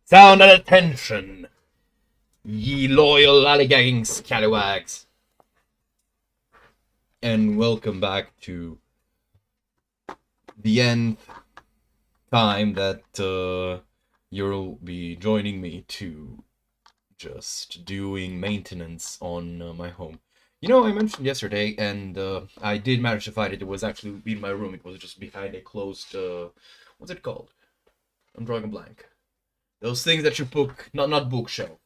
Sound and attention, ye loyal lollygagging scallywags. And welcome back to the nth time that you'll be joining me to just doing maintenance on my home. You know, I mentioned yesterday, and I did manage to find it. It was actually in my room. It was just behind a closed, what's it called? I'm drawing a blank. Those things that you put, not bookshelf.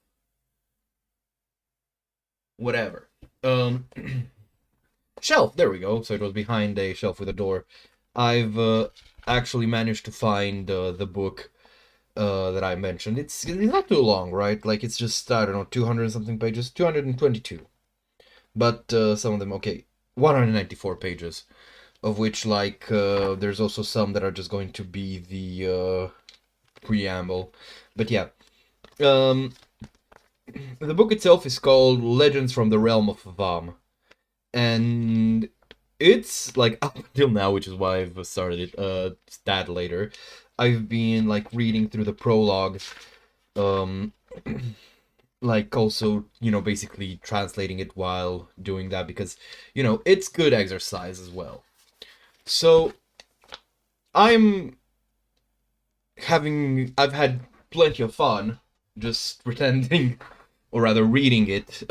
Whatever. Shelf, there we go. So it was behind a shelf with a door. I've actually managed to find the book that I mentioned. It's not too long, right? Like, it's just, I don't know, 200 and something pages. 222. But some of them, okay, 194 pages. Of which, like, there's also some that are just going to be the preamble. But yeah. The book itself is called Legends from the Realm of Vam. And it's, like, up until now, which is why I've started it that later, I've been, like, reading through the prologue, like, also, you know, basically translating it while doing that, because, you know, it's good exercise as well. So, I've had plenty of fun just pretending, or rather reading it.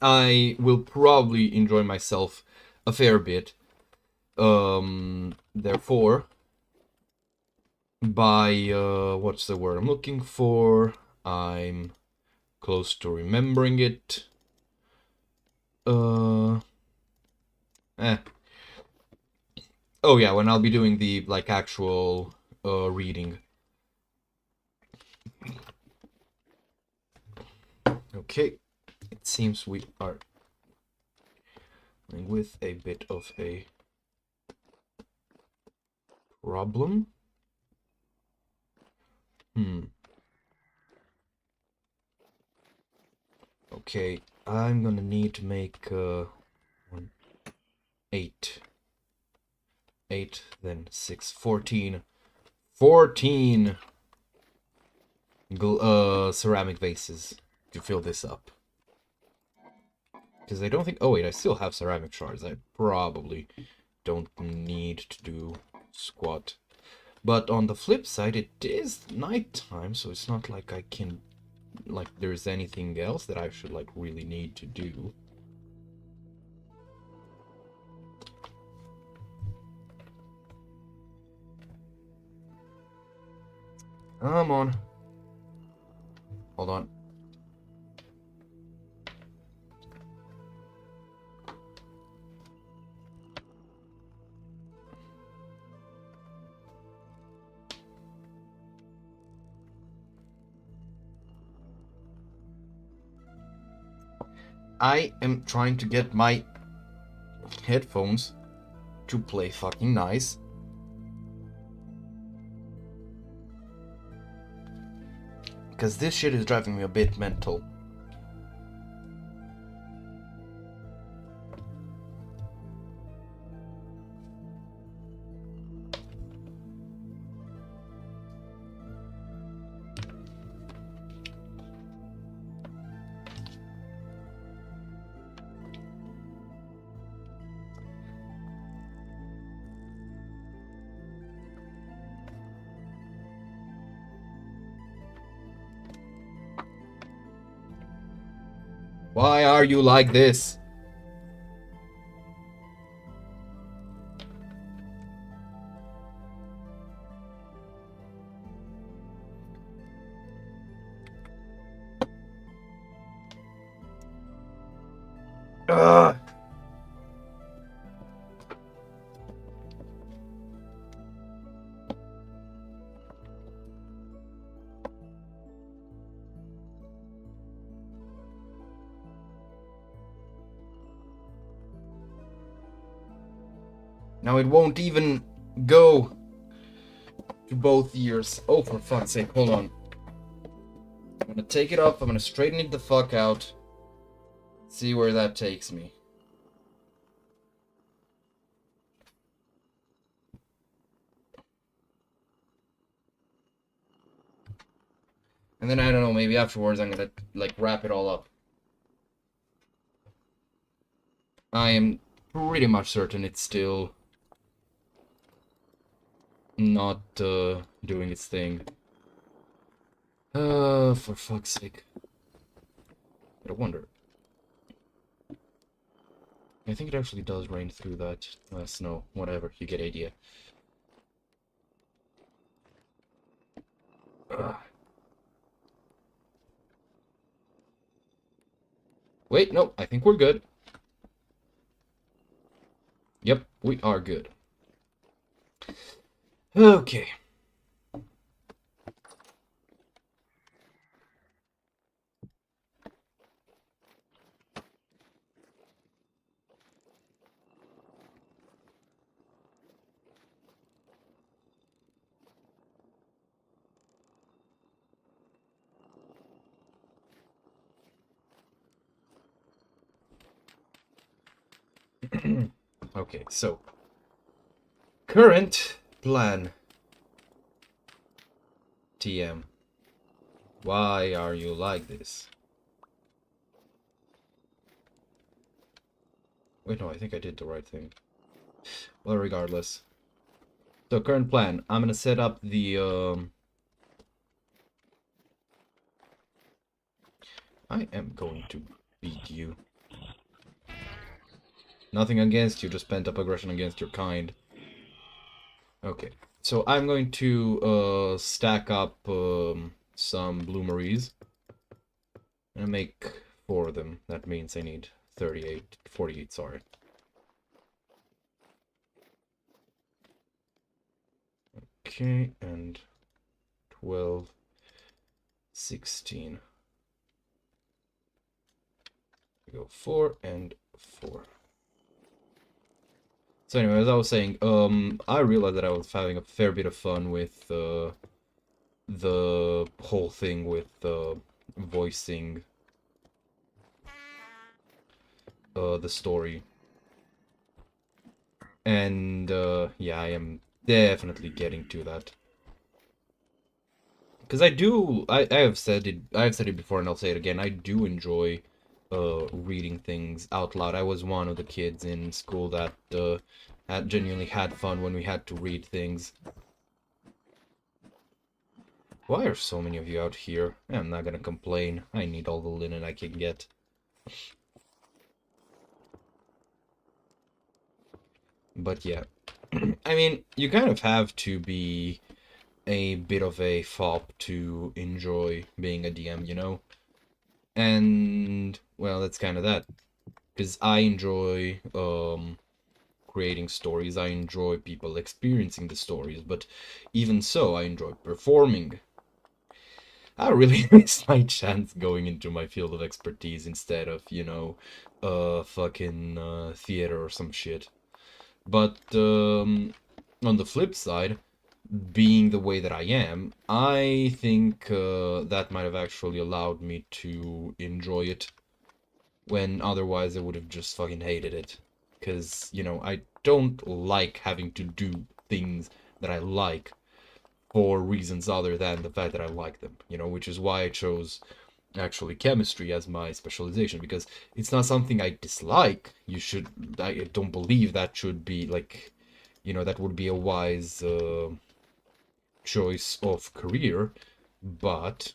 I will probably enjoy myself a fair bit. Therefore, by, what's the word I'm looking for? I'm close to remembering it. Oh yeah, when I'll be doing the, like, actual, reading. Okay, it seems we are with a bit of a problem. Okay, I'm gonna need to make 8, then 6, 14 ceramic vases to fill this up. Because I don't think... Oh wait, I still have ceramic shards. I probably don't need to do squat. But on the flip side, it is nighttime, so it's not like I can... Like, there's anything else that I should, like, really need to do. Come on. Hold on. I am trying to get my headphones to play fucking nice. Because this shit is driving me a bit mental. Why are you like this? Ugh. Now it won't even go to both ears. Oh, for fuck's sake, hold on. I'm gonna take it off, I'm gonna straighten it the fuck out. See where that takes me. And then, I don't know, maybe afterwards I'm gonna, like, wrap it all up. I am pretty much certain it's still not doing its thing. For fuck's sake. I wonder. I think it actually does rain through that snow. Whatever, you get idea. Ugh. Wait, no, I think we're good. Yep, we are good. Okay. Okay, so current plan. TM. Why are you like this? Wait, no, I think I did the right thing. Well, regardless. So, current plan. I'm gonna set up the, I am going to beat you. Nothing against you, just pent-up aggression against your kind. Okay. So, I'm going to, stack up, some bloomeries. I'm gonna make 4 of them. That means I need 48, sorry. Okay, and 12, 16. We go 4 and 4. So anyway, as I was saying, I realized that I was having a fair bit of fun with the whole thing with voicing the story. And yeah, I am definitely getting to that. Because I have said it before and I'll say it again, I do enjoy reading things out loud. I was one of the kids in school that genuinely had fun when we had to read things. Why are so many of you out here? I'm not gonna complain. I need all the linen I can get. But yeah. I mean, you kind of have to be a bit of a fop to enjoy being a DM, you know? And, well, that's kind of that. Because I enjoy creating stories, I enjoy people experiencing the stories, but even so, I enjoy performing. I really missed my chance going into my field of expertise instead of, you know, fucking theater or some shit. But on the flip side, being the way that I am, I think that might have actually allowed me to enjoy it when otherwise I would have just fucking hated it. Because, you know, I don't like having to do things that I like for reasons other than the fact that I like them, you know, which is why I chose actually chemistry as my specialization, because it's not something I dislike. I don't believe that should be, like, you know, that would be a wise choice of career, but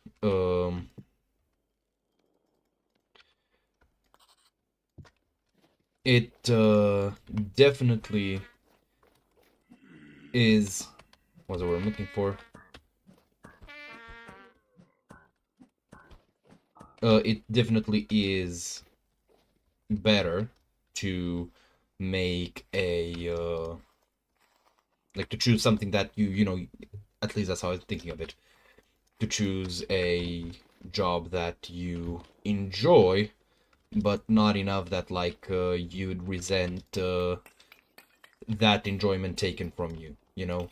it definitely is, what's the word I'm looking for? It definitely is better to make a like to choose something that you know, at least that's how I was thinking of it, to choose a job that you enjoy but not enough that, like, you'd resent that enjoyment taken from you, you know?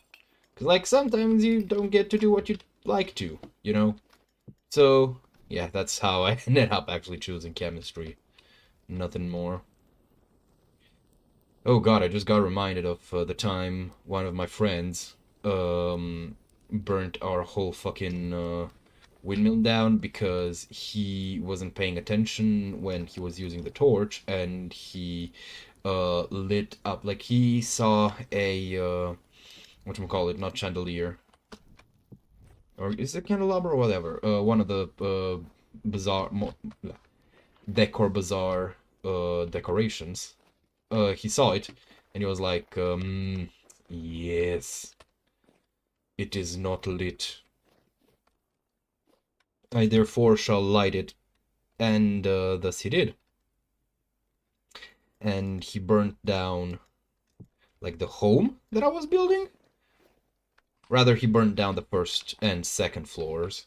Because, like, sometimes you don't get to do what you'd like to, you know? So, yeah, that's how I ended up actually choosing chemistry. Nothing more. Oh god, I just got reminded of the time one of my friends burnt our whole fucking windmill down because he wasn't paying attention when he was using the torch, and he lit up, like he saw a whatchamacallit, not chandelier, or is it candelabra or whatever, one of the bazaar decor bazaar decorations. He saw it and he was like, yes, it is not lit. I therefore shall light it. And thus he did. And he burnt down, like, the home that I was building. Rather, he burned down the first and second floors.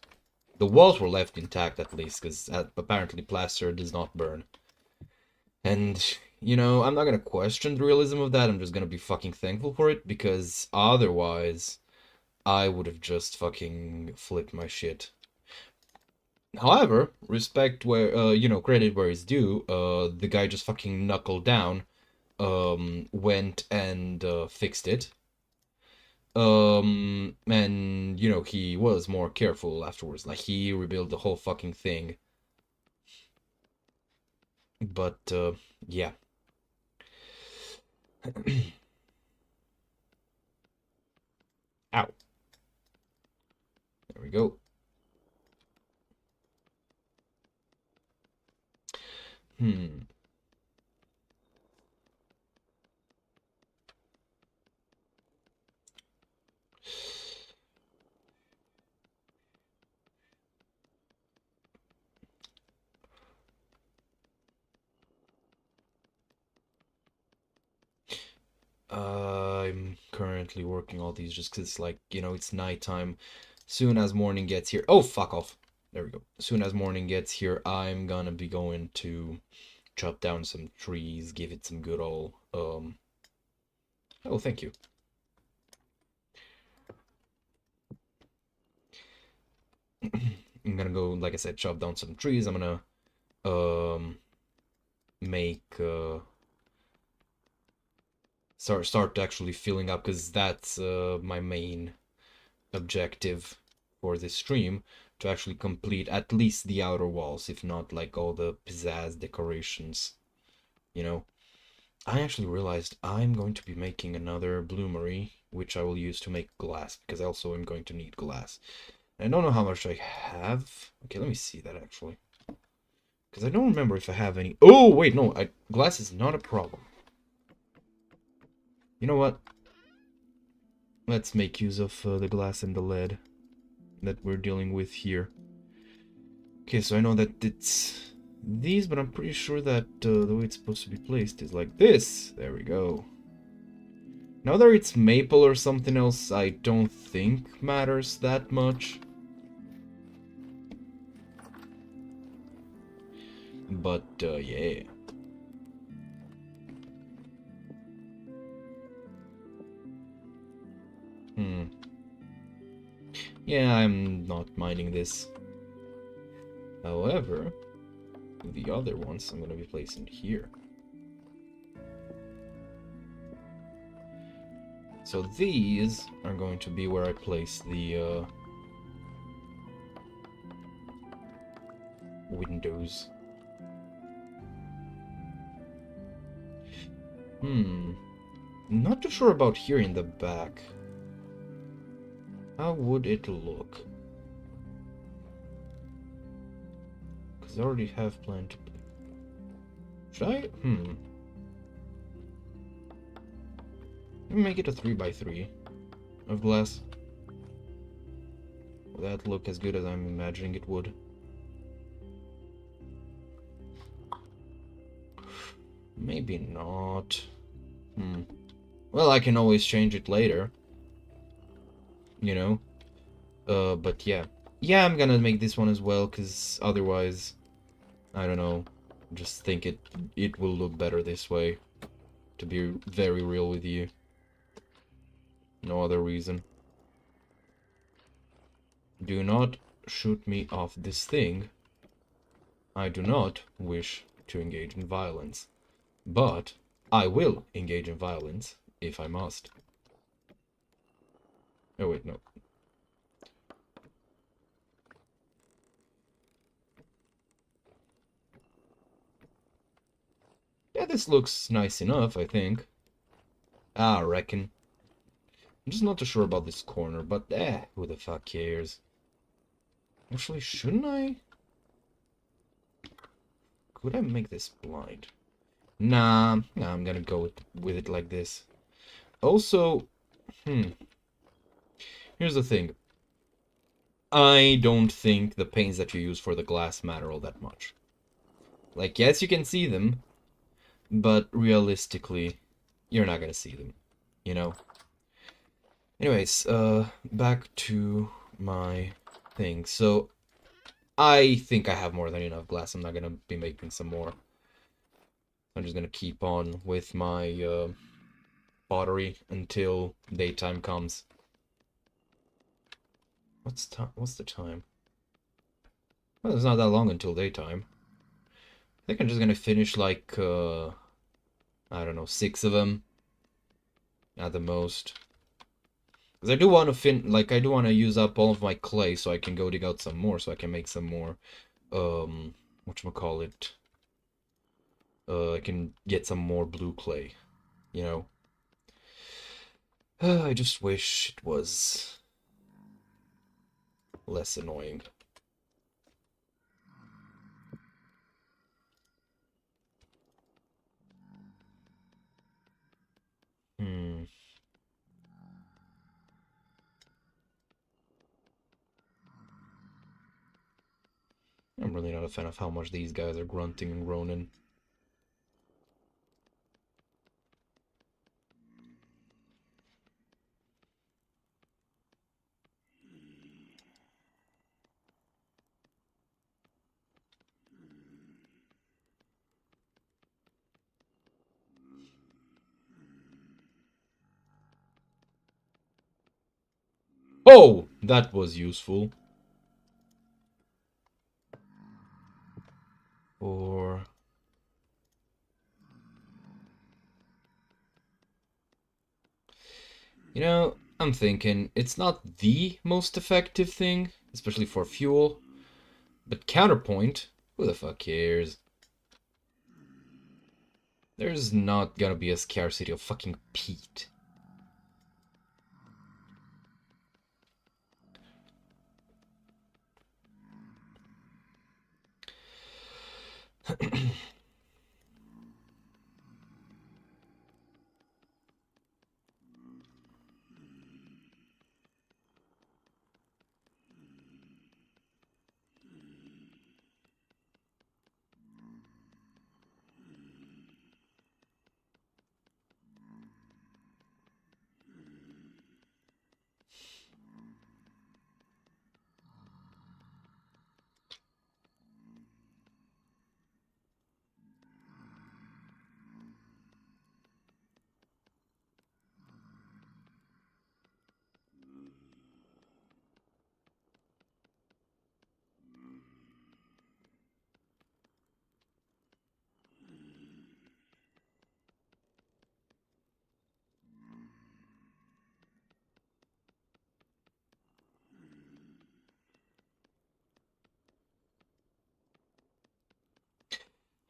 The walls were left intact, at least, because apparently plaster does not burn. And, you know, I'm not gonna question the realism of that, I'm just gonna be fucking thankful for it, because otherwise, I would have just fucking flipped my shit. However, respect where, you know, credit where it's due, the guy just fucking knuckled down, went and fixed it. And, you know, he was more careful afterwards, like, he rebuilt the whole fucking thing. But, yeah. Ow. There we go. I'm currently working all these just because, like, you know, it's nighttime. Soon as morning gets here... Oh, fuck off. There we go. Soon as morning gets here, I'm gonna be going to chop down some trees, give it some good old, Oh, thank you. I'm gonna go, like I said, chop down some trees. I'm gonna, make, start actually filling up, because that's, my main objective for this stream, to actually complete at least the outer walls, if not like all the pizzazz decorations, you know. I actually realized I'm going to be making another bloomery, which I will use to make glass, because I also am going to need glass. And I don't know how much I have. Okay, let me see that actually, because I don't remember if I have any. Oh wait, no, glass is not a problem. You know what? Let's make use of the glass and the lead that we're dealing with here. Okay, so I know that it's these, but I'm pretty sure that the way it's supposed to be placed is like this. There we go. Now whether it's maple or something else, I don't think matters that much. But, yeah. Yeah, I'm not minding this. However, the other ones I'm gonna be placing here. So these are going to be where I place the windows. Not too sure about here in the back. How would it look? Because I already have planned to... Should I? Let me make it a 3x3 of glass. Will that look as good as I'm imagining it would? Maybe not. Well, I can always change it later. You know? But yeah. Yeah, I'm gonna make this one as well, because otherwise, I don't know, just think it will look better this way, to be very real with you. No other reason. Do not shoot me off this thing. I do not wish to engage in violence, but I will engage in violence if I must. Oh wait, no. Yeah, this looks nice enough, I think. I reckon. I'm just not too sure about this corner, but who the fuck cares? Actually, shouldn't I? Could I make this blind? Nah, I'm gonna go with it like this. Also, here's the thing. I don't think the paints that you use for the glass matter all that much. Like, yes, you can see them, but realistically, you're not gonna see them, you know? Anyways, back to my thing. So, I think I have more than enough glass. I'm not gonna be making some more. I'm just gonna keep on with my, pottery until daytime comes. What's the time? Well, it's not that long until daytime. I think I'm just gonna finish like, I don't know, 6 of them at the most. Because I do want to use up all of my clay so I can go dig out some more, so I can make some more, whatchamacallit. I can get some more blue clay, you know? I just wish it was less annoying. I'm really not a fan of how much these guys are grunting and groaning. Oh, that was useful. Or... You know, I'm thinking it's not the most effective thing, especially for fuel, but counterpoint, who the fuck cares? There's not gonna be a scarcity of fucking peat.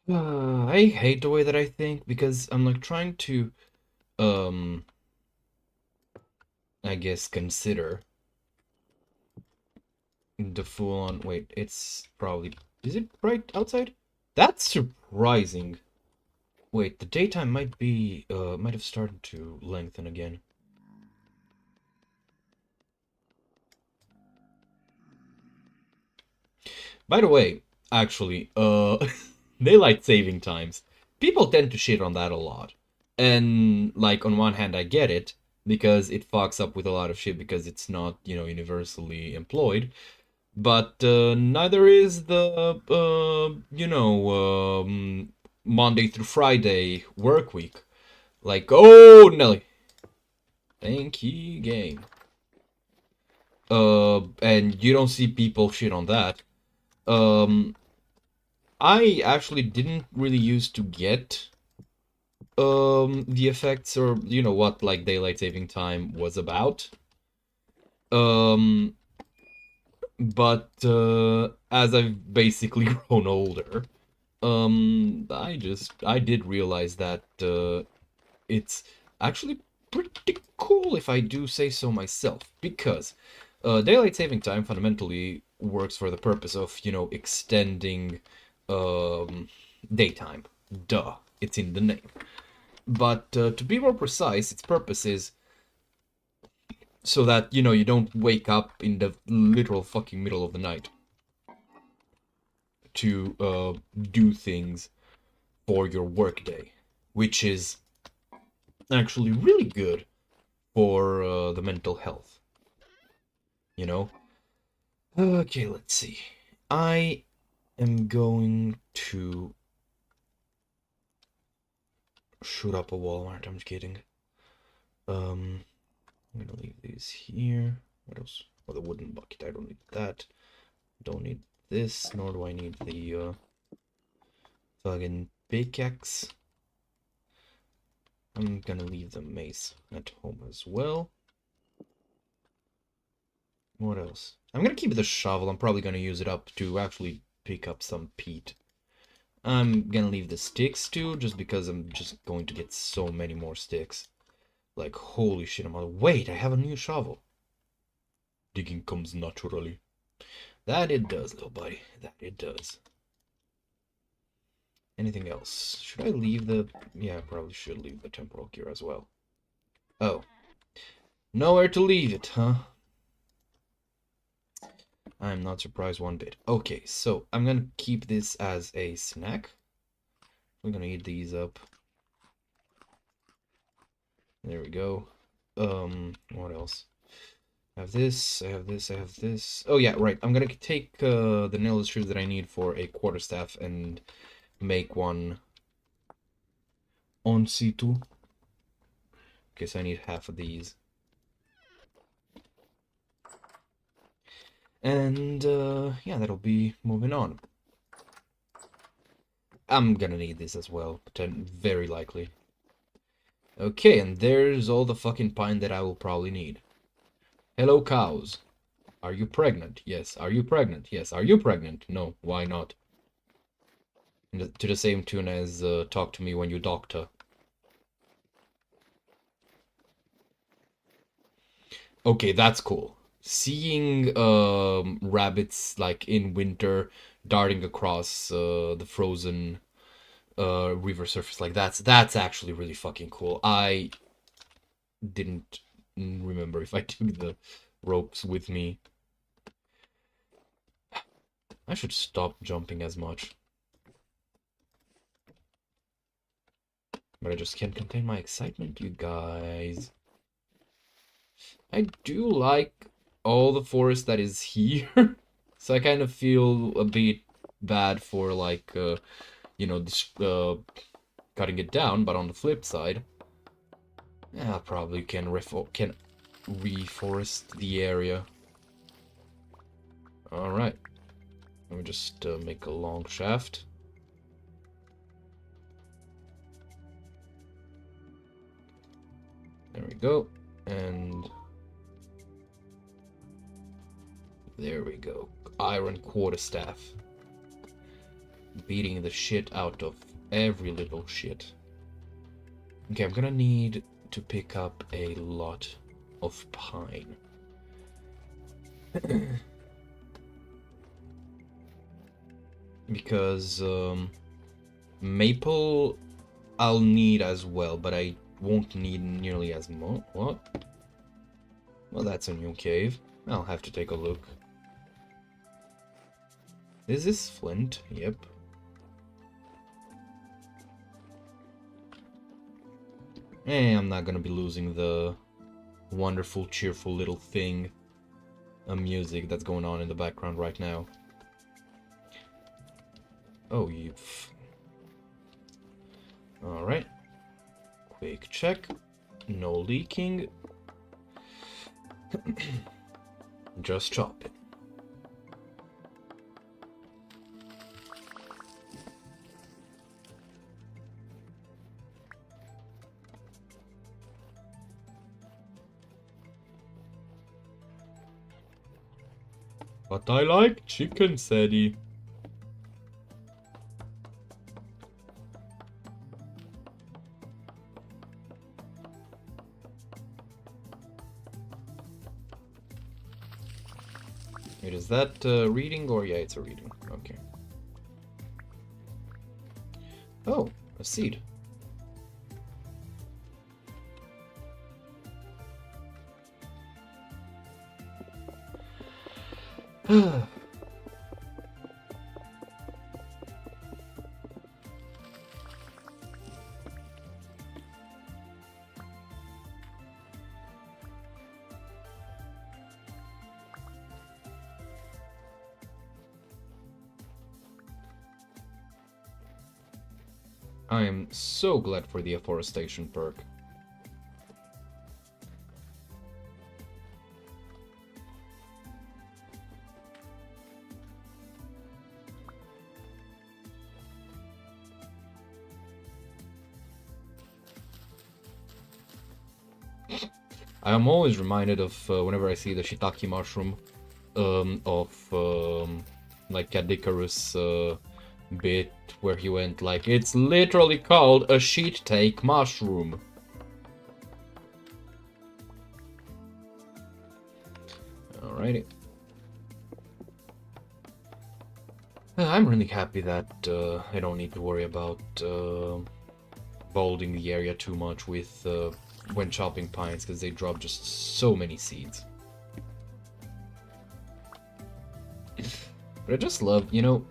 I hate the way that I think because I'm like trying to, um, I guess consider the full on. Wait, it's probably. Is it bright outside? That's surprising. Wait, the daytime might have started to lengthen again. By the way, actually, daylight saving times. People tend to shit on that a lot. And, like, on one hand, I get it, because it fucks up with a lot of shit because it's not, universally employed. But, neither is the, Monday through Friday work week. Like, oh, Nelly. Thank you, game. And you don't see people shit on that. I actually didn't really used to get the effects or what like daylight saving time was about. But as I've basically grown older, I did realize that it's actually pretty cool if I do say so myself, because daylight saving time fundamentally works for the purpose of, you know, extending daytime. Duh, it's in the name. But to be more precise, its purpose is so that, you know, you don't wake up in the literal fucking middle of the night to do things for your workday, which is actually really good for the mental health, you know? Okay, let's see. I am going to shoot up a Walmart. I'm just kidding. I'm gonna leave these here. What else? Oh, the wooden bucket. I don't need that. Don't need this, nor do I need the fucking pickaxe. I'm gonna leave the mace at home as well. What else? I'm gonna keep the shovel. I'm probably gonna use it up to actually pick up some peat. I'm gonna leave the sticks too, just because I'm just going to get so many more sticks. Like, holy shit, wait, I have a new shovel. Digging comes naturally. That it does, little buddy. That it does. Anything else? Should I leave the... Yeah, I probably should leave the temporal gear as well. Oh. Nowhere to leave it, huh? I'm not surprised one bit. Okay, so I'm gonna keep this as a snack. We're gonna eat these up. There we go. What else? I have this, I have this, I have this. Oh yeah, right. I'm gonna take the nail screws that I need for a quarterstaff and make one on situ. Okay, so I need half of these. And yeah, that'll be moving on. I'm gonna need this as well, very likely. Okay, and there's all the fucking pine that I will probably need. Hello, cows. Are you pregnant? Yes. Are you pregnant? Yes. Are you pregnant? No. Why not? To the same tune as talk to me when you doctor. Okay, that's cool. Seeing rabbits like in winter darting across the frozen river surface like that's actually really fucking cool. I didn't remember if I took the ropes with me. I should stop jumping as much. But I just can't contain my excitement, you guys. I do like all the forest that is here. So I kind of feel a bit bad for, like, you know, this, cutting it down. But on the flip side, I probably can reforest the area. Alright. Let me just make a long shaft. There we go. And there we go. Iron quarterstaff. Beating the shit out of every little shit. Okay, I'm gonna need to pick up a lot of pine. Because maple I'll need as well, but I won't need nearly as much. What? Well, that's a new cave. I'll have to take a look. Is this flint? Yep. I'm not gonna be losing the wonderful, cheerful little thing of music that's going on in the background right now. Oh, you... Alright. Quick check. No leaking. Just chop it. But I like chicken, said he. Wait, is that reading or yeah, it's a reading. Okay. Oh, a seed. I am so glad for the afforestation perk. I am always reminded of whenever I see the shiitake mushroom of like Icarus bit where he went like, it's literally called a shiitake mushroom. Alrighty. I'm really happy that I don't need to worry about bolding the area too much with when chopping pines, because they drop just so many seeds. But I just love, you know,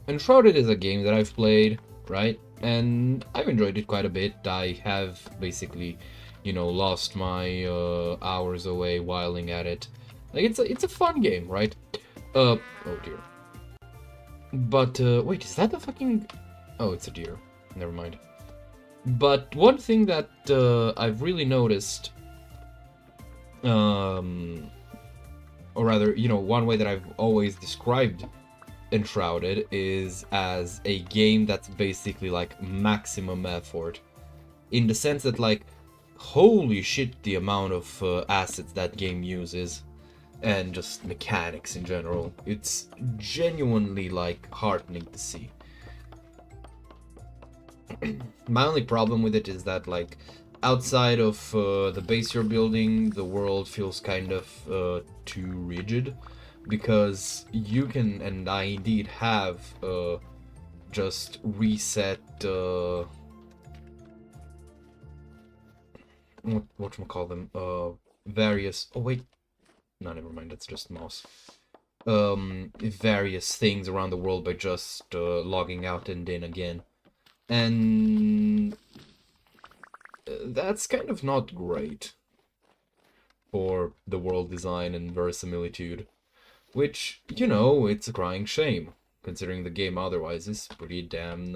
Enshrouded is a game that I've played, right? And I've enjoyed it quite a bit. I have basically, you know, lost my hours away whiling at it. Like, it's a fun game, right? Oh dear. But, wait, is that a fucking... Oh, it's a deer. Never mind. But one thing that I've really noticed, or rather, you know, one way that I've always described Enshrouded is as a game that's basically like maximum effort. In the sense that, like, holy shit, the amount of assets that game uses. And just mechanics in general. It's genuinely, like, heartening to see. My only problem with it is that, like, outside of the base you're building, the world feels kind of too rigid, because you can, and I indeed have, just reset, whatchamacall various, oh wait, no, never mind, that's just mouse. Various things around the world by just logging out and in again. And that's kind of not great for the world design and verisimilitude, which, you know, it's a crying shame, considering the game otherwise is pretty damn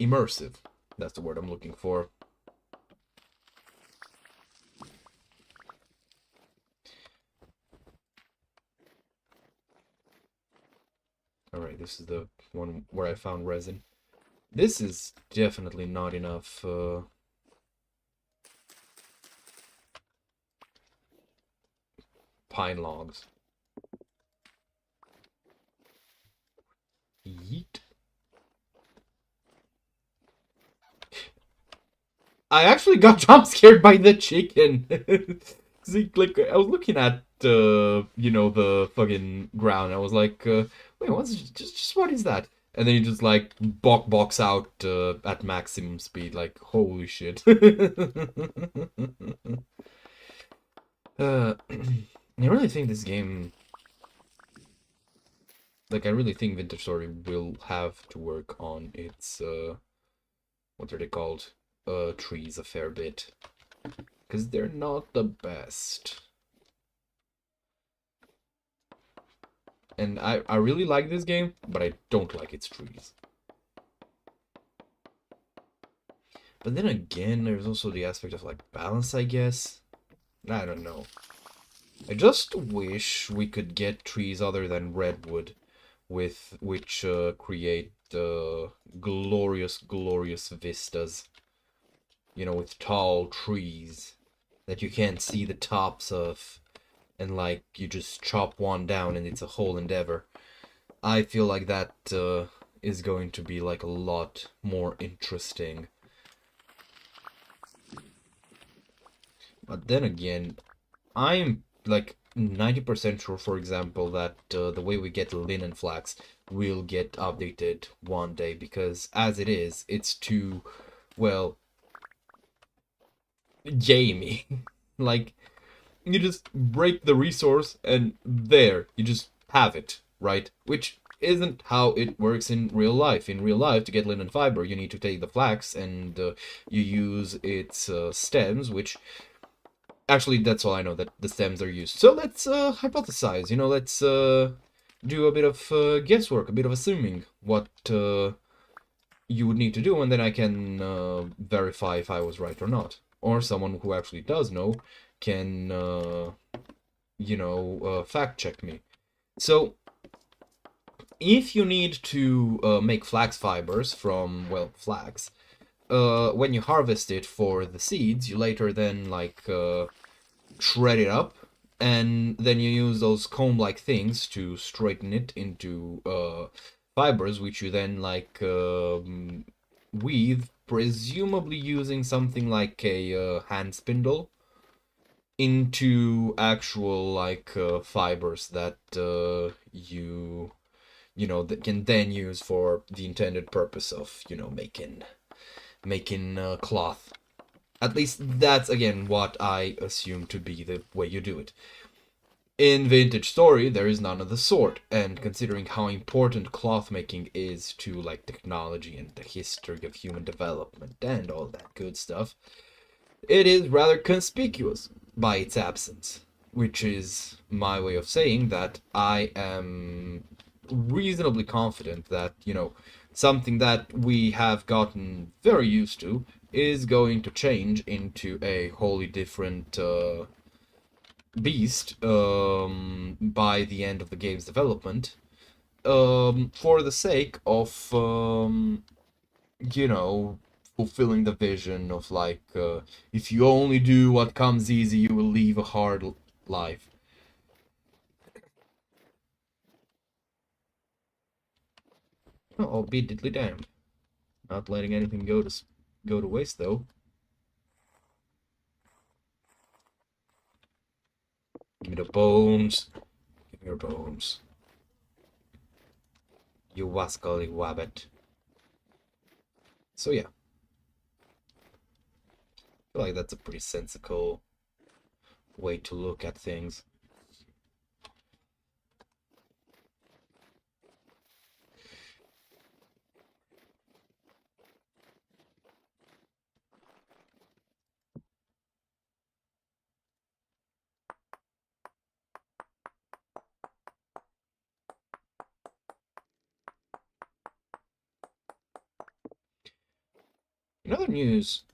immersive. That's the word I'm looking for. Alright, this is the one where I found resin. This is definitely not enough pine logs. Yeet. I actually got jump scared by the chicken. See, like, I was looking at you know, the fucking ground. I was like, wait, what's just what is that? And then you just like box out at maximum speed. Like, holy shit. I really think this game, like, I really think Vintage Story will have to work on its what are they called? Trees a fair bit, because they're not the best. And I really like this game, but I don't like its trees. But then again, there's also the aspect of, like, balance, I guess. I don't know. I just wish we could get trees other than redwood, with which create glorious, glorious vistas. You know, with tall trees that you can't see the tops of, and, like, you just chop one down and it's a whole endeavor. I feel like that is going to be, like, a lot more interesting. But then again, I'm like 90% sure, for example, that the way we get linen flax will get updated one day, because as it is, it's too, well, gamey. Like, you just break the resource and there, you just have it, right? Which isn't how it works in real life. In real life, to get linen fiber, you need to take the flax and you use its stems, which actually, that's all I know, that the stems are used. So let's hypothesize, let's do a bit of guesswork, a bit of assuming what you would need to do, and then I can verify if I was right or not. Or someone who actually does know can, fact check me. So, if you need to make flax fibers from, well, flax, when you harvest it for the seeds, you later then, like, shred it up, and then you use those comb-like things to straighten it into fibers, which you then, like, weave, presumably using something like a hand spindle, into actual, like, fibers that that can then use for the intended purpose of, making cloth. At least that's, again, what I assume to be the way you do it. In Vintage Story, there is none of the sort, and considering how important cloth making is to, like, technology and the history of human development and all that good stuff, it is rather conspicuous by its absence, which is my way of saying that I am reasonably confident that, something that we have gotten very used to is going to change into a wholly different beast by the end of the game's development, for the sake of, fulfilling the vision of, like, if you only do what comes easy, you will live a hard life. Oh, I'll be diddly damned. Not letting anything go to waste, though. Give me the bones. Give me your bones. You wascally wabbit. So yeah. I feel like that's a pretty sensical way to look at things. In other news,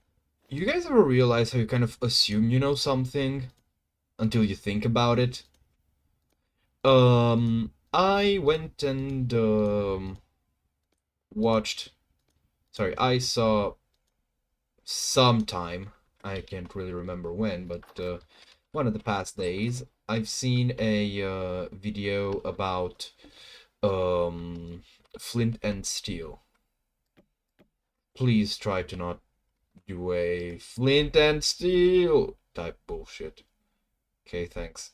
you guys ever realize how you kind of assume you know something until you think about it? I went and watched. Sorry, I saw sometime. I can't really remember when, but one of the past days, I've seen a video about flint and steel. Please try to not do a flint and steel type bullshit. Okay, thanks.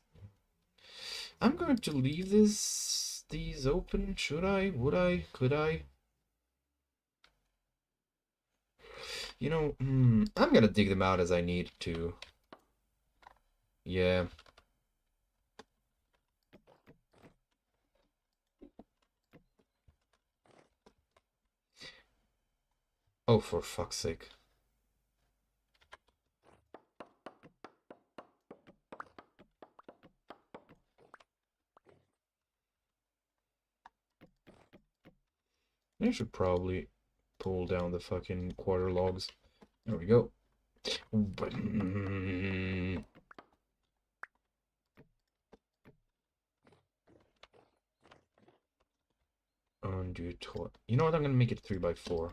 I'm going to leave these open. Should I? Would I? Could I? I'm gonna dig them out as I need to. Yeah. Oh, for fuck's sake. I should probably pull down the fucking quarter logs. There we go. Undo toilet. You know what? I'm gonna make it 3x4.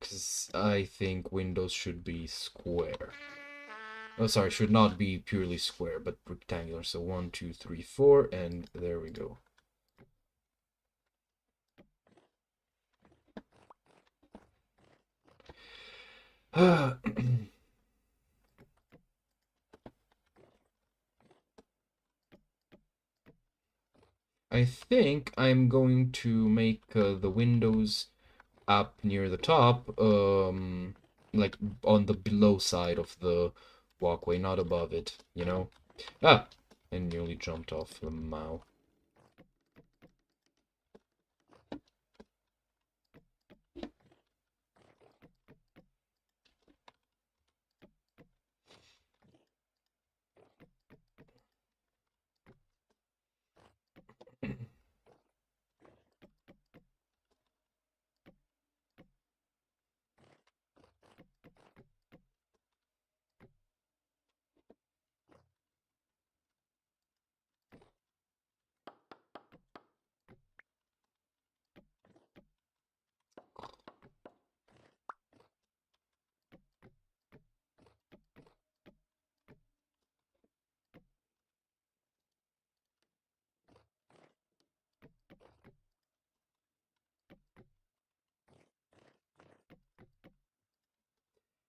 Because I think windows should be square. Oh, sorry, should not be purely square, but rectangular. So 1, 2, 3, 4, and there we go. think I'm going to make the windows up near the top, like on the below side of the walkway, not above it, you know? Ah! I nearly jumped off the mow.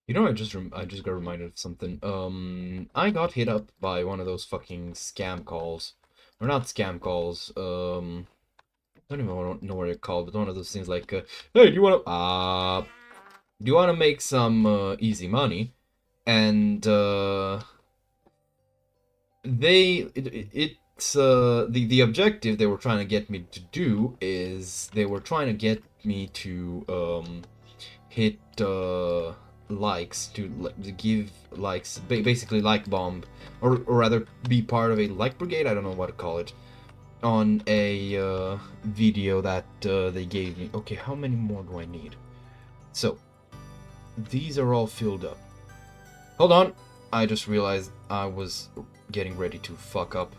You know, I just got reminded of something. I got hit up by one of those fucking scam calls, or not scam calls. I don't even know what they're called, but one of those things like, hey, do you wanna make some easy money? And it's the objective they were trying to get me to do is they were trying to get me to hit likes to give likes, basically like bomb, or rather be part of a like brigade. I don't know what to call it, on a video that they gave me. Okay, how many more do I need? So these are all filled up. Hold on, I just realized I was getting ready to fuck up.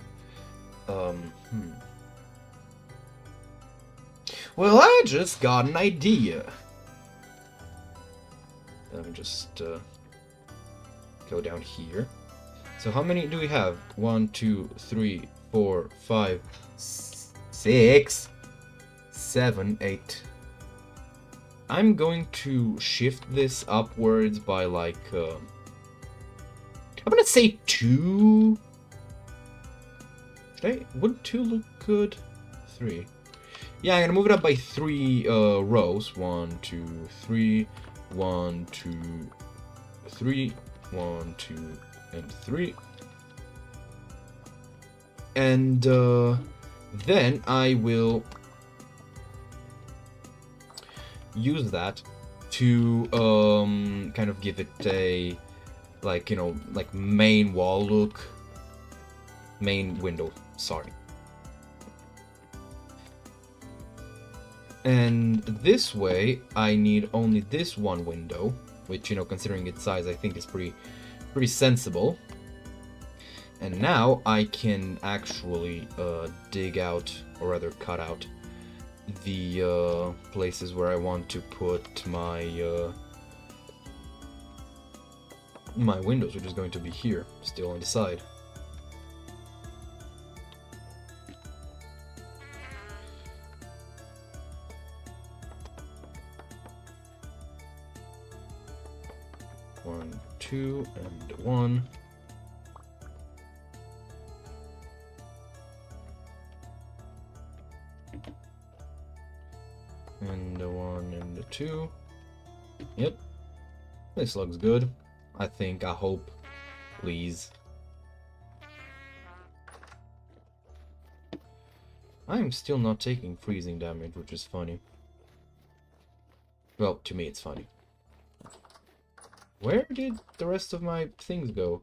Well, I just got an idea. Let me just go down here. So how many do we have? 1, 2, 3, 4, 5, 6, 7, 8. I'm going to shift this upwards by like I'm gonna say 2. Would 2 look good? 3. Yeah, I'm gonna move it up by 3 rows. 1, 2, 3. 1, 2, 3. 1, 2, and 3. And then I will use that to kind of give it a, like, you know, like main wall look. Main window, sorry. And this way, I need only this one window, which, you know, considering its size, I think is pretty sensible. And now I can actually dig out, or rather cut out, the places where I want to put my my windows, which is going to be here, still on the side. One, 2, and 1. And the 1 and the 2. Yep. This looks good. I think, I hope. Please. I'm still not taking freezing damage, which is funny. Well, to me it's funny. Where did the rest of my things go?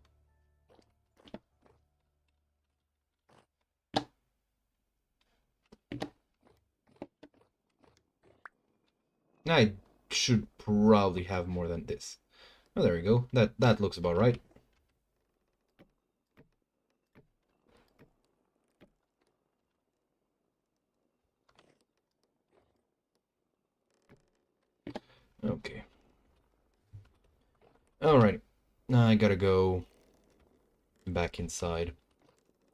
I should probably have more than this. Oh, there we go. That looks about right. Okay. Alright. Now I gotta go back inside,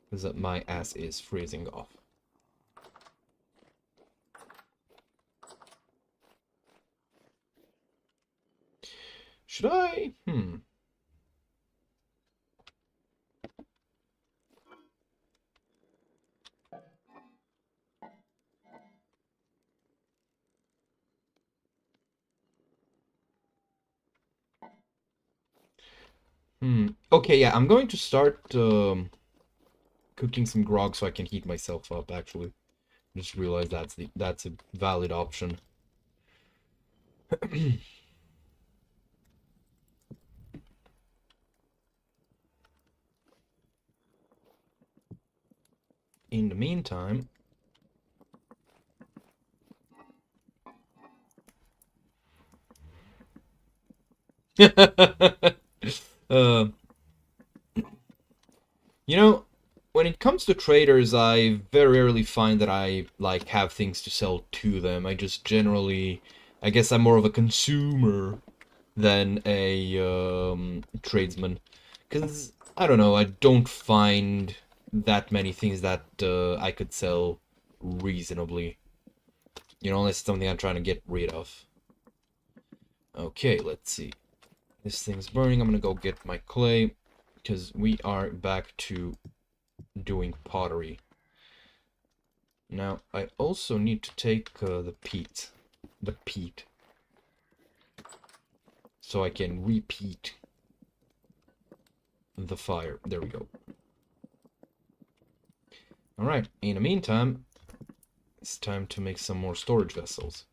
because my ass is freezing off. Should I? Okay, yeah, I'm going to start cooking some grog so I can heat myself up, actually. Just realized that's a valid option. In the meantime... uh, you know, when it comes to traders, I very rarely find that I, like, have things to sell to them. I just generally... I guess I'm more of a consumer than a tradesman. Because, I don't know, I don't find that many things that I could sell reasonably. You know, unless it's something I'm trying to get rid of. Okay, let's see. This thing's burning. I'm gonna go get my clay. Because we are back to doing pottery. Now, I also need to take the peat. The peat. So I can repeat the fire. There we go. Alright, in the meantime, it's time to make some more storage vessels.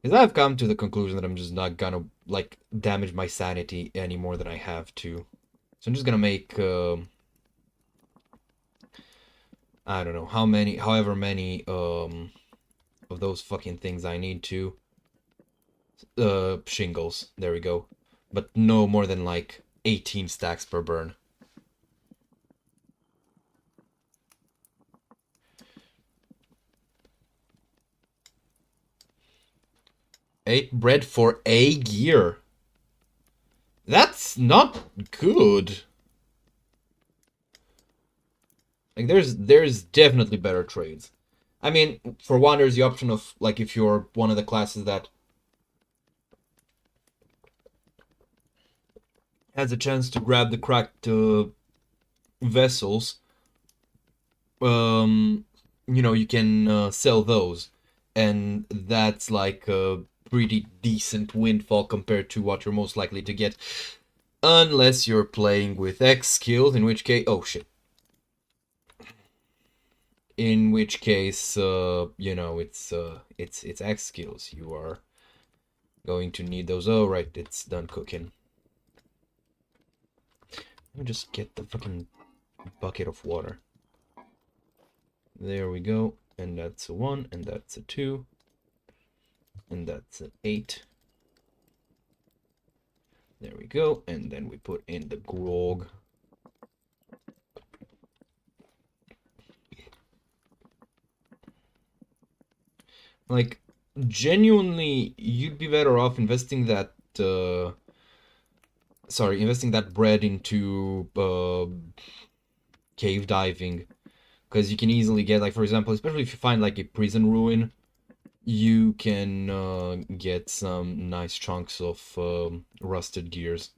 Because I've come to the conclusion that I'm just not gonna, like, damage my sanity any more than I have to. So I'm just gonna make, I don't know, however many, of those fucking things I need to. Shingles, there we go. But no more than, like, 18 stacks per burn. 8 bread for a year. That's not good. Like, there's definitely better trades. I mean, for one, there's the option of, like, if you're one of the classes that has a chance to grab the cracked vessels, you know, you can sell those. And that's like a pretty decent windfall compared to what you're most likely to get. Unless you're playing with XSkills, in which case... Oh, shit. In which case, you know, it's XSkills. You are going to need those. Oh, right, it's done cooking. Let me just get the fucking bucket of water. There we go. And that's a 1, and that's a 2. And that's an 8. There we go. And then we put in the grog. Like, genuinely, you'd be better off investing that, investing that bread into, cave diving. Because you can easily get, like, for example, especially if you find, like, a prison ruin, you can, get some nice chunks of, rusted gears.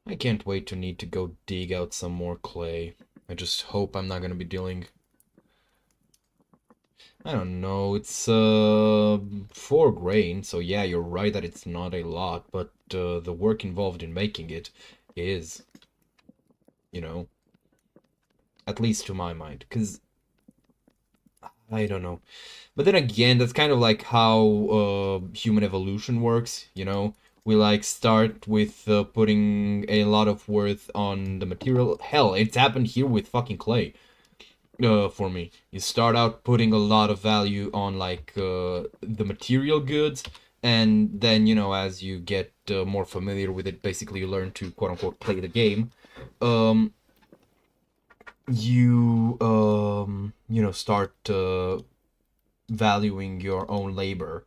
I can't wait to need to go dig out some more clay. I just hope I'm not gonna be dealing... I don't know, it's 4 grain, so yeah, you're right that it's not a lot, but the work involved in making it is, you know, at least to my mind, because I don't know. But then again, that's kind of like how human evolution works, you know? We like start with putting a lot of worth on the material. Hell, it's happened here with fucking clay. For me, you start out putting a lot of value on like the material goods, and then, you know, as you get more familiar with it, basically you learn to quote unquote play the game. You know, start valuing your own labor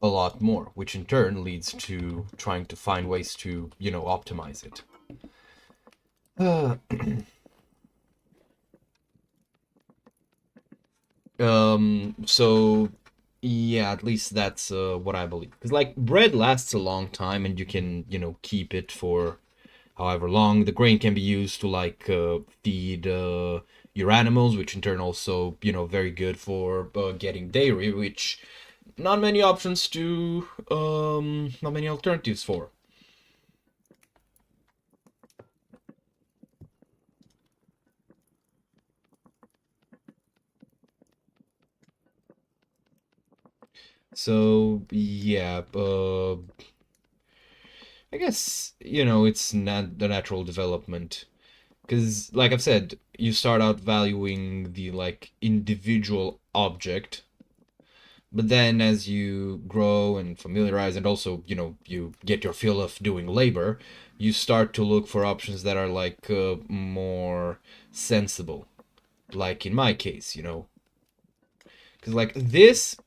a lot more, which in turn leads to trying to find ways to, you know, optimize it. So yeah, at least that's what I believe. Because like bread lasts a long time, and you can, you know, keep it for however long. The grain can be used to like feed your animals, which in turn also, you know, very good for getting dairy, which not many options to, not many alternatives for. So yeah, I guess, you know, it's not the natural development. Because, like I've said, you start out valuing the, like, individual object, but then as you grow and familiarize, and also, you know, you get your feel of doing labor, you start to look for options that are, like, more sensible. Like in my case, you know. Because, like, this,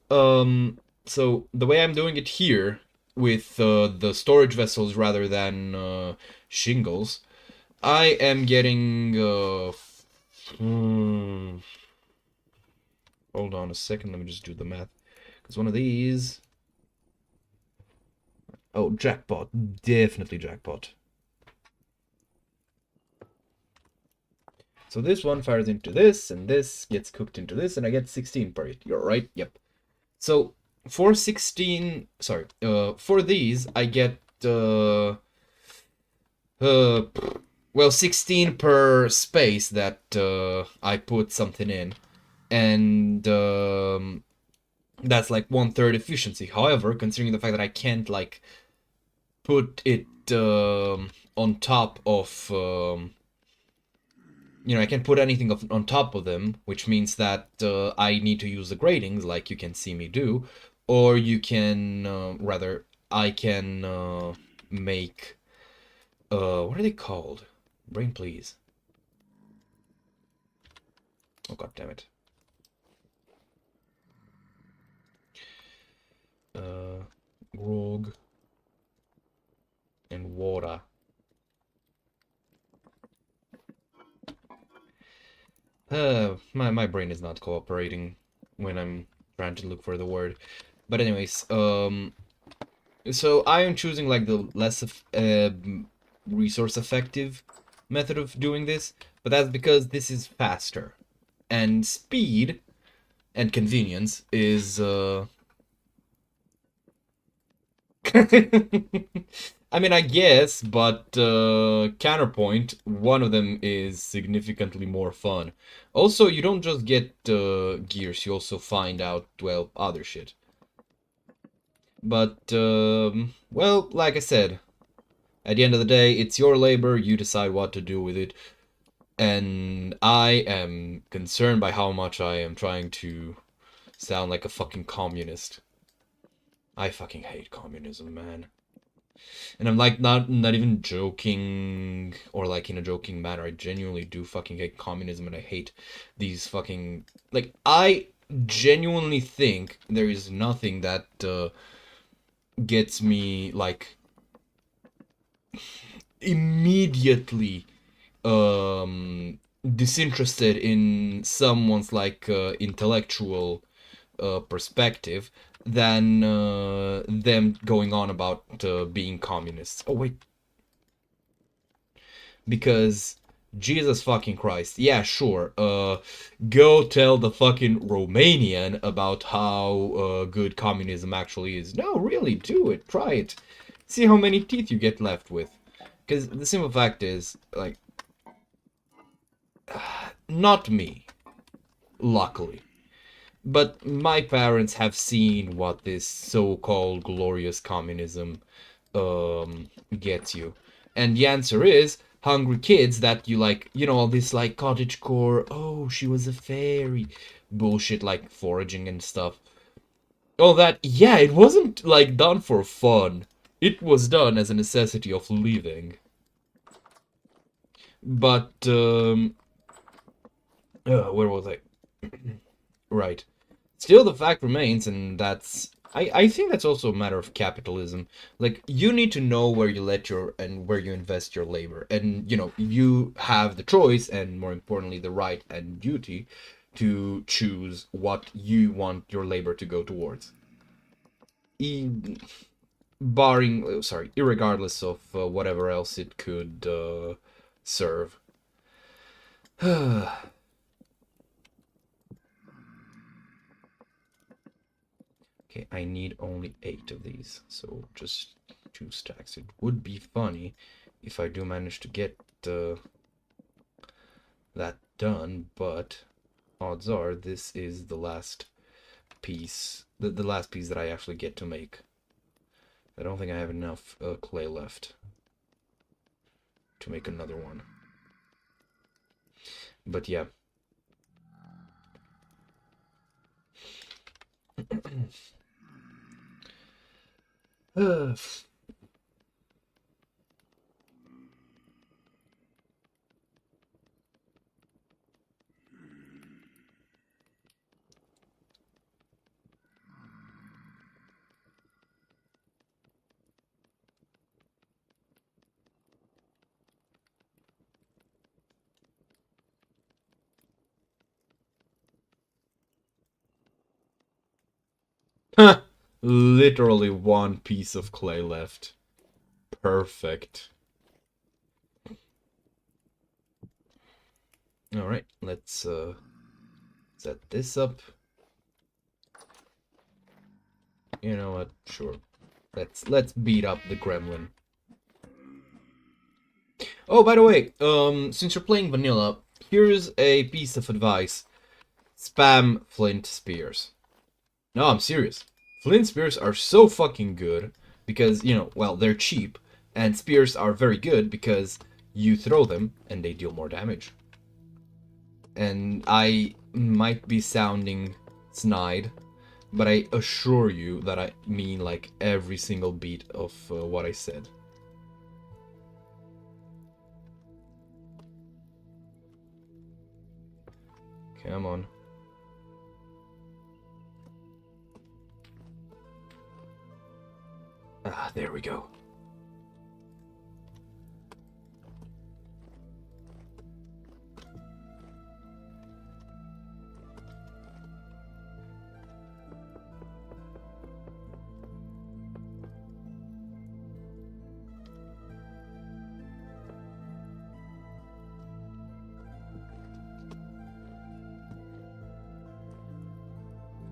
so the way I'm doing it here, with the storage vessels rather than shingles, I am getting hold on a second, let me just do the math. Because one of these, oh, jackpot, definitely jackpot. So this one fires into this, and this gets cooked into this, and I get 16 per it. You're right, yep. So for 16, sorry, for these I get well, 16 per space that I put something in, and that's like 1/3 efficiency. However, considering the fact that I can't like put it on top of, you know, I can't put anything on top of them, which means that I need to use the gratings, like you can see me do, or you can rather I can make what are they called? Brain, please. Oh, god damn it. Grog and water. My brain is not cooperating when I'm trying to look for the word. But anyways, so I am choosing like the less resource effective method of doing this, but that's because this is faster. And speed and convenience is I mean, I guess, but counterpoint, one of them is significantly more fun. Also, you don't just get gears, you also find out, well, other shit. But, well, like I said, at the end of the day, it's your labor, you decide what to do with it. And I am concerned by how much I am trying to sound like a fucking communist. I fucking hate communism, man. And I'm like not even joking or like in a joking manner. I genuinely do fucking hate communism, and I hate these fucking, like, I genuinely think there is nothing that gets me like immediately disinterested in someone's like intellectual perspective than them going on about being communists. Oh wait, because Jesus fucking Christ, yeah, sure. Go tell the fucking Romanian about how good communism actually is. No, really, do it. Try it. See how many teeth you get left with. Because the simple fact is, like, not me, luckily. But my parents have seen what this so-called glorious communism gets you. And the answer is hungry kids that you like, you know, all this like cottagecore, oh, she was a fairy bullshit, like foraging and stuff. All that, yeah, it wasn't like done for fun. It was done as a necessity of living. But, where was I? Right. Still, the fact remains, and that's, I think that's also a matter of capitalism. Like, you need to know where you let your, and where you invest your labor. And, you know, you have the choice, and more importantly, the right and duty to choose what you want your labor to go towards. barring, sorry, irregardless of whatever else it could serve. Okay, I need only 8 of these, so just 2 stacks. It would be funny if I do manage to get that done, but odds are this is the last piece, the last piece that I actually get to make. I don't think I have enough clay left to make another one. But yeah. Literally 1 piece of clay left. Perfect. Alright, let's set this up. You know what? Sure. Let's beat up the gremlin. Oh, by the way, since you're playing vanilla, here's a piece of advice. Spam flint spears. No, I'm serious. Flint spears are so fucking good because, you know, well, they're cheap. And spears are very good because you throw them and they deal more damage. And I might be sounding snide, but I assure you that I mean like every single beat of what I said. Come on. Ah, there we go.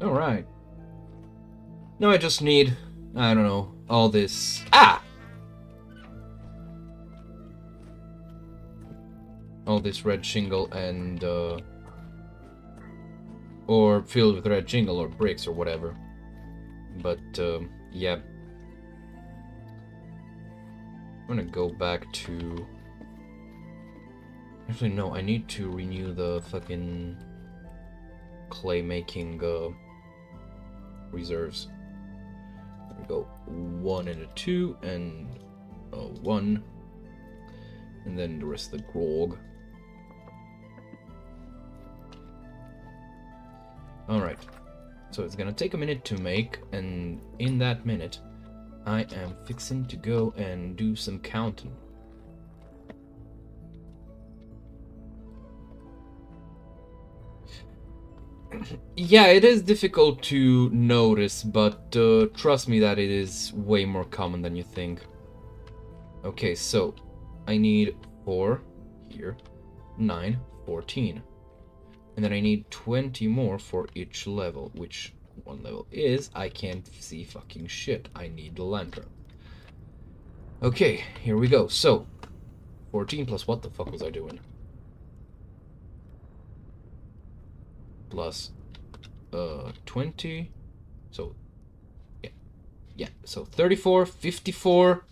Alright. Now I just need, I don't know, all this... Ah! All this red shingle and, or filled with red shingle or bricks or whatever. But, yeah. I'm gonna go back to... Actually, no, I need to renew the fucking clay making, reserves. There we go. 1 and a 2 and a 1. And then the rest of the grog. Alright. So it's gonna take a minute to make, and in that minute, I am fixing to go and do some counting. Yeah, it is difficult to notice, but trust me that it is way more common than you think. Okay, so I need 4 here, 9, 14. And then I need 20 more for each level, which one level is, I can't see fucking shit. I need the lantern. Okay, here we go. So, 14 plus what the fuck was I doing? Plus 20. So, yeah. So 34, 54,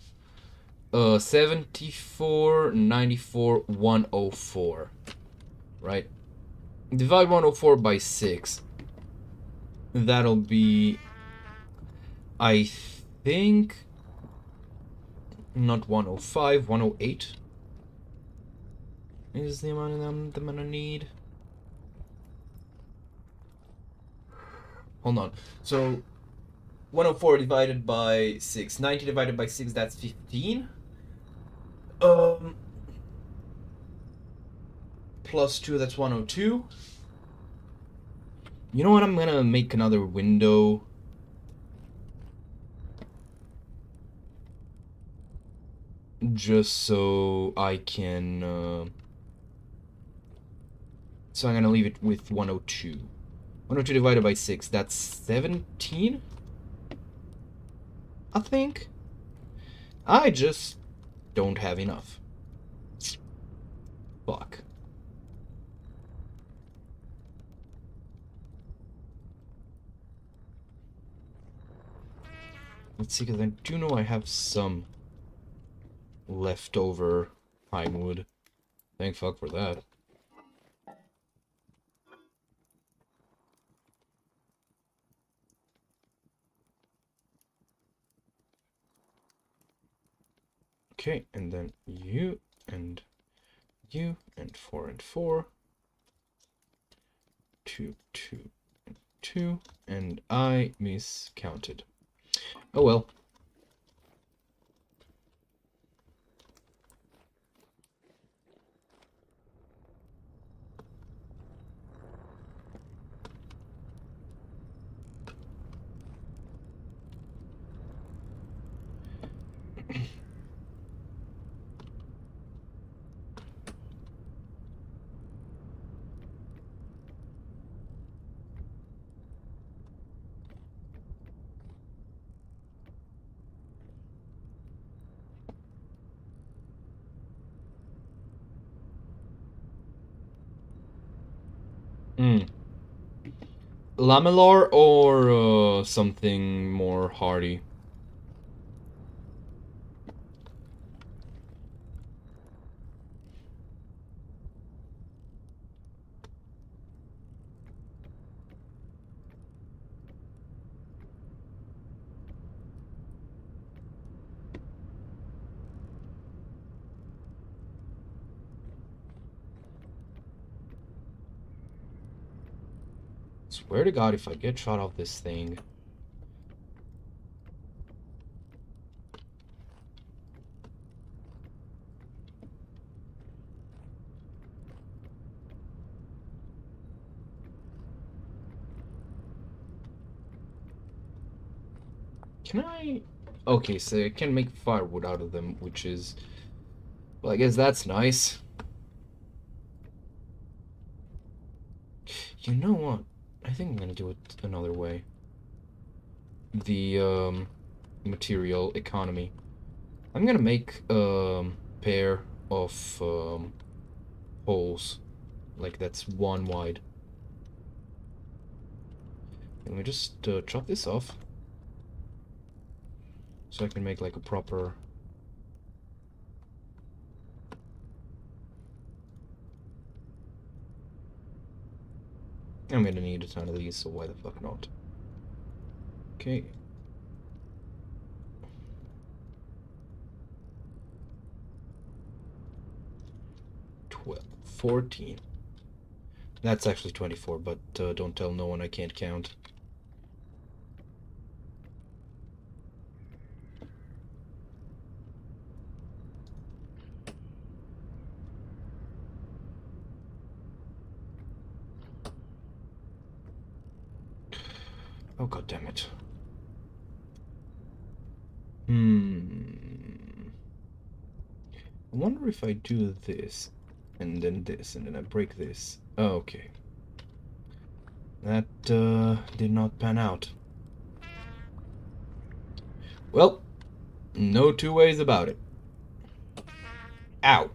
74, 94, 104. Right? Divide 104 by 6. That'll be, I think, not 105, 108 is the amount of them I'm gonna need. Hold on. So 104 divided by 6. 90 divided by 6, that's 15. Plus 2, that's 102. You know what? I'm gonna make another window. just so I can... So I'm gonna leave it with 102. 102 divided by 6, that's 17? I think. I just don't have enough. Fuck. Let's see, because I do know I have some leftover pine wood. Thank fuck for that. Okay, and then you, and 4 and 4. 2, 2, and 2, and I miscounted. Oh well. Lamellar or something more hardy? Swear to God, if I get shot off this thing... Can I... Okay, so I can make firewood out of them, which is... Well, I guess that's nice. You know what? I think I'm gonna do it another way. The, material economy. I'm gonna make a pair of, holes. Like, that's one wide. Let me just chop this off. So I can make, like, a proper... I'm gonna need a ton of these, so why the fuck not? Okay. 12, 14. That's actually 24, but don't tell no one I can't count. Oh, god damn it. I wonder if I do this, and then this, and then I break this. Oh, okay. That did not pan out. Well, no two ways about it. Ow!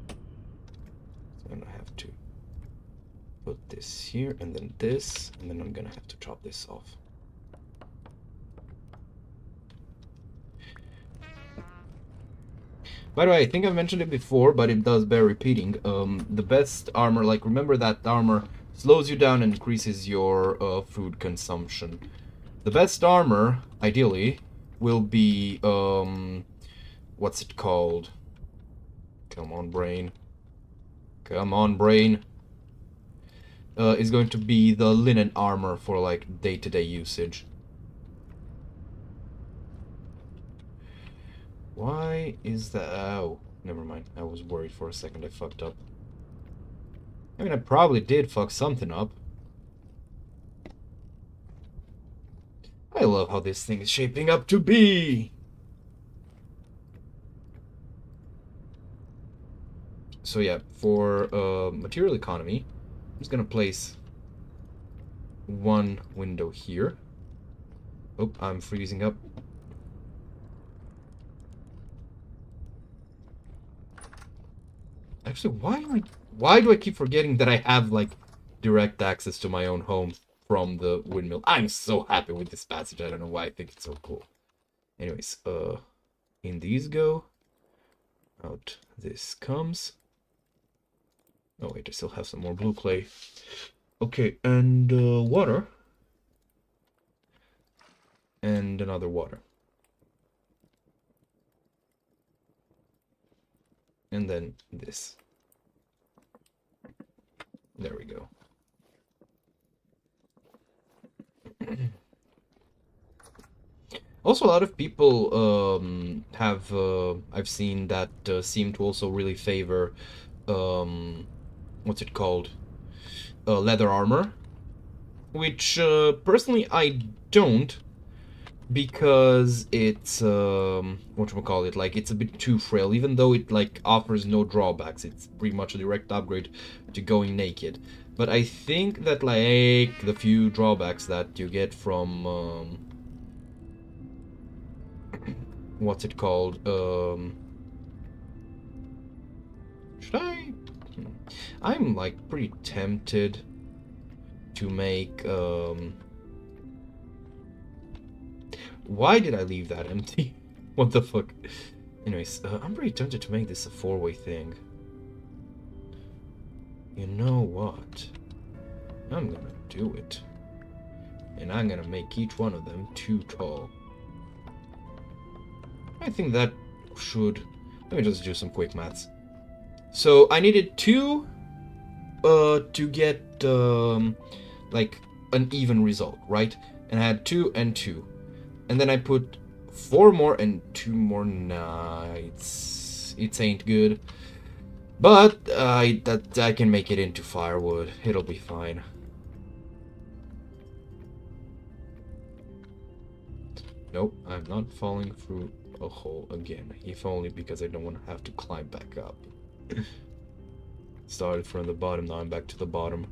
So I'm gonna have to put this here, and then this, and then I'm gonna have to chop this off. By the way, I think I've mentioned it before, but it does bear repeating. The best armor, like, remember that armor slows you down and increases your food consumption. The best armor, ideally, will be, what's it called? Come on, brain. Come on, brain. Is going to be the linen armor for, like, day-to-day usage. Why is that? Oh, never mind. I was worried for a second I fucked up. I mean, I probably did fuck something up. I love how this thing is shaping up to be. so yeah, for material economy, I'm just gonna place one window here. Oh, I'm freezing up. Actually, why do I keep forgetting that I have, like, direct access to my own home from the windmill? I'm so happy with this passage. I don't know why I think it's so cool. Anyways, in these go. Out this comes. Oh wait, I still have some more blue clay. Okay, and water. And another water. And then this. There we go. Also, a lot of people have, I've seen that seem to also really favor, what's it called? Leather armor. Which, personally, I don't. Because it's, whatchamacallit, like, it's a bit too frail. Even though it, like, offers no drawbacks. It's pretty much a direct upgrade to going naked. But I think that, like, the few drawbacks that you get from, what's it called? Should I? I'm, like, pretty tempted to make, why did I leave that empty? What the fuck? Anyways, I'm pretty tempted to make this a four-way thing. You know what? I'm gonna do it. And I'm gonna make each one of them 2 tall. I think that should... Let me just do some quick maths. So, I needed 2 to get, like, an even result, right? And I had 2 and 2. And then I put 4 more and 2 more. Nah, it ain't good. But I can make it into firewood. It'll be fine. Nope, I'm not falling through a hole again. If only because I don't want to have to climb back up. Started from the bottom, now I'm back to the bottom.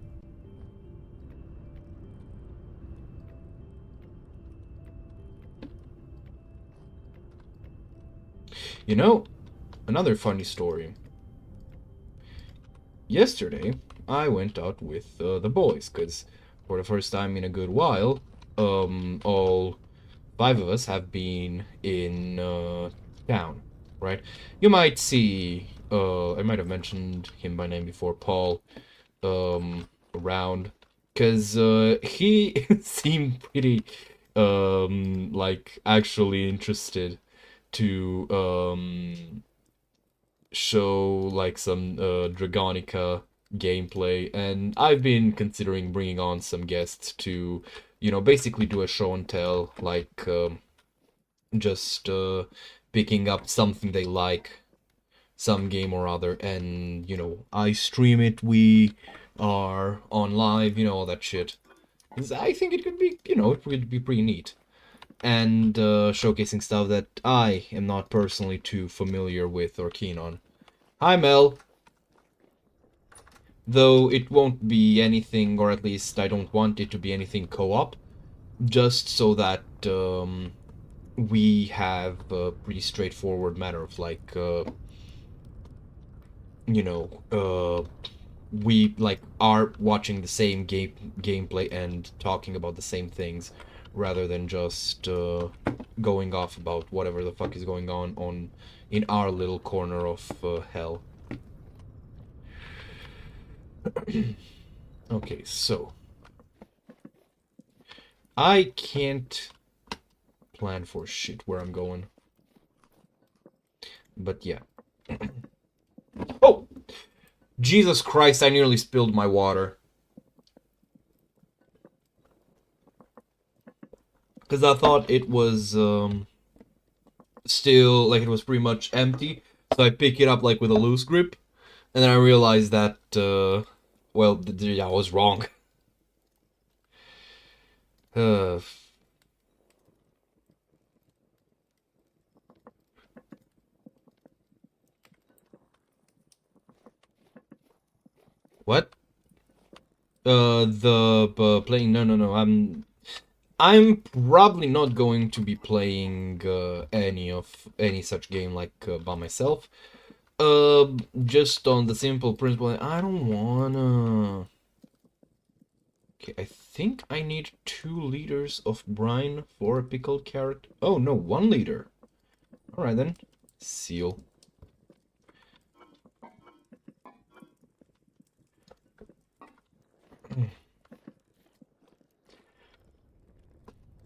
You know, another funny story. Yesterday, I went out with the boys, because for the first time in a good while, all 5 of us have been in town, right? You might see, I might have mentioned him by name before, Paul, around, because he seemed pretty, like, actually interested to show, like, some Dragonica gameplay, and I've been considering bringing on some guests to, you know, basically do a show and tell, like, just picking up something they like, some game or other, and, you know, I stream it, we are on live, you know, all that shit. 'Cause I think it could be, you know, it would be pretty neat. And showcasing stuff that I am not personally too familiar with or keen on. Hi, Mel! Though it won't be anything, or at least I don't want it to be anything co-op, just so that we have a pretty straightforward matter of, like, you know, we, like, are watching the same gameplay and talking about the same things, rather than just going off about whatever the fuck is going on in our little corner of hell. Okay, so I can't plan for shit where I'm going, but yeah. Oh, Jesus Christ! I nearly spilled my water. Because I thought it was still, like, it was pretty much empty. So I pick it up, like, with a loose grip. And then I realized that, well, I was wrong. What? Playing. No, no, no. I'm probably not going to be playing any such game like by myself. Just on the simple principle, I don't wanna. Okay, I think I need 2 liters of brine for a pickled carrot. Oh no, 1 liter. All right then. Seal.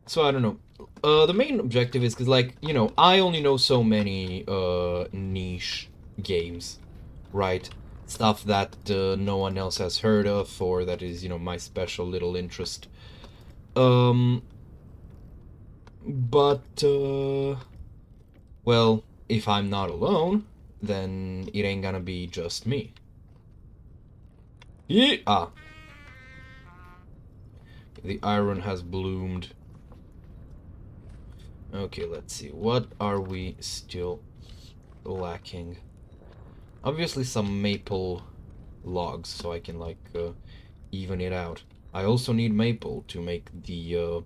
So I don't know. The main objective is because, like, you know, I only know so many niche games, right? Stuff that no one else has heard of, or that is, you know, my special little interest. Um, but well, if I'm not alone, then it ain't gonna be just me. Yeah. Ah, the iron has bloomed. Okay, let's see. What are we still lacking? Obviously some maple logs, so I can, like, even it out. I also need maple to make the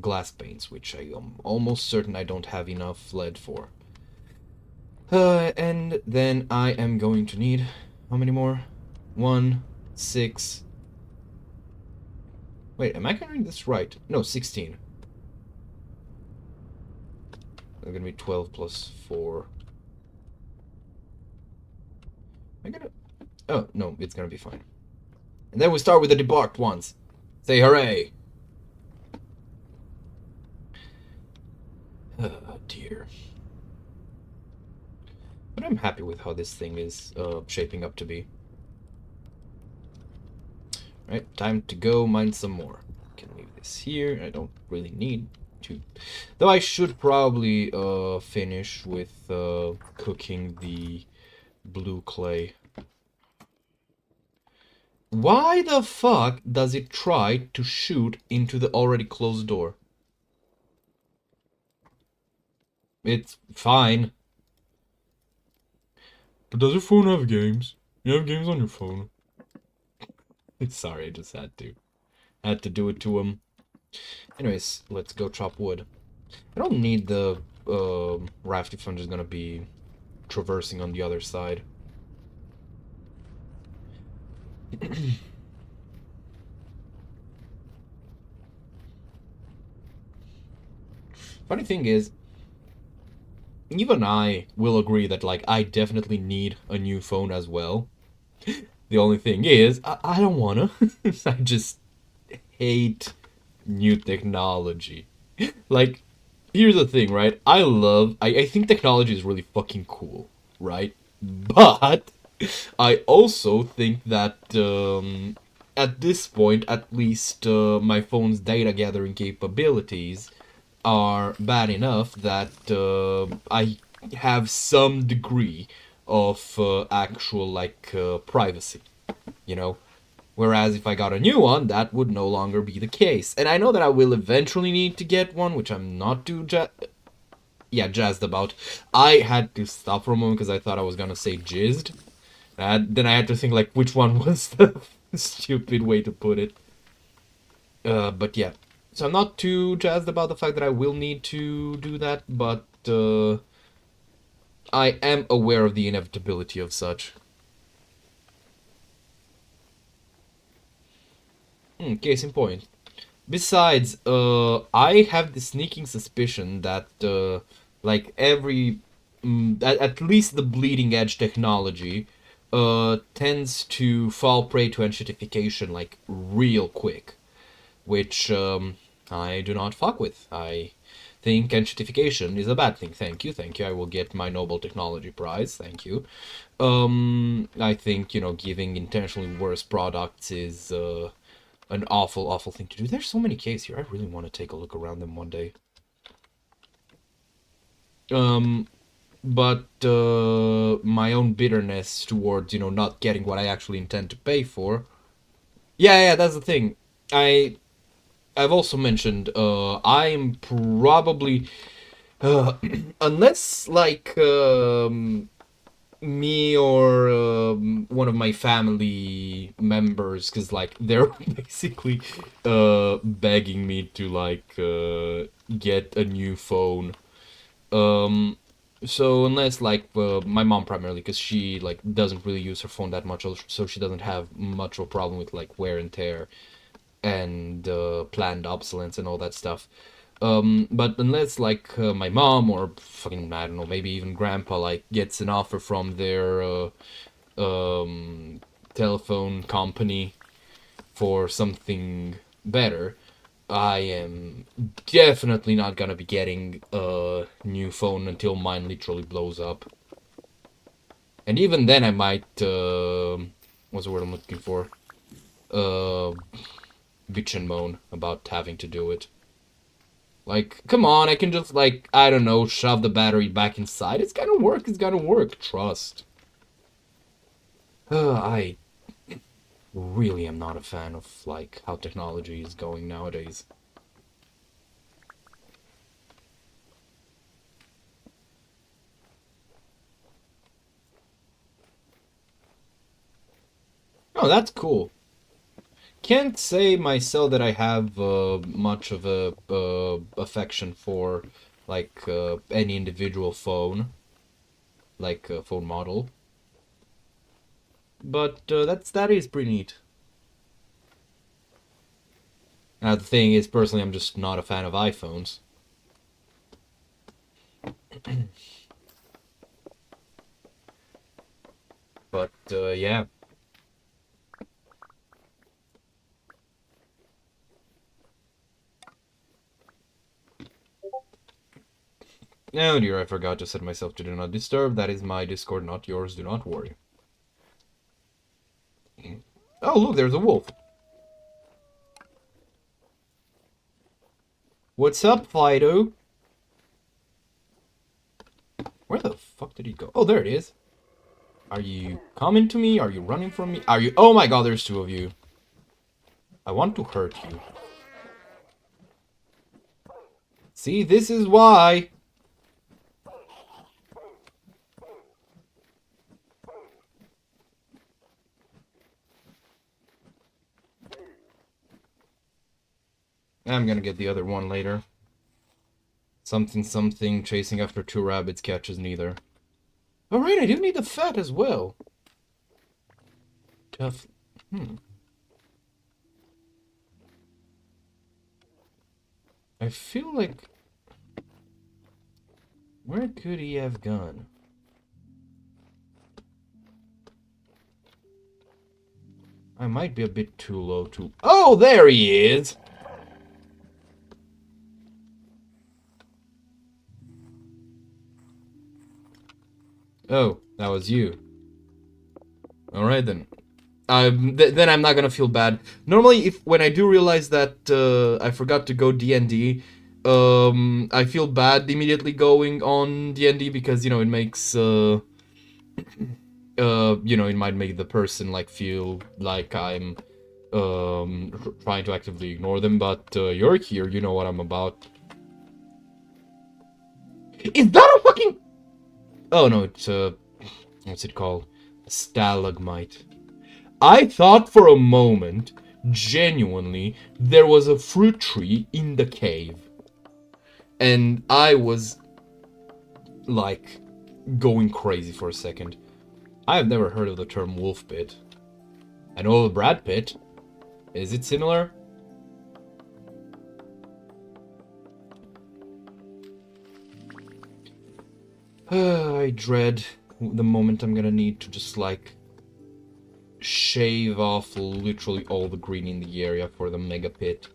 glass paints, which I am almost certain I don't have enough lead for. And then I am going to need... how many more? 1, 6... Wait, am I counting this right? No, 16. That's gonna be 12 plus 4. Am I gonna... oh, no, it's gonna be fine. And then we start with the debarked ones. Say hooray! Oh, dear. But I'm happy with how this thing is shaping up to be. Right, time to go mine some more. Can leave this here. I don't really need to. Though I should probably finish with cooking the blue clay. Why the fuck does it try to shoot into the already closed door? It's fine. But does your phone have games? You have games on your phone. Sorry, I just had to. Had to do it to him. Anyways, let's go chop wood. I don't need the raft if I'm just gonna be traversing on the other side. Funny thing is, even I will agree that, like, I definitely need a new phone as well. The only thing is, I don't wanna. I just hate new technology. Like, here's the thing, right? I think technology is really fucking cool, right? But I also think that at this point, at least, my phone's data gathering capabilities are bad enough that I have some degree of actual, like, privacy, you know? Whereas if I got a new one, that would no longer be the case. And I know that I will eventually need to get one, which I'm not too jazzed about. I had to stop for a moment because I thought I was gonna say jizzed. Then I had to think, like, which one was the stupid way to put it. But yeah. So I'm not too jazzed about the fact that I will need to do that, but I am aware of the inevitability of such. Case in point. Besides, I have the sneaking suspicion that, like, at least the bleeding edge technology, tends to fall prey to enshittification, like, real quick. Which, I do not fuck with. I think enshittification is a bad thing. Thank you, thank you. I will get my Nobel Technology Prize. Thank you. I think, you know, giving intentionally worse products is, an awful, awful thing to do. There's so many caves here. I really want to take a look around them one day. But my own bitterness towards, you know, not getting what I actually intend to pay for. Yeah, that's the thing. I've also mentioned, I'm probably, unless, like, me or one of my family members, because like they're basically begging me to like get a new phone. Um, so unless like my mom primarily, because she like doesn't really use her phone that much, so she doesn't have much of a problem with like wear and tear and planned obsolescence and all that stuff. But unless like my mom or fucking I don't know, maybe even grandpa like gets an offer from their um, telephone company for something better, I am definitely not gonna be getting a new phone until mine literally blows up. And even then, I might what's the word I'm looking for? Uh, bitch and moan about having to do it. Like, come on, I can just, like, I don't know, shove the battery back inside. It's gonna work, it's gonna work. Trust. I really am not a fan of, like, how technology is going nowadays. Oh, that's cool. Can't say myself that I have much of a affection for, like, any individual phone, like, phone model. But that is pretty neat. Now, the thing is, personally, I'm just not a fan of iPhones. But, yeah. Oh dear, I forgot to set myself to do not disturb. That is my Discord, not yours. Do not worry. Oh, look, there's a wolf. What's up, Fido? Where the fuck did he go? Oh, there it is. Are you coming to me? Are you running from me? Are you... Oh my god, there's two of you. I want to hurt you. See, this is why. I'm gonna get the other one later. Something, something, chasing after two rabbits catches neither. Alright, I do need the fat as well. Tough. I feel like... Where could he have gone? I might be a bit too low to... Oh, there he is! Oh, that was you. Alright then. Then I'm not gonna feel bad. Normally, when I do realize that I forgot to go D&D, I feel bad immediately going on D&D because, you know, it makes, you know, it might make the person, like, feel like I'm, trying to actively ignore them, but, you're here, you know what I'm about. Is that a fucking... Oh, no, it's, what's it called? A stalagmite. I thought for a moment, genuinely, there was a fruit tree in the cave. And I was, like, going crazy for a second. I have never heard of the term wolf pit. I know of a Brad pit. Is it similar? I dread the moment I'm gonna need to just, like, shave off literally all the green in the area for the mega pit.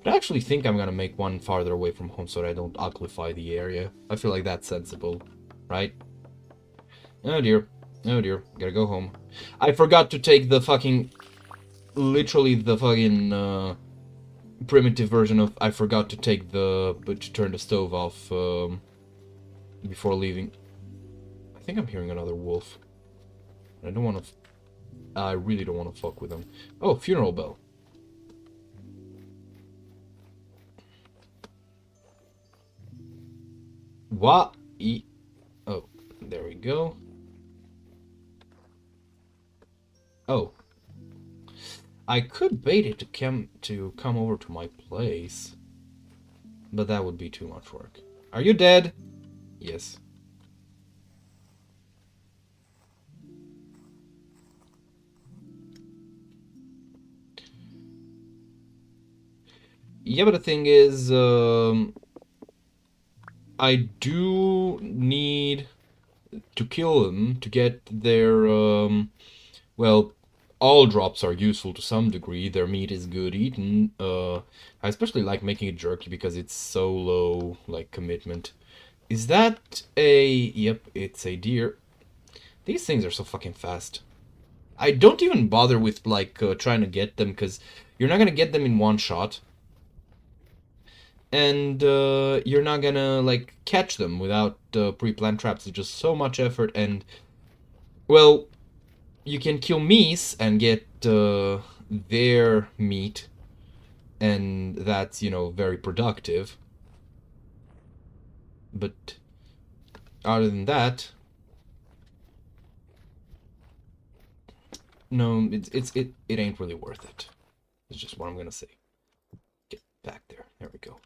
But I actually think I'm gonna make one farther away from home so that I don't uglify the area. I feel like that's sensible, right? Oh dear. Oh dear. Gotta go home. I forgot to take the fucking... Literally the fucking, primitive version of... I forgot to take the... But to turn the stove off, before leaving. I think I'm hearing another wolf. I don't want to... I really don't want to fuck with them. Oh, funeral bell. What? Oh, there we go. Oh. I could bait it to come over to my place. But that would be too much work. Are you dead? Yes. Yeah, but the thing is, I do need to kill them to get their, well, all drops are useful to some degree. Their meat is good eaten. I especially like making it jerky because it's so low, like, commitment. Is that a... Yep, it's a deer. These things are so fucking fast. I don't even bother with, like, trying to get them, because you're not gonna get them in one shot. And you're not gonna, like, catch them without pre-planned traps. It's just so much effort, and, well, you can kill meese and get their meat, and that's, you know, very productive. But other than that, no, it ain't really worth it. It's just what I'm gonna say. Get back there. There we go.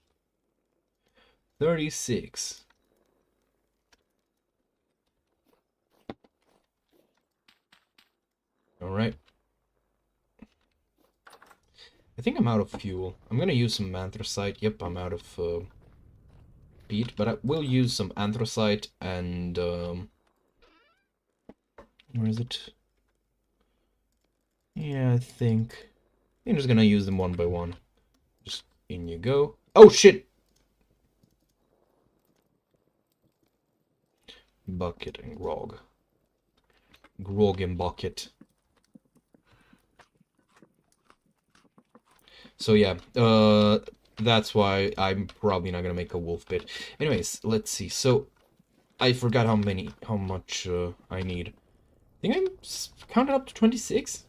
36. All right. I think I'm out of fuel. I'm gonna use some anthracite. Yep, I'm out of peat, but I will use some anthracite and where is it? Yeah, I think I'm just gonna use them one by one. Just in you go. Oh shit! Bucket and grog. Grog and bucket. So yeah, that's why I'm probably not gonna make a wolf pit. Anyways, let's see. So I forgot how much I need. I think I'm counted up to 26.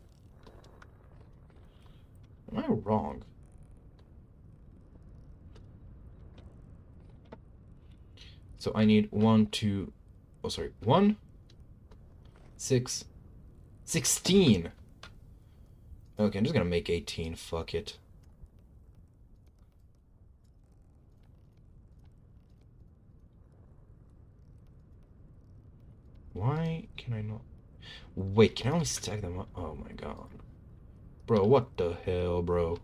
Am I wrong? So I need 1, 2, oh sorry, 1, 6, 16. Okay, I'm just gonna make 18. Fuck it. Why can I not? Wait, can I only stack them up? Oh my god. Bro, what the hell, bro?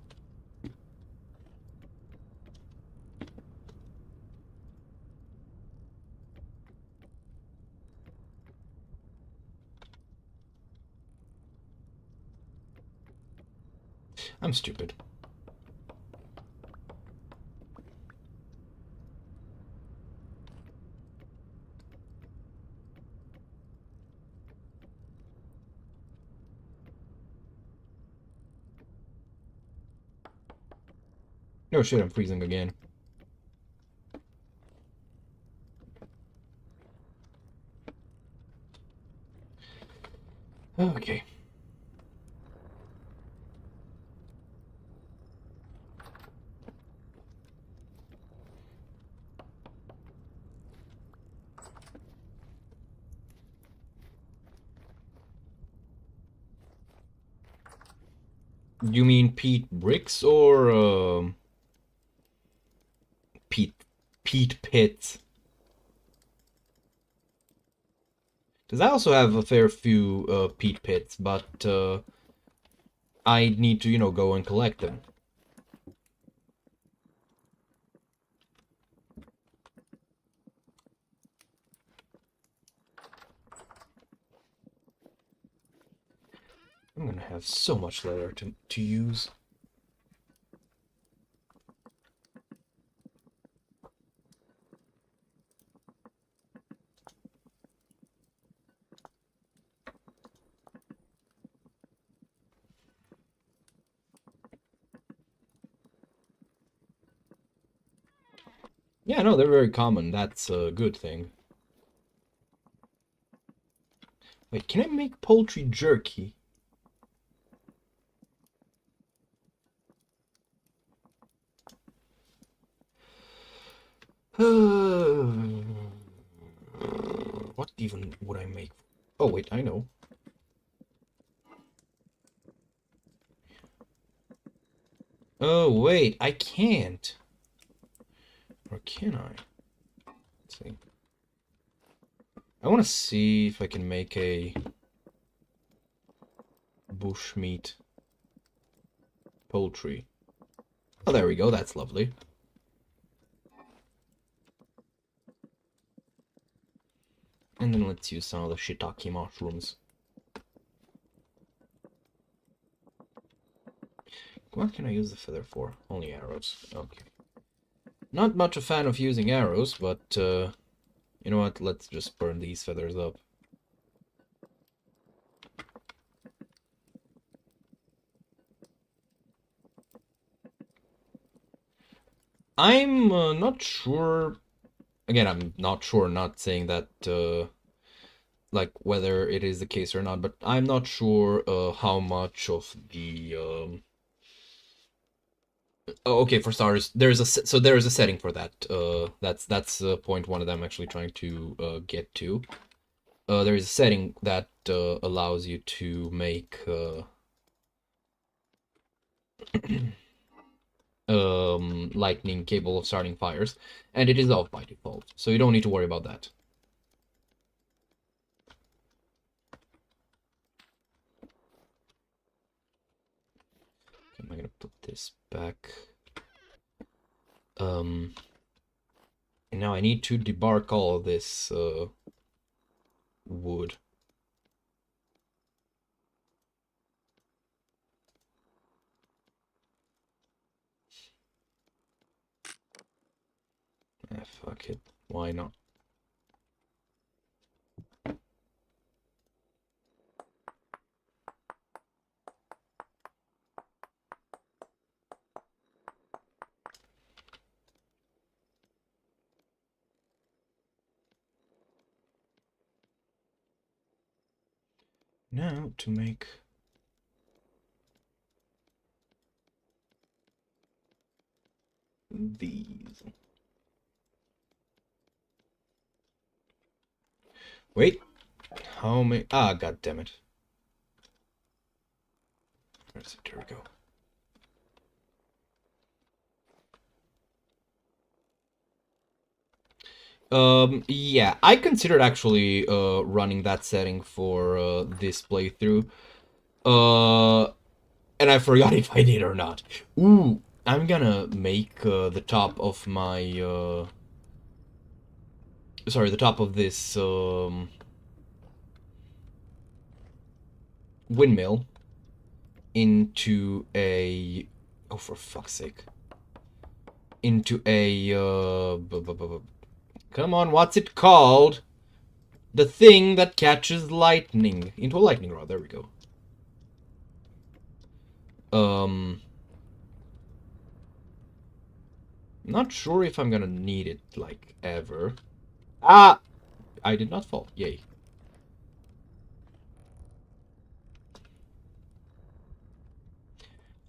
I'm stupid. No shit, I'm freezing again. Okay. You mean peat bricks or peat pits? Because I also have a fair few peat pits, but I need to, you know, go and collect them. I'm gonna have so much leather to use. Yeah, no, they're very common. That's a good thing. Wait, can I make poultry jerky? What even would I make? Oh, wait, I know. Oh, wait, I can't. Or can I? Let's see. I want to see if I can make a bushmeat poultry. Oh, there we go. That's lovely. And then let's use some of the shiitake mushrooms. What can I use the feather for? Only arrows. Okay. Not much a fan of using arrows, but you know what? Let's just burn these feathers up. I'm not sure. Again, I'm not sure, not saying that like whether it is the case or not, but I'm not sure how much of the oh, okay, for starters, there's a there is a setting for that. That's point one of them actually trying to get to. There is a setting that allows you to make lightning capable of starting fires, and it is off by default, so you don't need to worry about that. Am I gonna put this back? And now I need to debark all of this wood. Ah, fuck it. Why not? Now to make these. Wait, how many? Ah, god damn it. Where's it? There we go. Yeah, I considered actually running that setting for this playthrough. And I forgot if I did or not. Ooh, I'm gonna make the top of my sorry, the top of this windmill into a, oh, for fuck's sake, into a come on, what's it called? The thing that catches lightning. Into a lightning rod. There we go. Not sure if I'm gonna need it, like, ever. Ah! I did not fall. Yay.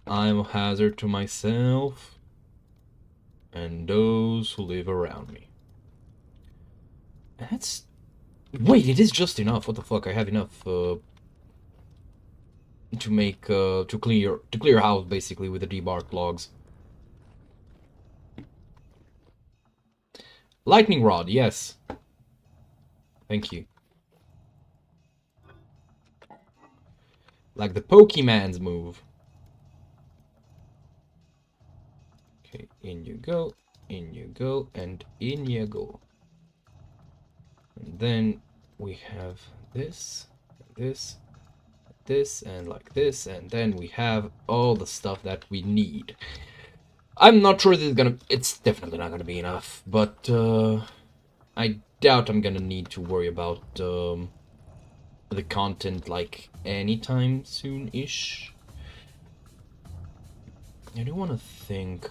I'm a hazard to myself and those who live around me. That's... Wait, it is just enough. What the fuck? I have enough to make to clear a house basically with the debarked logs. Lightning rod, yes. Thank you. Like the Pokemon's move. Okay, in you go, and in you go. And then we have this, and like this, and then we have all the stuff that we need. I'm not sure this is gonna... It's definitely not gonna be enough, but I doubt I'm gonna need to worry about the content, like, anytime soon-ish. I do want to think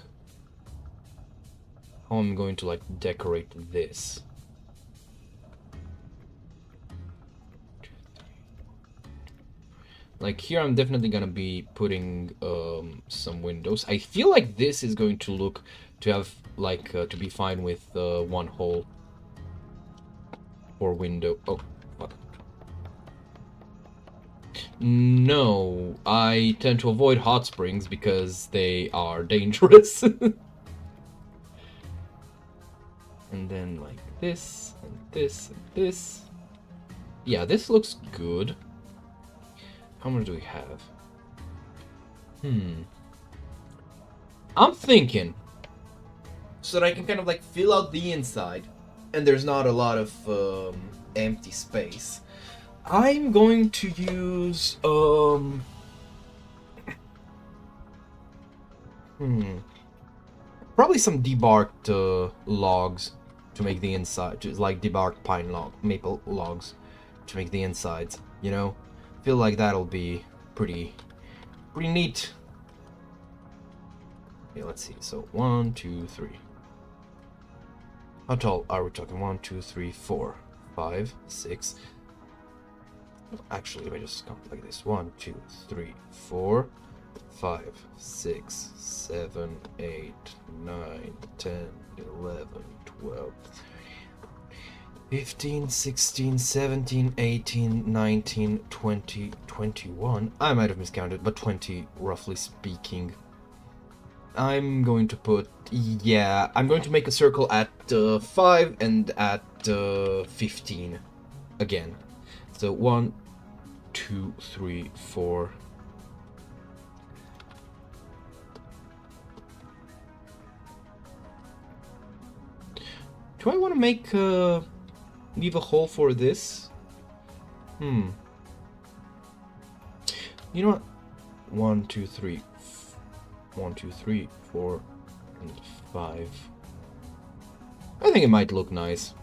how I'm going to, like, decorate this. Like, here I'm definitely gonna be putting some windows. I feel like this is going to look to have, like, to be fine with one hole or window. Oh, fuck. No, I tend to avoid hot springs because they are dangerous. And then like this, and this, and this. Yeah, this looks good. How much do we have? I'm thinking so that I can kind of like fill out the inside and there's not a lot of empty space. I'm going to use probably some debarked logs to make the inside, just like debarked maple logs to make the insides, you know? Feel like that'll be pretty neat. Okay, let's see. So 1, 2, 3. How tall are we talking? 1, 2, 3, 4, 5, 6. Actually, let me just count like this. 1, 2, 3, 4, 5, 6, 7, 8, 9, 10, 11, 12, 15, 16, 17, 18, 19, 20, 21. I might have miscounted, but 20, roughly speaking. I'm going to put, yeah, I'm going to make a circle at 5 and at 15 again. So 1, 2, 3, 4. Do I want to make leave a hole for this? You know what? 1, 2, 3. 1, 2, 3, 4, and 5. I think it might look nice.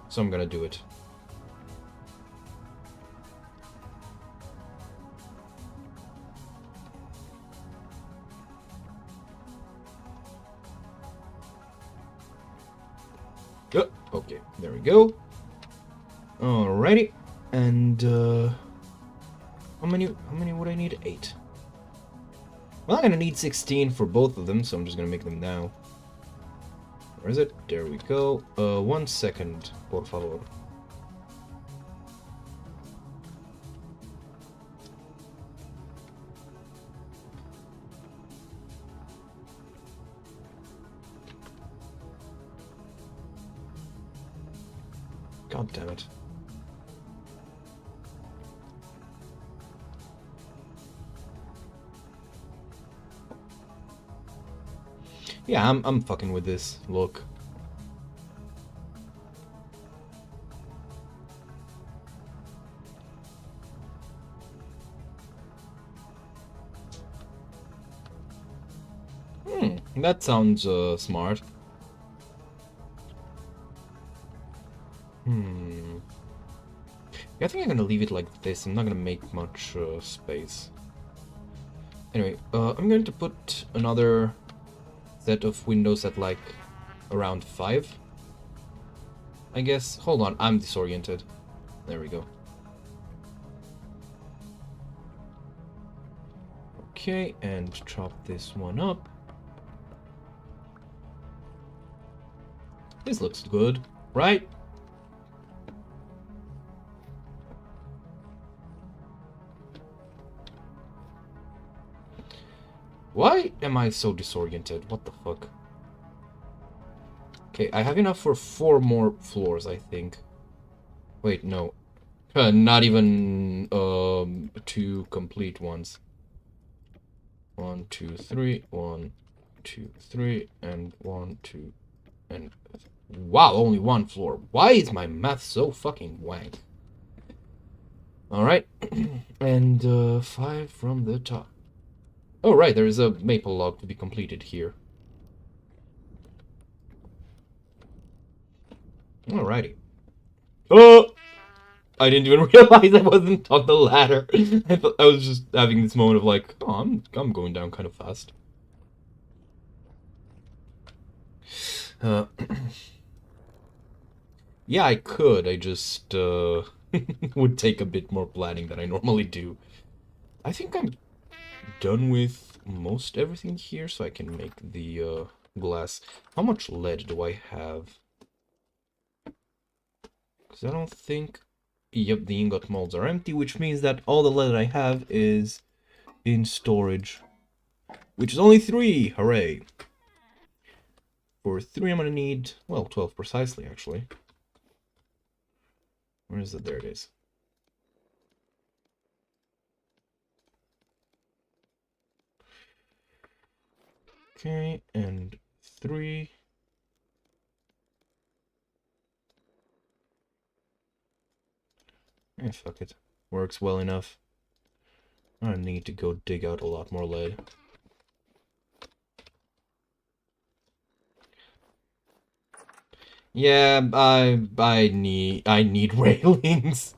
So I'm gonna do it. Oh, okay, there we go. Alrighty. And how many would I need? 8. Well, I'm gonna need 16 for both of them, so I'm just gonna make them now. Where is it? There we go. 1 second, por favor. God damn it. Yeah, I'm fucking with this look. That sounds smart. Yeah, I think I'm gonna leave it like this. I'm not gonna make much space. Anyway, I'm going to put another set of windows at like around 5. I guess. Hold on, I'm disoriented. There we go. Okay, and chop this one up. This looks good, right? Why am I so disoriented? What the fuck? Okay, I have enough for 4 more floors, I think. Wait, no. Not even 2 complete ones. 1, 2, 3, 1, 2, 3, and 1, 2, and... Wow, only 1 floor. Why is my math so fucking wank? Alright. And 5 from the top. Oh, right, there is a maple log to be completed here. Alrighty. Oh! I didn't even realize I wasn't on the ladder. I thought I was just having this moment of like, oh, I'm going down kind of fast. Yeah, I could. I just would take a bit more planning than I normally do. I think I'm done with most everything here, so I can make the glass. How much lead do I have? Because I don't think Yep, the ingot molds are empty, which means that all the lead I have is in storage. Which is only 3! Hooray! For 3 I'm gonna need, well, 12 precisely, actually. Where is it? There it is. Okay, and 3. Fuck it. Works well enough. I need to go dig out a lot more lead. Yeah, I need railings.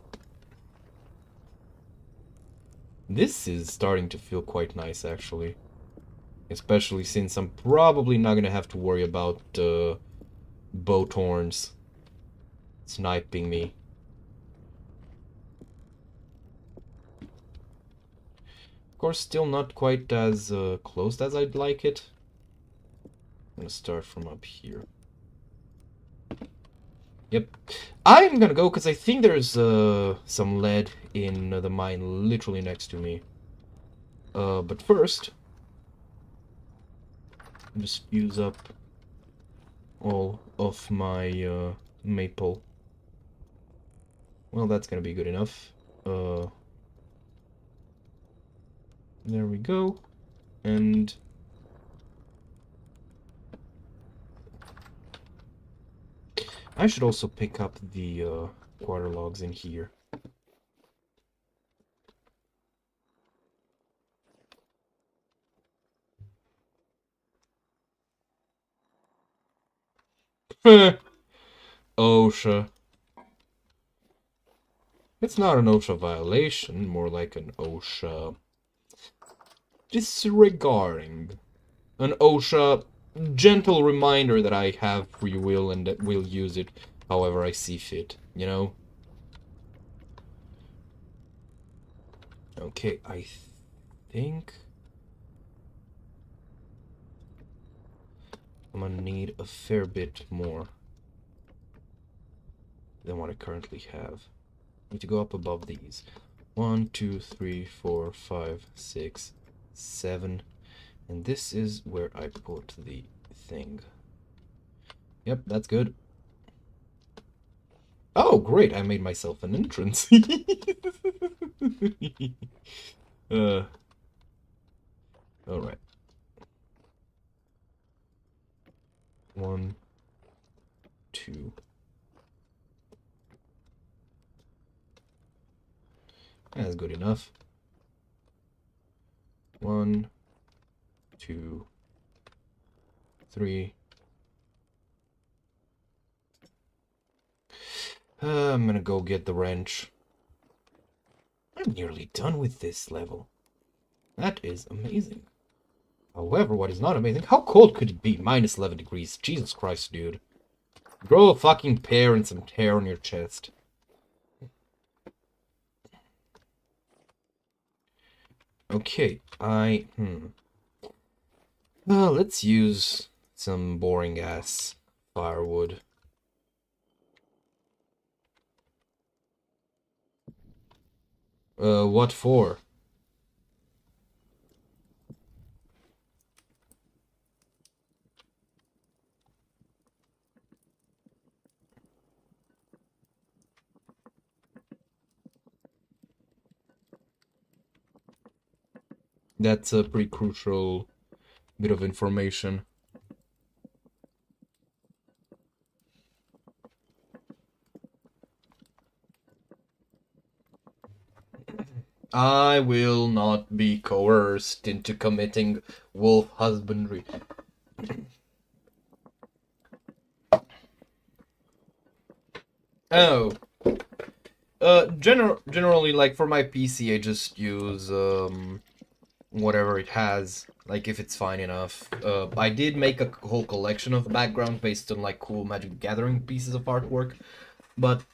This is starting to feel quite nice, actually. Especially since I'm probably not gonna have to worry about boat horns sniping me. Of course, still not quite as close as I'd like it. I'm gonna start from up here. Yep. I'm gonna go because I think there's some lead in the mine literally next to me. But first, just use up all of my maple. Well, that's gonna be good enough. There we go. And I should also pick up the quarter logs in here. OSHA. It's not an OSHA violation, more like an OSHA disregarding. An OSHA gentle reminder that I have free will and that will use it however I see fit, you know? Okay, I think I'm gonna need a fair bit more than what I currently have. I need to go up above these. 1, 2, 3, 4, 5, 6, 7. And this is where I put the thing. Yep, that's good. Oh, great, I made myself an entrance. Alright. 1, 2. That's good enough. 1, 2, 3. I'm gonna go get the wrench. I'm nearly done with this level. That is amazing. However, what is not amazing, how cold could it be? Minus 11 degrees. Jesus Christ, dude. Grow a fucking pear and some hair on your chest. Okay, let's use some boring ass firewood. What for? That's a pretty crucial bit of information. I will not be coerced into committing wolf husbandry. Oh. Generally, like, for my PC, I just use, whatever it has, like, if it's fine enough. I did make a whole collection of background based on, like, cool Magic the Gathering pieces of artwork, but,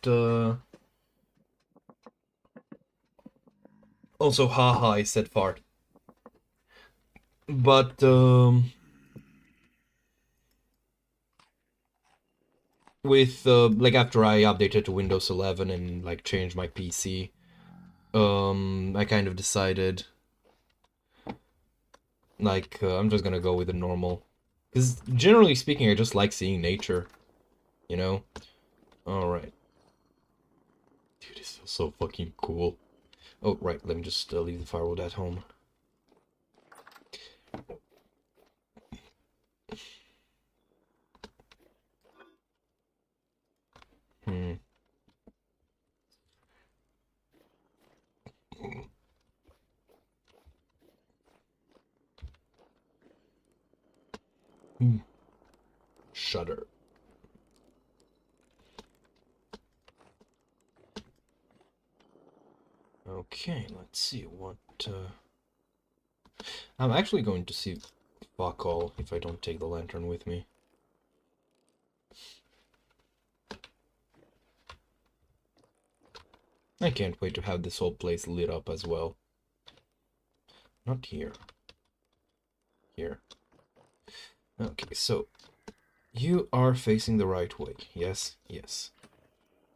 also, haha, I said fart. But, with like after I updated to Windows 11 and like changed my PC, I kind of decided like I'm just gonna go with the normal, because generally speaking, I just like seeing nature, you know. All right, dude, this is so fucking cool. Oh right, let me just leave the firewood at home. Hmm. Shudder. Okay, let's see what. I'm actually going to see fuck all if I don't take the lantern with me. I can't wait to have this whole place lit up as well. Not here. Here. Okay, so you are facing the right way. Yes, yes.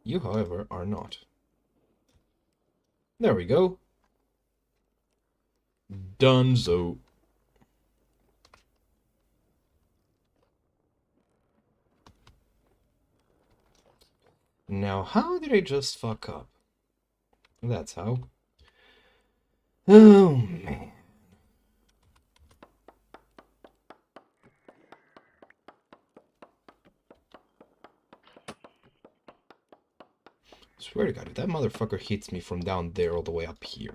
You, however, are not. There we go. Donezo. Now, how did I just fuck up? That's how. Oh, man. Swear to God, if that motherfucker hits me from down there all the way up here,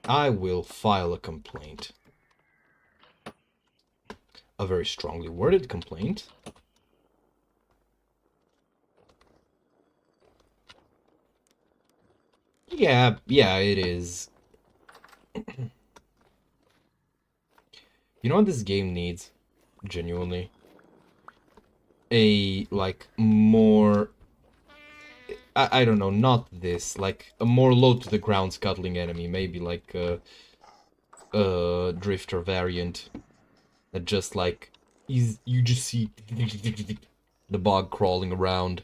I will file a complaint. A very strongly worded complaint. Yeah, it is. You know what this game needs? Genuinely. A, like, more... I don't know, not this. Like, a more low-to-the-ground scuttling enemy. Maybe, like, a drifter variant. That just, like, you just see the bog crawling around.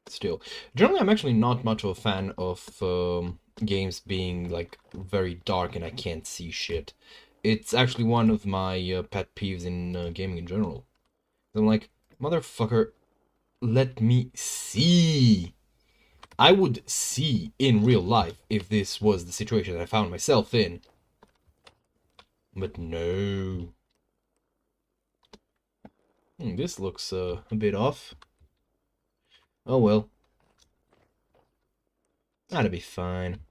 Still. Generally, I'm actually not much of a fan of games being, like, very dark and I can't see shit. It's actually one of my pet peeves in gaming in general. I'm like, motherfucker, let me see. I would see in real life if this was the situation that I found myself in. But no. This looks a bit off. Oh well. That'll be fine.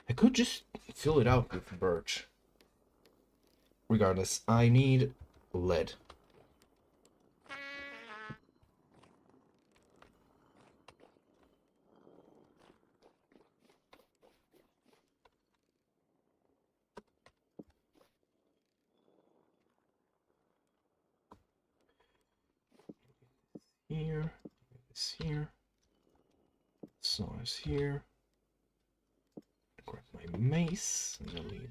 I could just fill it out with birch. Regardless, I need lead. Here, this here, saw is here. Grab my mace and I'll leave.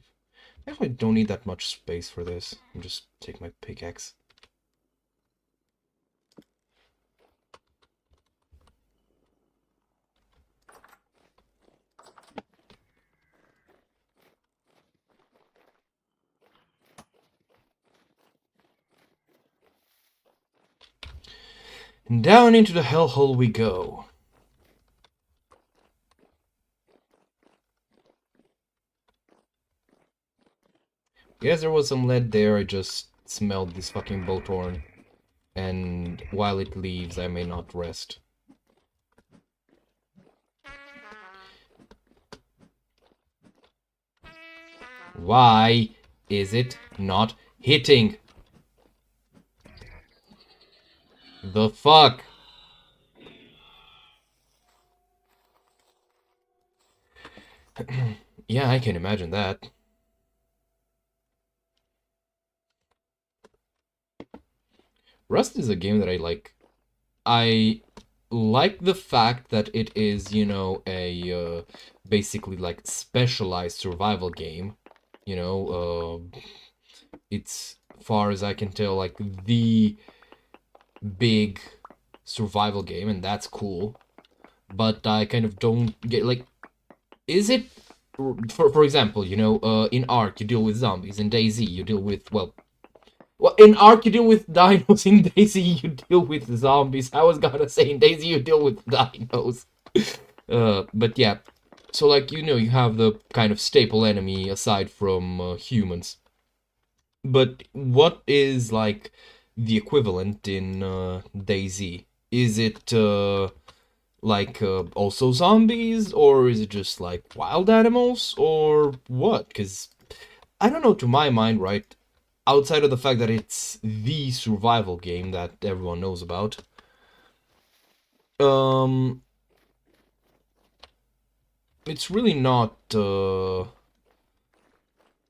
Actually, I don't need that much space for this. I'll just take my pickaxe. And down into the hellhole we go. Yes, there was some lead there. I just smelled this fucking boathorn. And while it leaves, I may not rest. Why is it not hitting? The fuck? Yeah, I can imagine that. Rust is a game that I like. I like the fact that it is, you know, a basically like specialized survival game. You know, it's far as I can tell like the big survival game, and that's cool. But I kind of don't get like, is it for example, you know, in Ark you deal with zombies, in DayZ you deal with well, in Ark you deal with dinos, in DayZ you deal with zombies. I was gonna say in DayZ you deal with dinos. But yeah, so like, you know, you have the kind of staple enemy aside from humans. But what is like the equivalent in DayZ? Is it like also zombies, or is it just like wild animals, or what? Because I don't know, to my mind, right? Outside of the fact that it's the survival game that everyone knows about, um, it's really not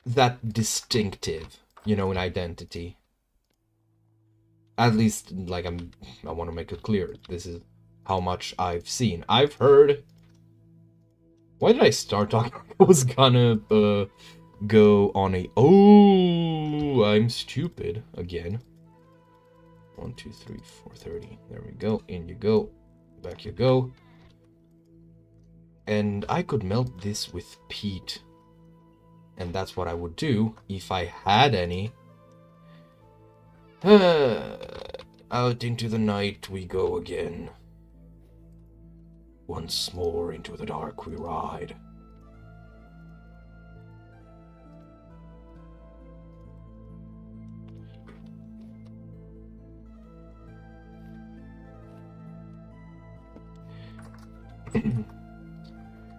that distinctive, you know, in identity. At least, like, I want to make it clear. This is how much I've seen. I've heard. Why did I start talking? I was gonna go on a. Oh, I'm stupid again. 1, 2, 3, 4, 30. There we go. In you go. Back you go. And I could melt this with peat. And that's what I would do if I had any. Out into the night we go again. Once more into the dark we ride.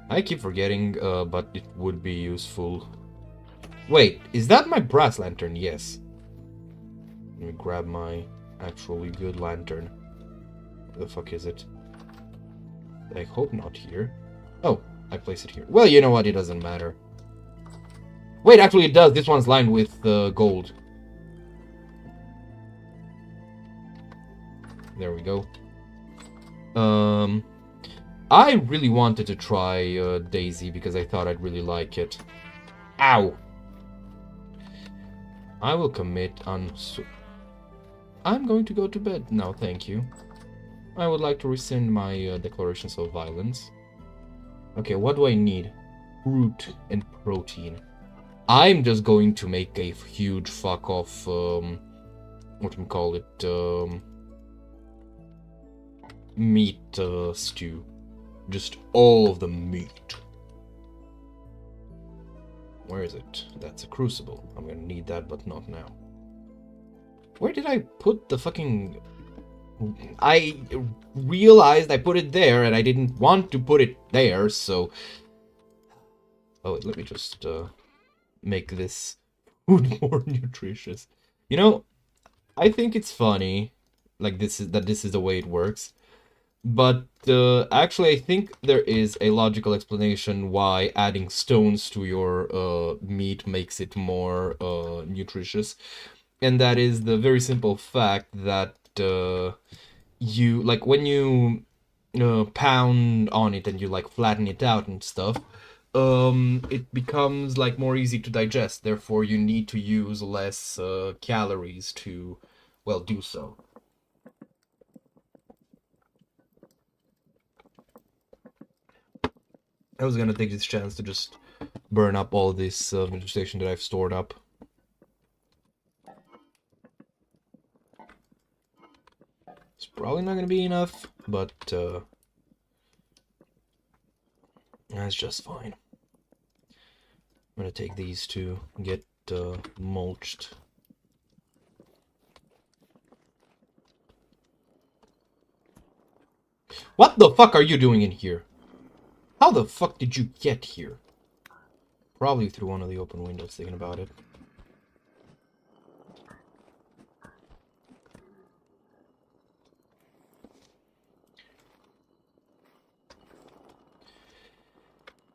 I keep forgetting, but it would be useful. Wait, is that my brass lantern? Yes. Let me grab my actually good lantern. Where the fuck is it? I hope not here. Oh, I place it here. Well, you know what? It doesn't matter. Wait, actually it does. This one's lined with gold. There we go. I really wanted to try DayZ because I thought I'd really like it. Ow! I will commit on... I'm going to go to bed now, thank you. I would like to rescind my declarations of violence. Okay, what do I need? Fruit and protein. I'm just going to make a huge fuck off, whatchamacallit, meat stew. Just all of the meat. Where is it? That's a crucible. I'm gonna need that, but not now. Where did I put the fucking... I realized I put it there, and I didn't want to put it there, so... Oh, let me just make this food more nutritious. You know, I think it's funny, like this is the way it works. But actually, I think there is a logical explanation why adding stones to your meat makes it more nutritious. And that is the very simple fact that you, like, when you pound on it and you, like, flatten it out and stuff, it becomes, like, more easy to digest. Therefore, you need to use less calories to, well, do so. I was gonna take this chance to just burn up all this vegetation that I've stored up. It's probably not gonna be enough, but that's just fine. I'm gonna take these to get mulched. What the fuck are you doing in here? How the fuck did you get here? Probably through one of the open windows, thinking about it.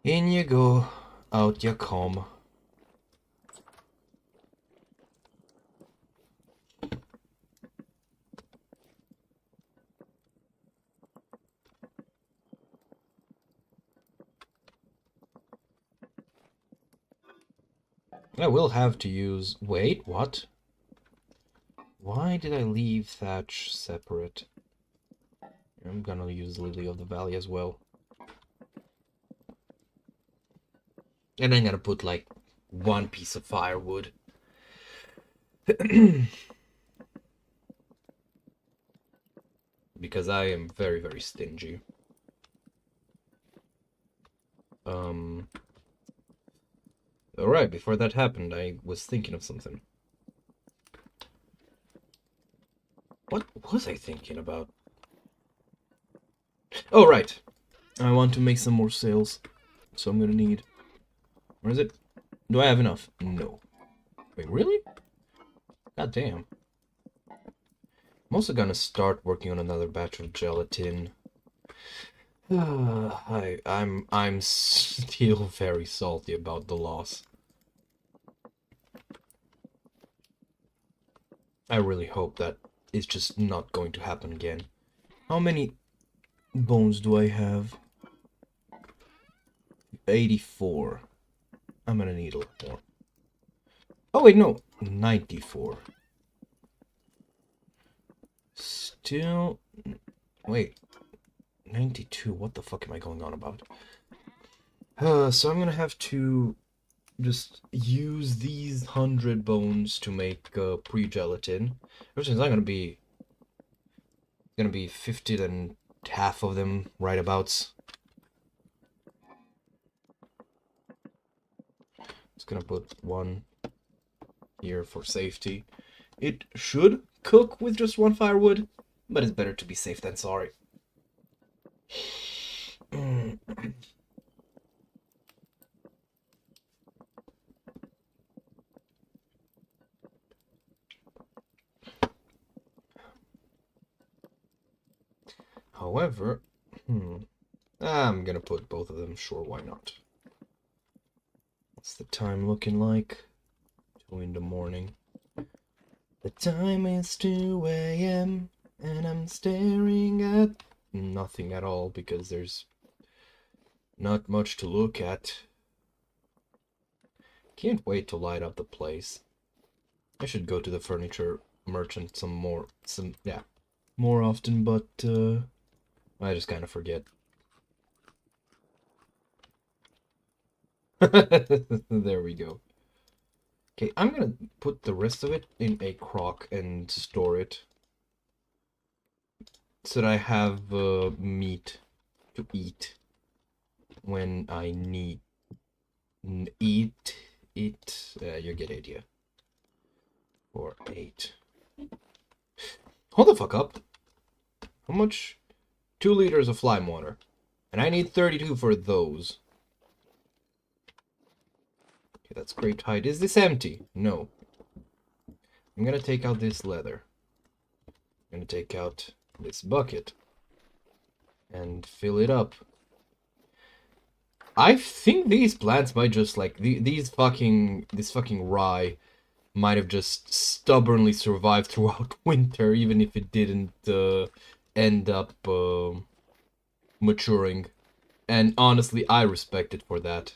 In you go, out you come. I will have to use... Wait, what? Why did I leave Thatch separate? I'm gonna use Lily of the Valley as well. And I'm gonna put, like, one piece of firewood. Because I am very, very stingy. Alright, before that happened, I was thinking of something. What was I thinking about? Oh, right. I want to make some more sails. So I'm gonna need... Where is it? Do I have enough? No. Wait, really? God damn. I'm also gonna start working on another batch of gelatin. I'm still very salty about the loss. I really hope that it's just not going to happen again. How many bones do I have? 84. I'm gonna need a lot more. Oh wait, no. 94. Still... Wait. 92. What the fuck am I going on about? So I'm gonna have to just use these 100 bones to make pre-gelatin. Which is not gonna be... Gonna be 50 and half of them right abouts. Just gonna put one here for safety. It should cook with just one firewood, but it's better to be safe than sorry. However, I'm gonna put both of them. Sure, why not? What's the time looking like? 2 in the morning. The time is 2 a.m. and I'm staring at nothing at all because there's not much to look at. Can't wait to light up the place. I should go to the furniture merchant more often, but I just kind of forget. There we go. Okay, I'm gonna put the rest of it in a crock and store it so that I have meat to eat when I need eat it. You get the idea. Or 8. Hold the fuck up. How much? 2 liters of lime water. And I need 32 for those. Okay, that's great height. Is this empty? No. I'm gonna take out this leather. I'm gonna take out this bucket. And fill it up. I think these plants might just like this fucking rye might have just stubbornly survived throughout winter, even if it didn't end up maturing. And honestly, I respect it for that.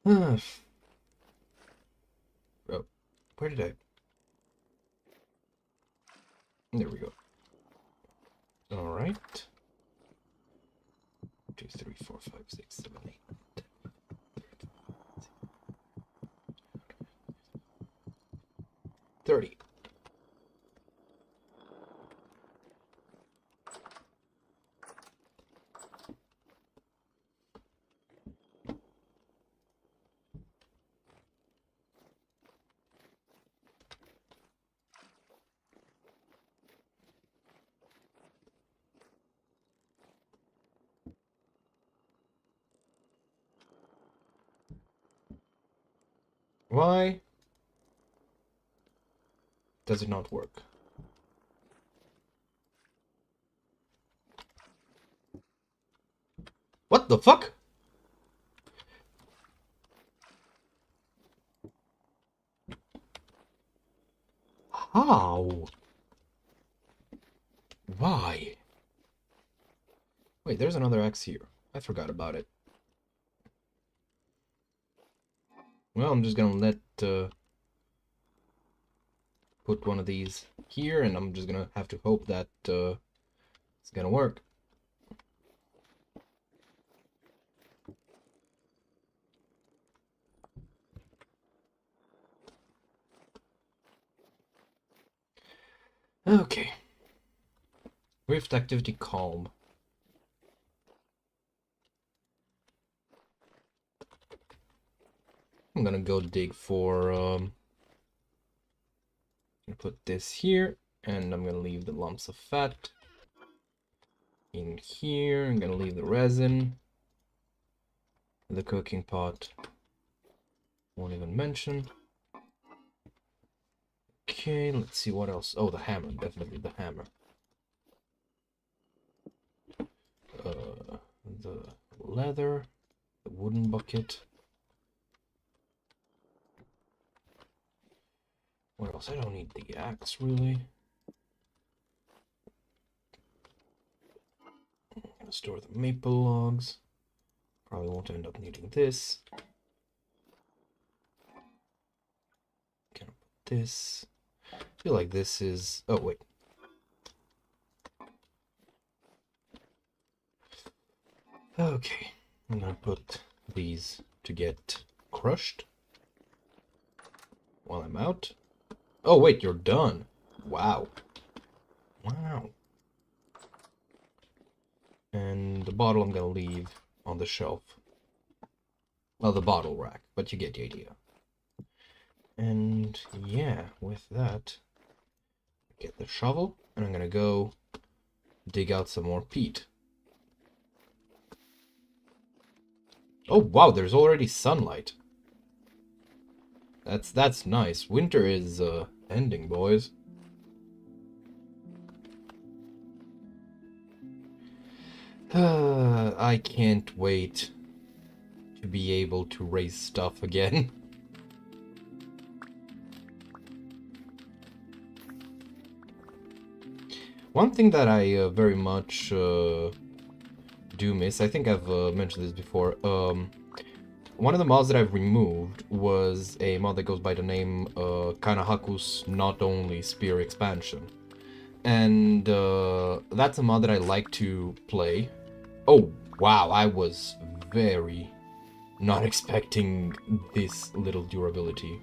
Oh, where did I? There we go. All right. 2, 3, 4, 5, 6, 7, 8, 30. Why does it not work? What the fuck? How? Why? Wait, there's another axe here. I forgot about it. Well, I'm just gonna let put one of these here, and I'm just gonna have to hope that it's gonna work. Okay. Rift activity calm. I'm gonna go dig for put this here, and I'm gonna leave the lumps of fat in here. I'm gonna leave the resin, the cooking pot. Won't even mention. Okay, let's see what else. Oh, the hammer, definitely the hammer. The leather, the wooden bucket. What else? I don't need the axe, really. I'm gonna store the maple logs. Probably won't end up needing this. Gonna put this. I feel like this is... Oh, wait. Okay. I'm gonna put these to get crushed while I'm out. Oh, wait, you're done. Wow. Wow. And the bottle I'm gonna leave on the shelf. Well, the bottle rack, but you get the idea. And yeah, with that, get the shovel, and I'm gonna go dig out some more peat. Oh wow, there's already sunlight. That's nice. Winter is ending, boys. I can't wait to be able to raise stuff again. One thing that I very much do miss, I think I've mentioned this before, one of the mods that I've removed was a mod that goes by the name Kanahaku's Not Only Spear Expansion. And that's a mod that I like to play. Oh, wow, I was very not expecting this little durability.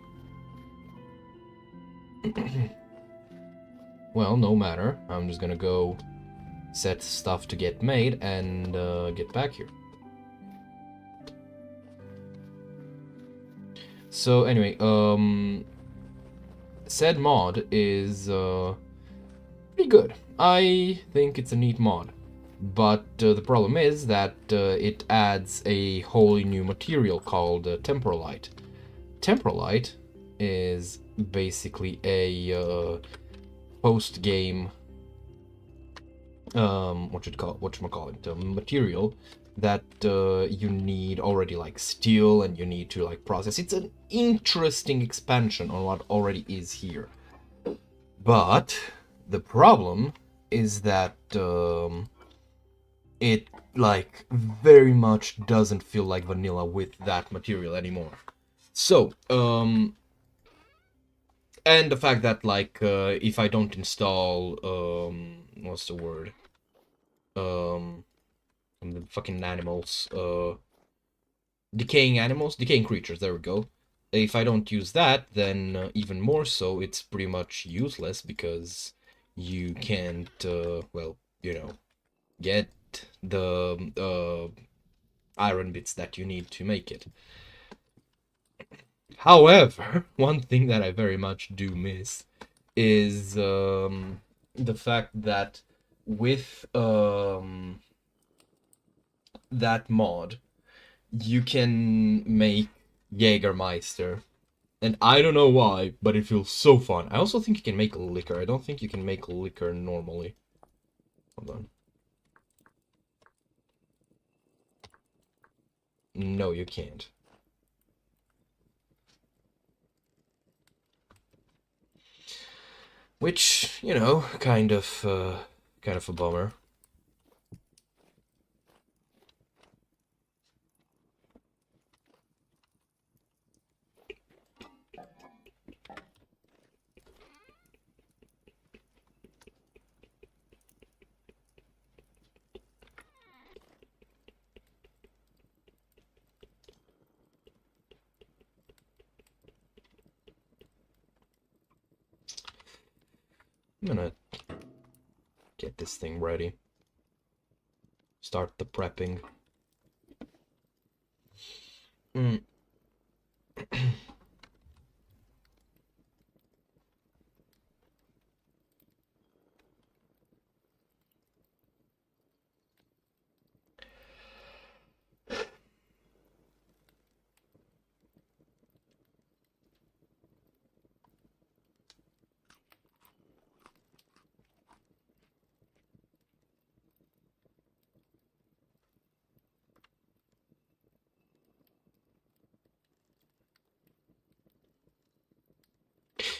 Well, no matter. I'm just gonna go set stuff to get made and get back here. So anyway, said mod is pretty good. I think it's a neat mod. But the problem is that it adds a wholly new material called temporalite. Temporalite is basically a post-game whatchamacallit, material that you need already like steel, and you need to like process. It's an interesting expansion on what already is here. But the problem is that it like very much doesn't feel like vanilla with that material anymore. So, and the fact that like if I don't install what's the word? The fucking animals, decaying creatures, there we go. If I don't use that, then even more so, it's pretty much useless because you can't, well, you know, get the iron bits that you need to make it. However, one thing that I very much do miss is the fact that with that mod, you can make Jägermeister. And I don't know why, but it feels so fun. I also think you can make liquor. I don't think you can make liquor normally. Hold on. No, you can't. Which, you know, kind of Kind of a bummer. I'm gonna get this thing ready. Start the prepping.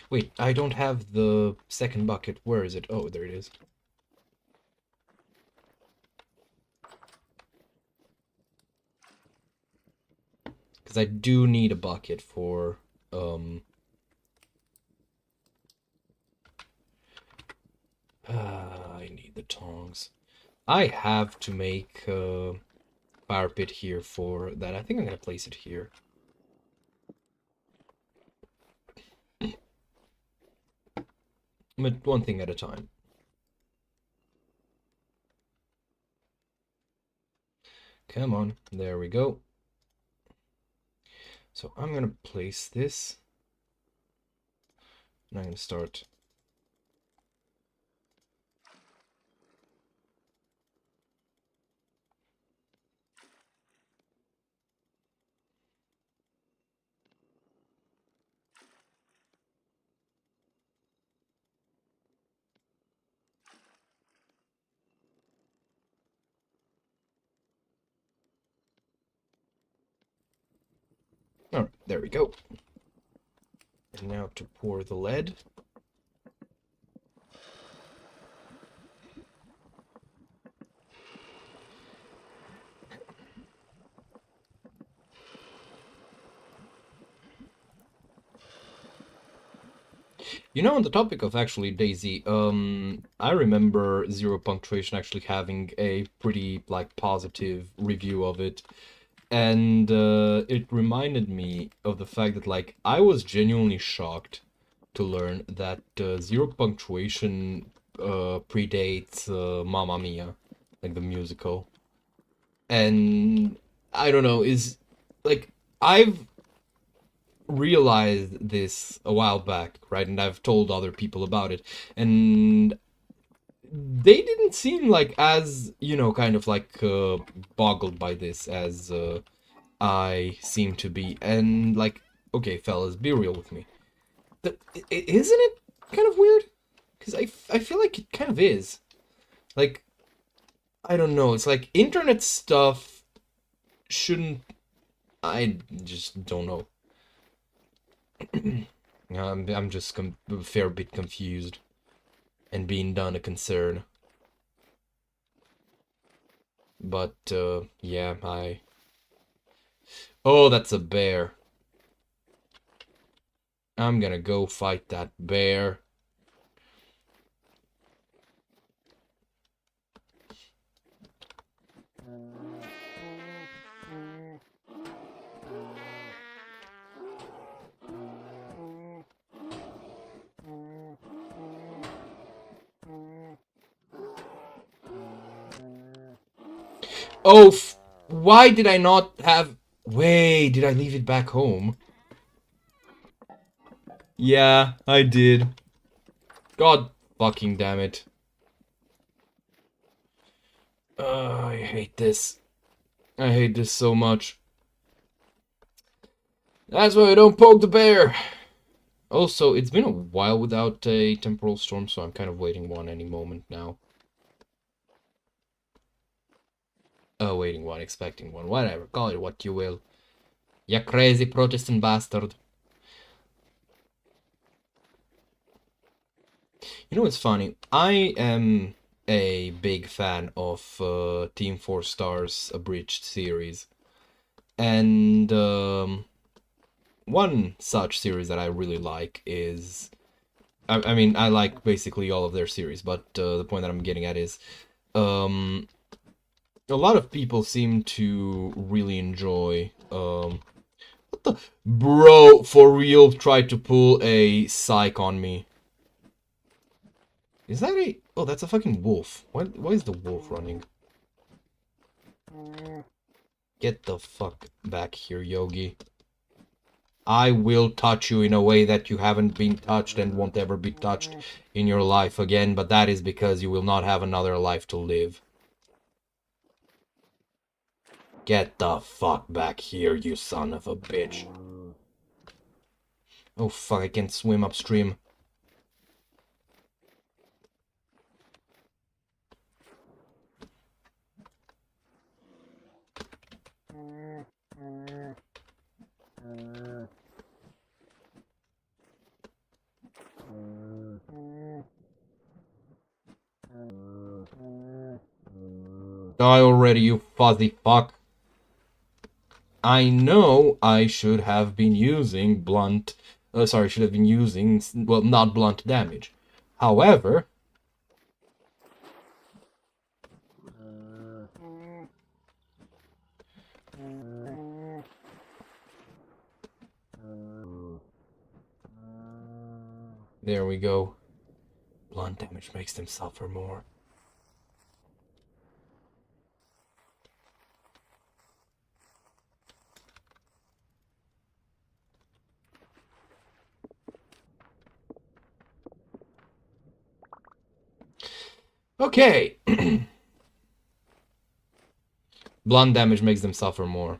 Wait, I don't have the second bucket. Where is it? Oh, there it is. Because I do need a bucket for, I need the tongs. I have to make a fire pit here for that. I think I'm gonna place it here. But one thing at a time. Come on, there we go. So I'm gonna place this. And I'm gonna start. Alright, there we go. And now to pour the lead. You know, on the topic of actually Daisy, I remember Zero Punctuation actually having a pretty, like, positive review of it. And it reminded me of the fact that, like, I was genuinely shocked to learn that Zero Punctuation predates Mamma Mia, like the musical. And I don't know, is like I've realized this a while back, right? And I've told other people about it, and they didn't seem like as, you know, kind of like boggled by this as I seem to be. And like, okay, fellas, be real with me. Isn't it kind of weird? Because I feel like it kind of is. Like, I don't know. It's like internet stuff shouldn't. I just don't know. I'm just a fair bit confused and being done a concern. But yeah, oh, that's a bear. I'm gonna go fight that bear. Oh, why did I not have... Wait, did I leave it back home? Yeah, I did. God fucking damn it. I hate this. I hate this so much. That's why I don't poke the bear. Also, it's been a while without a temporal storm, so I'm kind of waiting one any moment now. Waiting one, expecting one, whatever. Call it what you will. You crazy Protestant bastard. You know what's funny? I am a big fan of Team 4 Stars Abridged series. And one such series that I really like is... I mean, I like basically all of their series, but the point that I'm getting at is... a lot of people seem to really enjoy... what the... Bro, for real, tried to pull a psych on me. Is that a... Oh, that's a fucking wolf. Why is the wolf running? Get the fuck back here, Yogi. I will touch you in a way that you haven't been touched and won't ever be touched in your life again, but that is because you will not have another life to live. Get the fuck back here, you son of a bitch. Oh fuck, I can't swim upstream. Die already, you fuzzy fuck. I know I should have been using blunt... should have been using... Well, not blunt damage. However... There we go. Blunt damage makes them suffer more. Okay. Blunt damage makes them suffer more.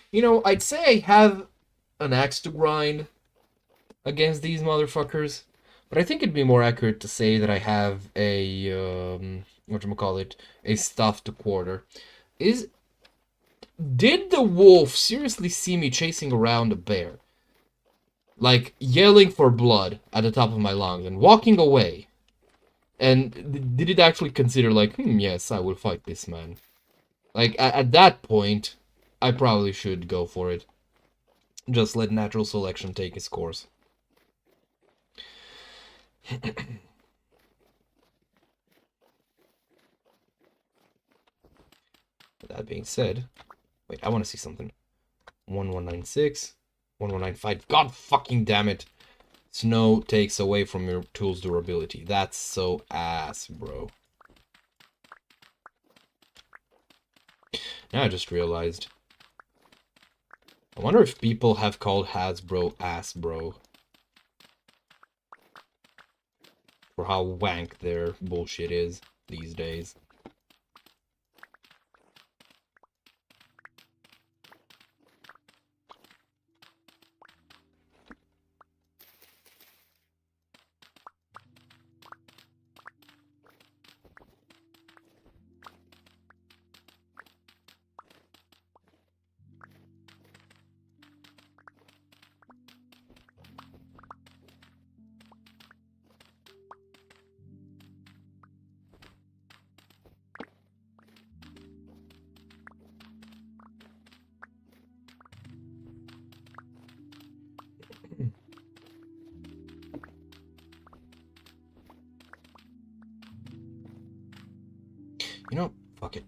You know, I'd say I have an axe to grind against these motherfuckers, but I think it'd be more accurate to say that I have a, whatchamacallit, a staff to quarter. Did the wolf seriously see me chasing around a bear? Like, yelling for blood at the top of my lungs and walking away? And did it actually consider, like, yes, I will fight this man? Like, at that point, I probably should go for it. Just let natural selection take its course. That being said, wait, I want to see something. 1196, 1195. God fucking damn it. Snow takes away from your tool's durability. That's so ass, bro. Now I just realized. I wonder if people have called Hasbro ass, bro. For how wank their bullshit is these days. You know, fuck it.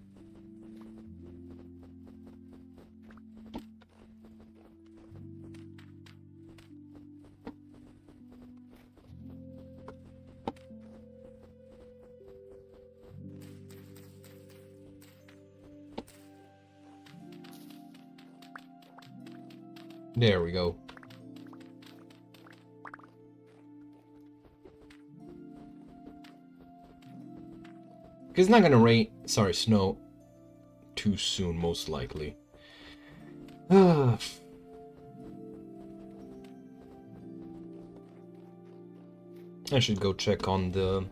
There we go. Because it's not gonna rain, snow too soon, most likely. I should go check on the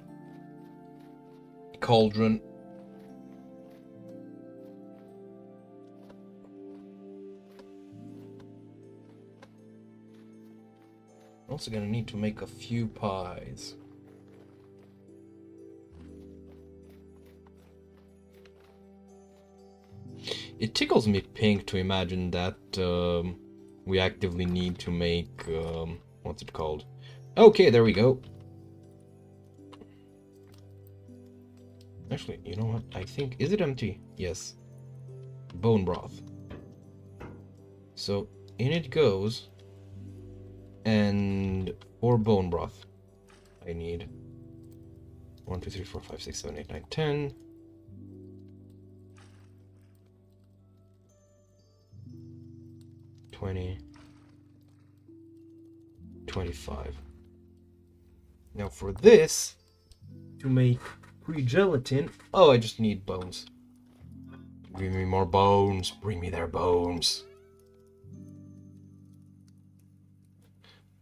cauldron. Also gonna need to make a few pies. It tickles me pink to imagine that we actively need to make what's it called? Okay, there we go. Actually, you know what? I think, is it empty? Yes. Bone broth. So in it goes, and or bone broth. I need 1, 2, 3, 4, 5, 6, 7, 8, 9, 10. 20, 25. Now for this, to make pre-gelatin, oh, I just need bones. Give me more bones. Bring me their bones.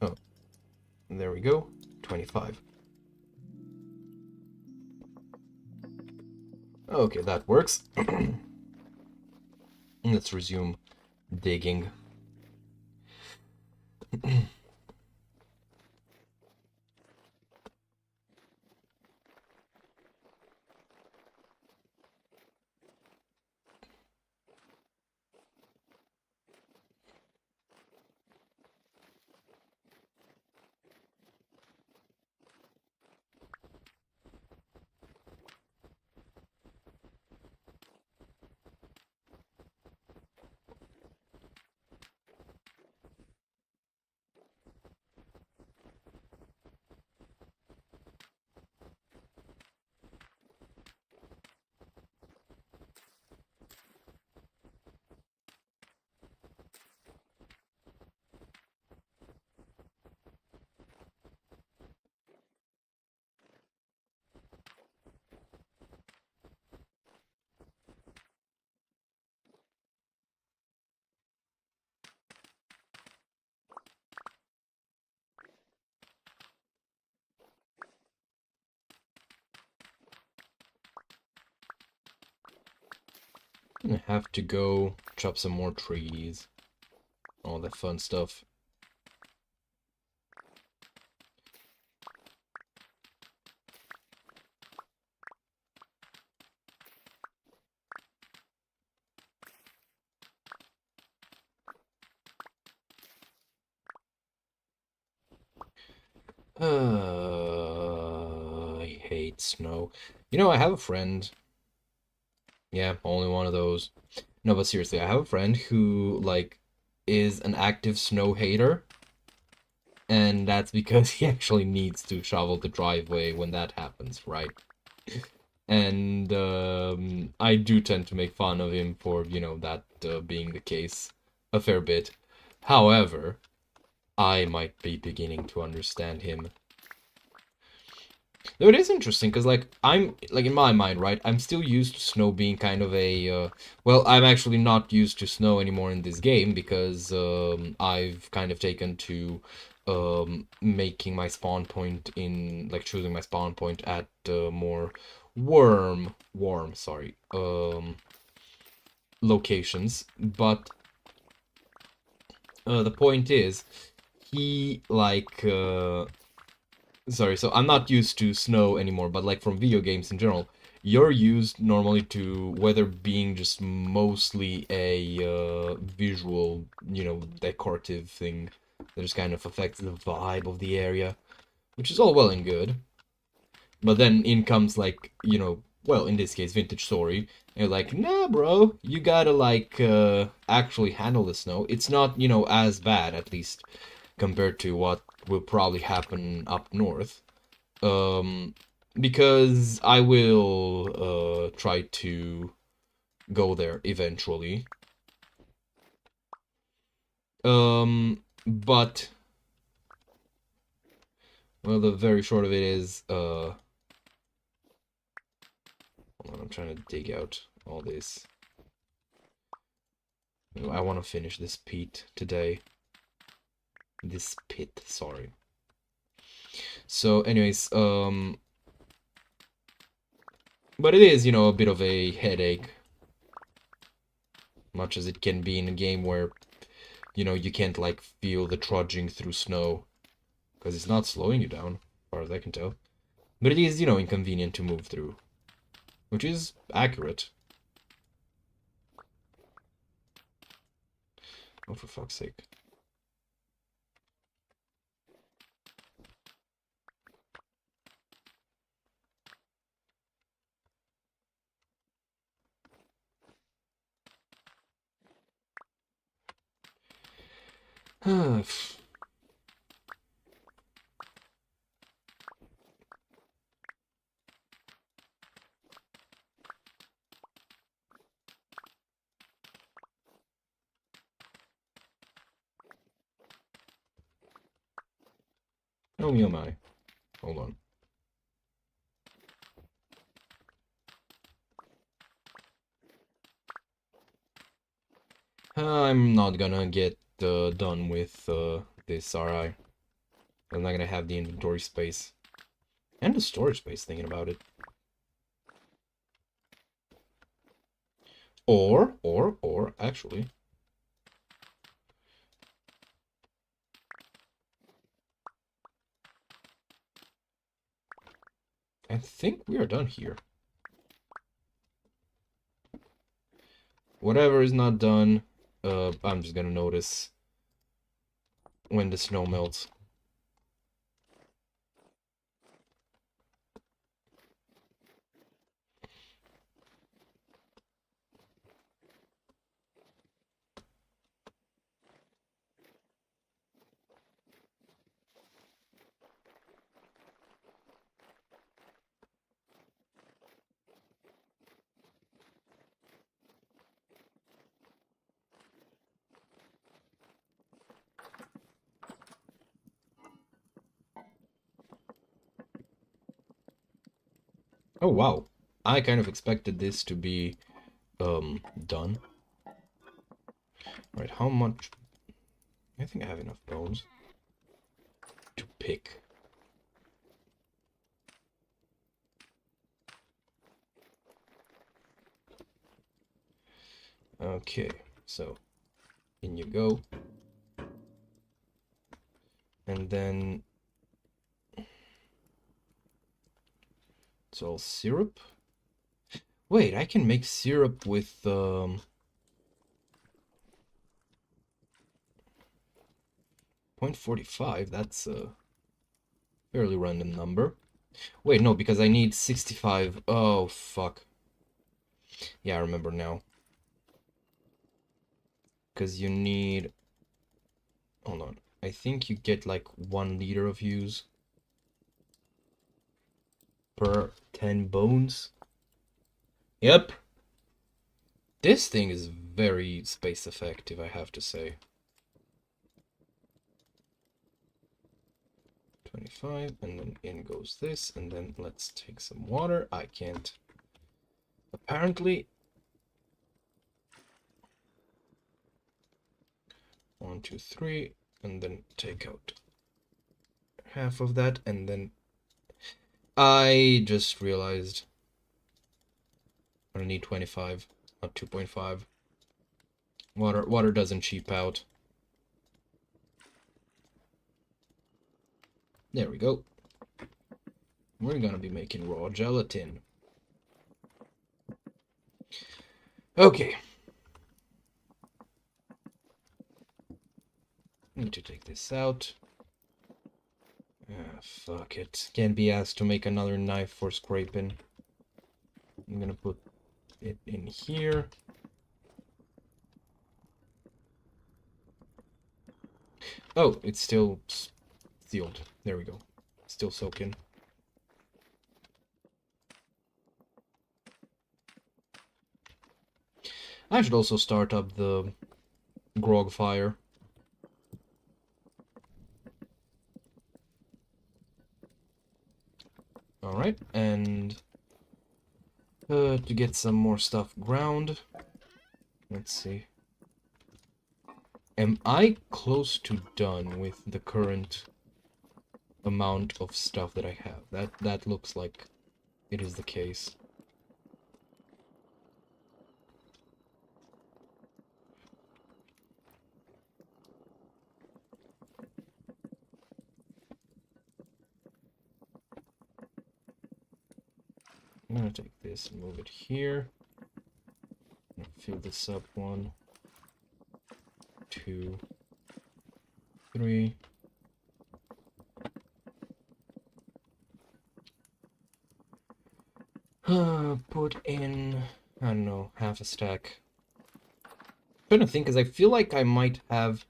Oh, there we go. 25. Okay, that works. Let's resume digging. I have to go chop some more trees. All that fun stuff. I hate snow. You know, I have a friend. Yeah, only one of those. No, but seriously, I have a friend who, like, is an active snow hater. And that's because he actually needs to shovel the driveway when that happens, right? And I do tend to make fun of him for, you know, that being the case a fair bit. However, I might be beginning to understand him. Though it is interesting, because, like, I'm, like, in my mind, right, I'm still used to snow being kind of a, well, I'm actually not used to snow anymore in this game, because, I've kind of taken to, making my spawn point in, like, choosing my spawn point at, more warm, sorry, locations, but, the point is, he, like, sorry, so I'm not used to snow anymore, but like from video games in general, you're used normally to weather being just mostly a visual, you know, decorative thing that just kind of affects the vibe of the area, which is all well and good. But then in comes like, you know, well, in this case, Vintage Story, and you're like, nah, bro, you gotta like actually handle the snow. It's not, you know, as bad, at least compared to what will probably happen up north. Because I will try to go there eventually. But well, the very short of it is hold on, I'm trying to dig out all this. I want to finish this pit today. This pit, sorry. So anyways, but it is, you know, a bit of a headache, much as it can be in a game where, you know, you can't like feel the trudging through snow. because it's not slowing you down, as far as I can tell. But it is, you know, inconvenient to move through, which is accurate. Oh, for fuck's sake. Oh me, oh my. Hold on. I'm not gonna get done with this, alright? I'm not gonna have the inventory space. And the storage space, thinking about it. Or, actually. I think we are done here. Whatever is not done, I'm just gonna notice when the snow melts. Oh wow, I kind of expected this to be done. Right, how much? I think I have enough bones to pick. Okay, so in you go. And then it's all syrup. Wait, I can make syrup with 0.45. That's a fairly random number. Wait, no, because I need 65. Oh, fuck. Yeah, I remember now. Because you need... Hold on. I think you get like 1 liter of use per 10 bones. Yep. This thing is very space effective, I have to say. 25, and then in goes this, and then let's take some water. I can't. Apparently. 1, 2, 3, and then take out half of that, and then I just realized I need 25, not 2.5. Water doesn't cheap out. There we go. We're gonna be making raw gelatin. Okay. Need to take this out. Ah, fuck it. Can't be asked to make another knife for scraping. I'm gonna put it in here. Oh, it's still sealed. There we go. Still soaking. I should also start up the grog fire. Alright, and to get some more stuff ground. Let's see. Am I close to done with the current amount of stuff that I have? That looks like it is the case. I'm gonna take this and move it here. Fill this up. 1, 2, 3. Put in, I don't know, half a stack. I'm trying to think, because I feel like I might have...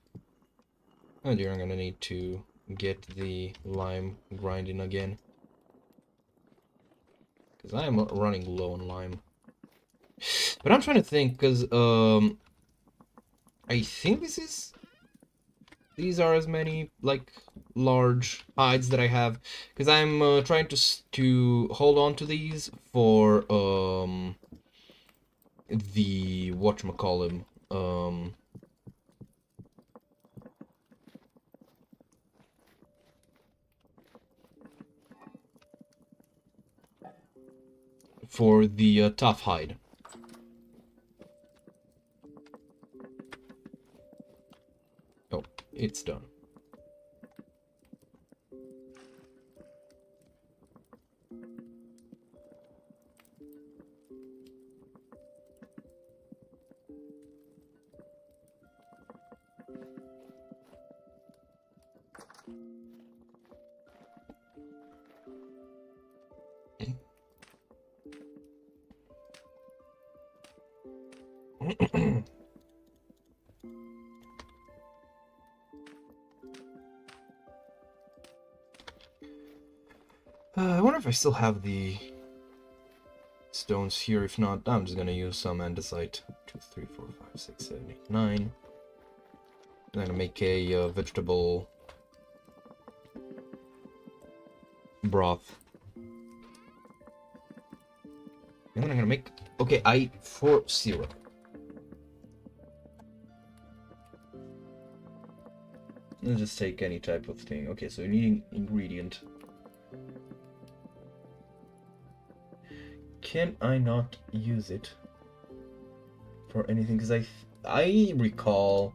Oh dear, I'm gonna need to get the lime grinding again. Because I am running low on lime. But I'm trying to think, because, I think these are as many, like, large hides that I have. Because I'm trying to hold on to these for, the whatchamacallem, for the tough hide. Oh, it's done. I wonder if I still have the stones here. If not, I'm just gonna use some andesite. 2, 3, 4, 5, 6, 7, 8, 9. I'm gonna make a vegetable broth. And then I'm gonna make... Okay, for syrup. Let's just take any type of thing. Okay, so you need an ingredient. Can I not use it for anything? Because I recall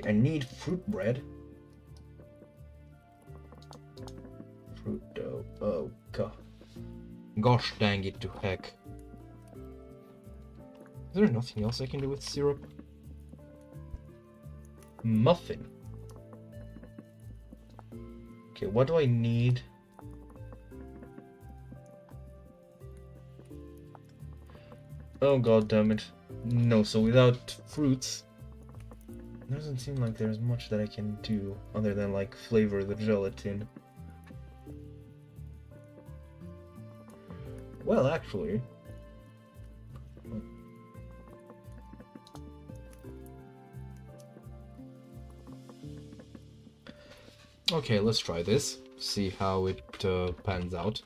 I need fruit bread. Fruit dough. Oh god. Gosh dang it to heck. Is there nothing else I can do with syrup? Muffin. Okay, what do I need? Oh god damn it. No, so without fruits, it doesn't seem like there's much that I can do other than like flavor the gelatin. Well, actually, okay, let's try this. See how it pans out.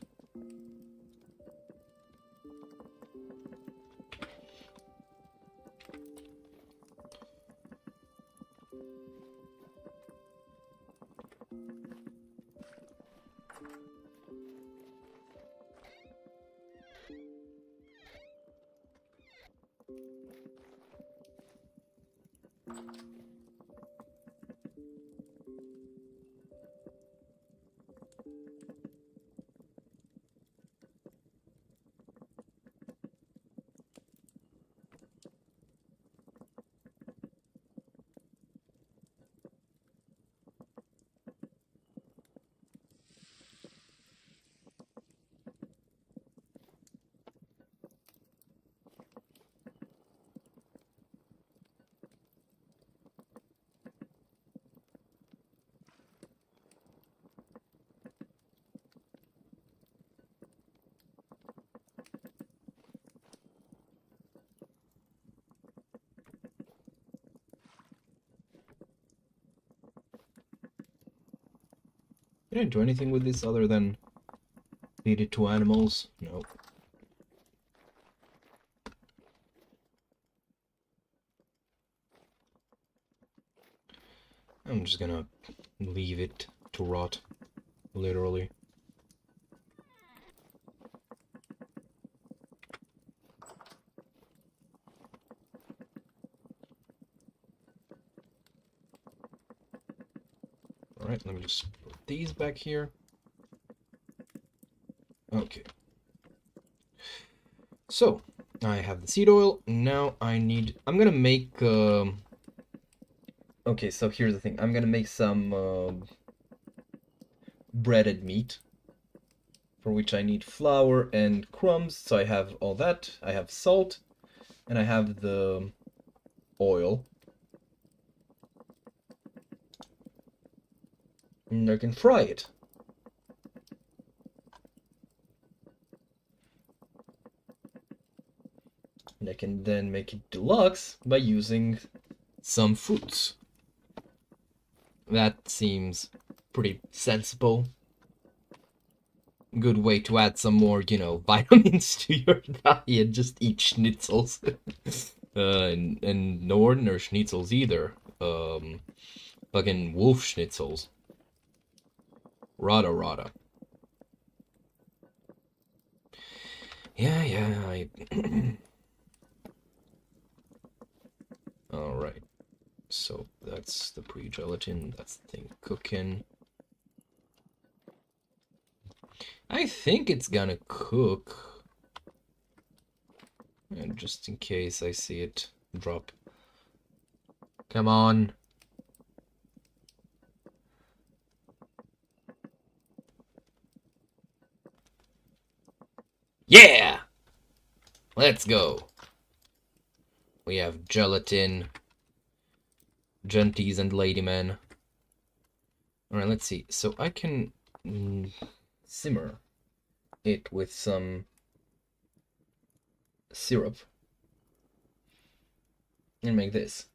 Did I do anything with this other than feed it to animals? No. I'm just gonna leave it to rot, literally. Alright, let me just put these back here. So, I have the seed oil. Now I'm gonna make, okay, so here's the thing. I'm gonna make some, breaded meat, for which I need flour and crumbs. So I have all that. I have salt, and I have the oil. And I can fry it. And I can then make it deluxe by using some fruits. That seems pretty sensible. Good way to add some more, you know, vitamins to your diet. Just eat schnitzels. And no ordinary schnitzels either. Fucking wolf schnitzels. Rada. Yeah, Alright. So that's the pre-gelatin. That's the thing cooking. I think it's gonna cook. And just in case I see it drop. Come on. Yeah! Let's go. We have gelatin. Genties and ladymen. Alright, let's see. So I can simmer it with some syrup and make this.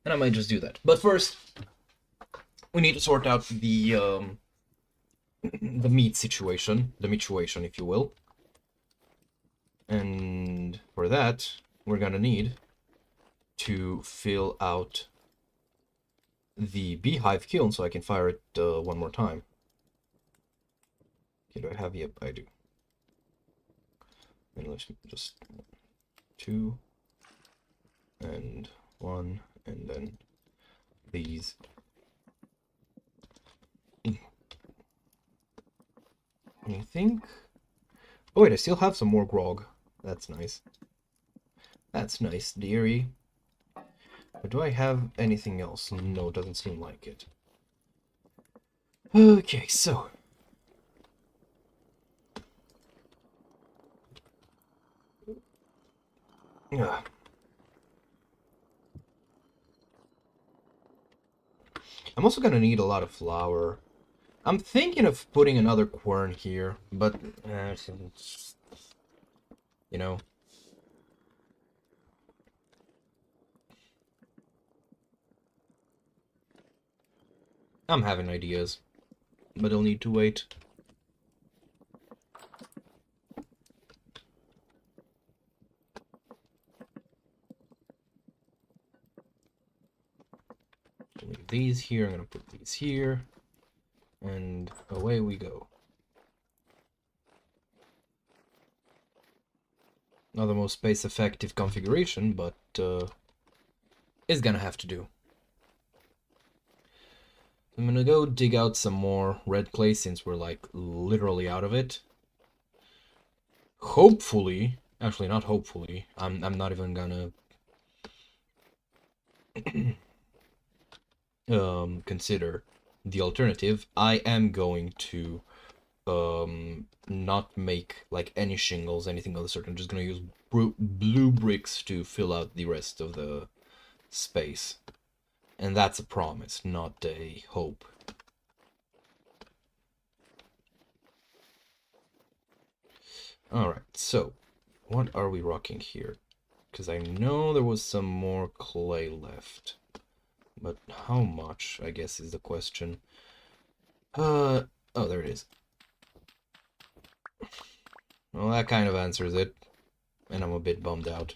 And I might just do that. But first, we need to sort out the meat situation, if you will. And for that, we're gonna need to fill out the beehive kiln so I can fire it one more time. Okay, do I have? Yep, I do. And let's just 2 and 1 and then these. I think. Oh wait, I still have some more grog. That's nice. That's nice, dearie. But do I have anything else? No, doesn't seem like it. Okay, so. Yeah. I'm also gonna need a lot of flour. I'm thinking of putting another quern here, but you know. I'm having ideas, but I'll need to wait. Leave these here. I'm gonna put these here, and away we go. Not the most space effective configuration, but it's gonna have to do. I'm gonna go dig out some more red clay since we're like literally out of it. Hopefully, actually not hopefully, I'm not even gonna consider the alternative. I am going to not make like any shingles, anything of the sort. I'm just gonna use blue bricks to fill out the rest of the space. And that's a promise, not a hope. Alright, so what are we rocking here? Because I know there was some more clay left. But how much, I guess, is the question. Oh, there it is. Well, that kind of answers it. And I'm a bit bummed out.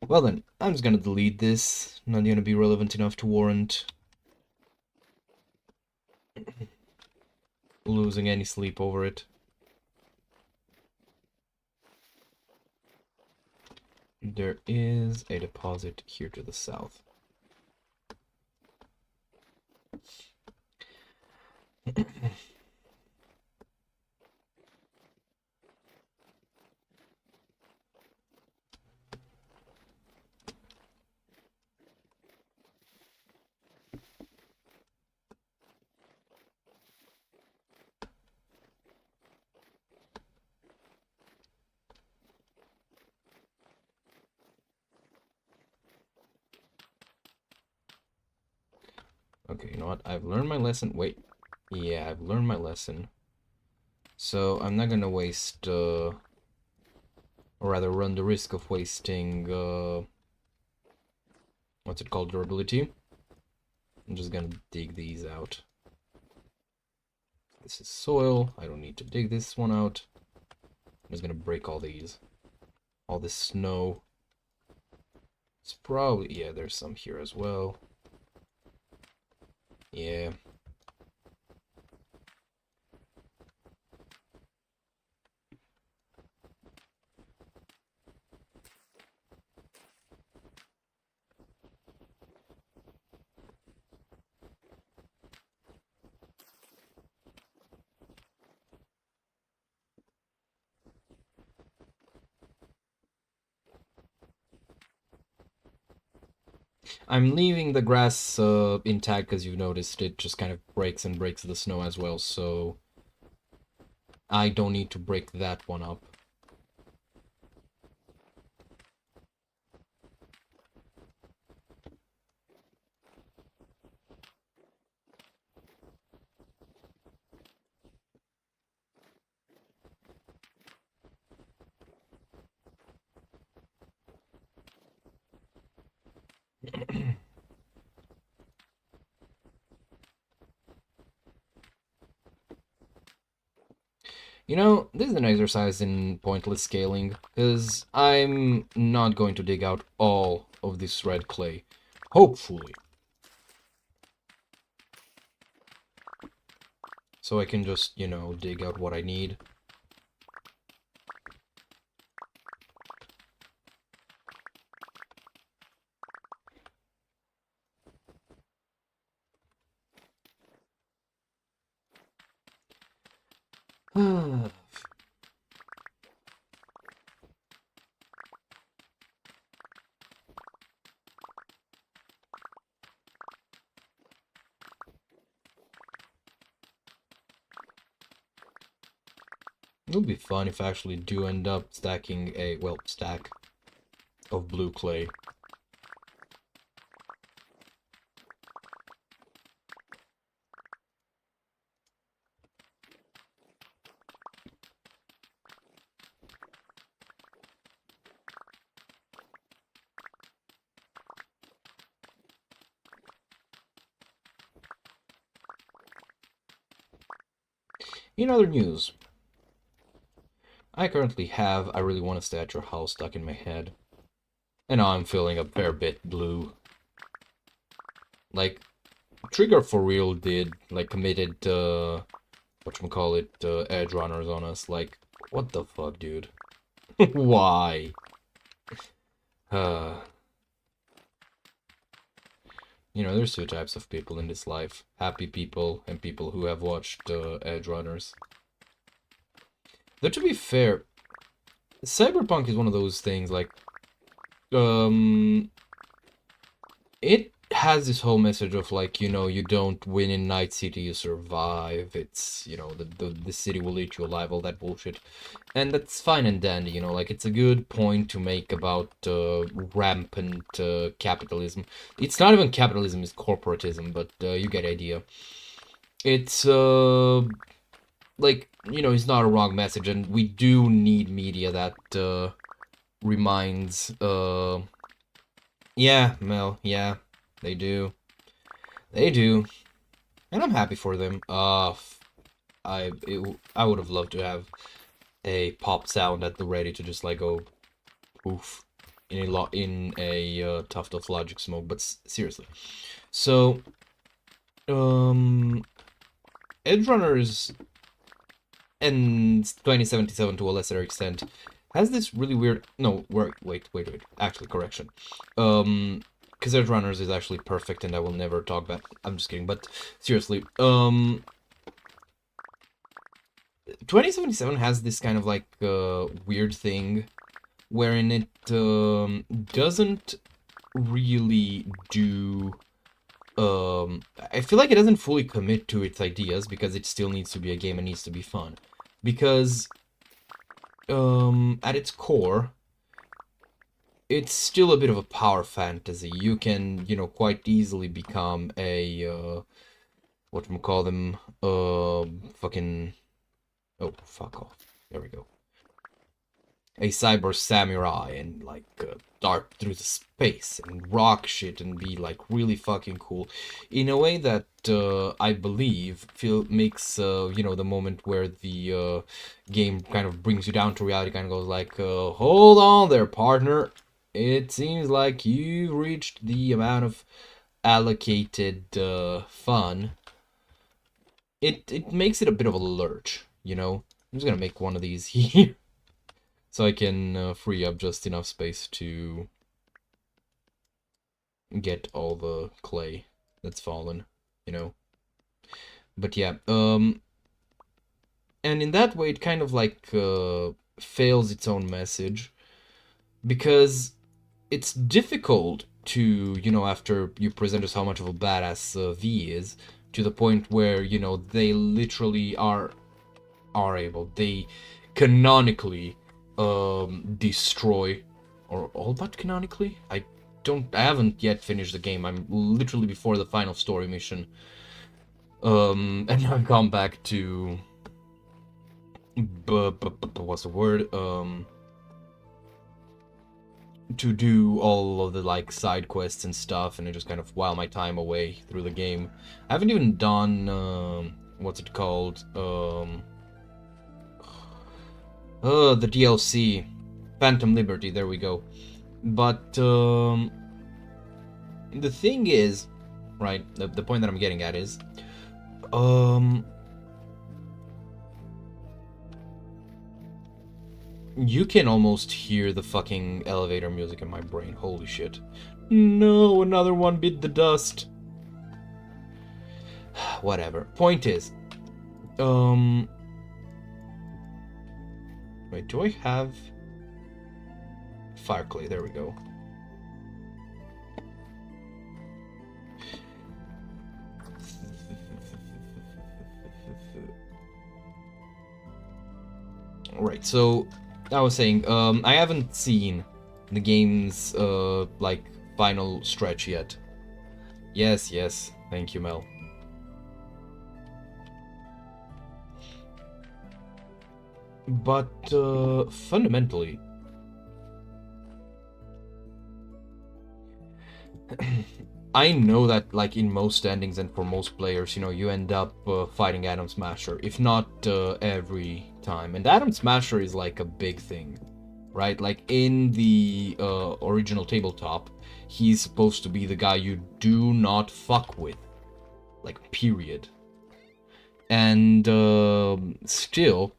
Well then, I'm just gonna delete this. Not gonna be relevant enough to warrant losing any sleep over it. There is a deposit here to the south. Okay, you know what? I've learned my lesson. Wait. Yeah, I've learned my lesson. So I'm not gonna waste, or rather run the risk of wasting, what's it called, durability. I'm just gonna dig these out. This is soil. I don't need to dig this one out. I'm just gonna break all these. All this snow. It's probably, yeah, there's some here as well. Yeah. I'm leaving the grass intact because you noticed it just kind of breaks and breaks the snow as well, so I don't need to break that one up. You know, this is an exercise in pointless scaling, because I'm not going to dig out all of this red clay. Hopefully. So I can just, you know, dig out what I need. It would be fun if I actually do end up stacking a, well, stack of blue clay. In other news, I currently have I really want to stay at your house stuck in my head. And now I'm feeling a fair bit blue. Like, Trigger for real did, like, committed, whatchamacallit, edge runners on us. Like, what the fuck, dude? Why? Uh, you know, there's two types of people in this life. Happy people and people who have watched, edge runners. Though, to be fair, Cyberpunk is one of those things, like, it has this whole message of, like, you know, you don't win in Night City, you survive. It's, you know, the city will eat you alive, all that bullshit. And that's fine and dandy, you know, like, it's a good point to make about rampant capitalism. It's not even capitalism, it's corporatism, but you get the idea. It's, like, you know, it's not a wrong message, and we do need media that reminds, yeah, Mel, yeah, they do. They do. And I'm happy for them. I would have loved to have a pop sound at the ready to just like go poof in a tuft of logic smoke, but seriously. So Edge Runners and 2077 to a lesser extent has this really weird wait, actually correction. Because Edge Runners is actually perfect and I will never talk about, I'm just kidding, but seriously, 2077 has this kind of like weird thing wherein it doesn't really do I feel like it doesn't fully commit to its ideas because it still needs to be a game and needs to be fun. Because at its core, it's still a bit of a power fantasy. You can, you know, quite easily become a, whatchamacall them, fucking, oh, fuck off. There we go. A cyber samurai and, like, dart through the space and rock shit and be, like, really fucking cool. In a way that, I believe, makes, you know, the moment where the, game kind of brings you down to reality, kind of goes like, hold on there, partner. It seems like you've reached the amount of allocated fun. It makes it a bit of a lurch, you know? I'm just gonna make one of these here so I can free up just enough space to get all the clay that's fallen, you know? But yeah, and in that way it kind of like fails its own message because it's difficult to, you know, after you present us how much of a badass V is, to the point where, you know, they literally are able, they canonically destroy, or all but canonically? I haven't yet finished the game. I'm literally before the final story mission. And I've gone back to what's the word? To do all of the like side quests and stuff, and I just kind of while my time away through the game. I haven't even done what's it called? The DLC, Phantom Liberty. There we go. But the thing is, right? The point that I'm getting at is, you can almost hear the fucking elevator music in my brain. Holy shit. No, another one bit the dust. Whatever. Point is, wait, do I have fire clay? There we go. Right, so I was saying, I haven't seen the game's like final stretch yet. Yes, yes, thank you, Mel. But fundamentally, I know that, like, in most endings and for most players, you know, you end up fighting Atom Smasher, if not every time. And Atom Smasher is like a big thing, right? Like, in the original tabletop, he's supposed to be the guy you do not fuck with. Like, period. And still,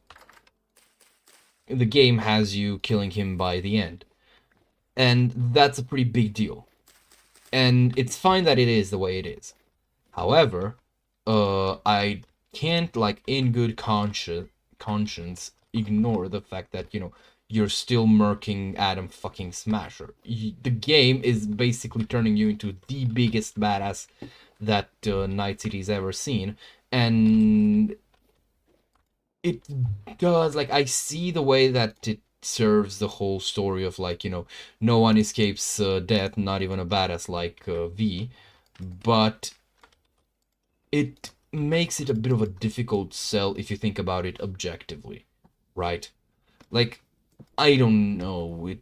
the game has you killing him by the end. And that's a pretty big deal. And it's fine that it is the way it is. However, I can't, like, in good conscience, ignore the fact that, you know, you're still murking Atom fucking Smasher. The game is basically turning you into the biggest badass that Night City's ever seen, and it does, like, I see the way that it serves the whole story of, like, you know, no one escapes death, not even a badass like V, but it makes it a bit of a difficult sell if you think about it objectively, right? Like, I don't know,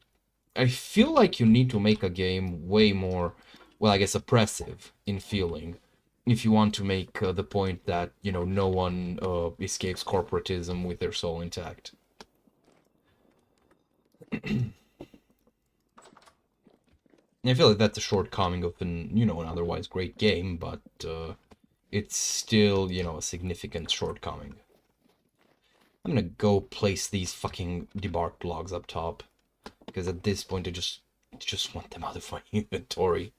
I feel like you need to make a game way more, well, I guess, oppressive in feeling, if you want to make the point that, you know, no one escapes corporatism with their soul intact. I feel like that's a shortcoming of an, you know, an otherwise great game, but it's still, you know, a significant shortcoming. I'm gonna go place these fucking debarked logs up top, because at this point I just want them out of my inventory.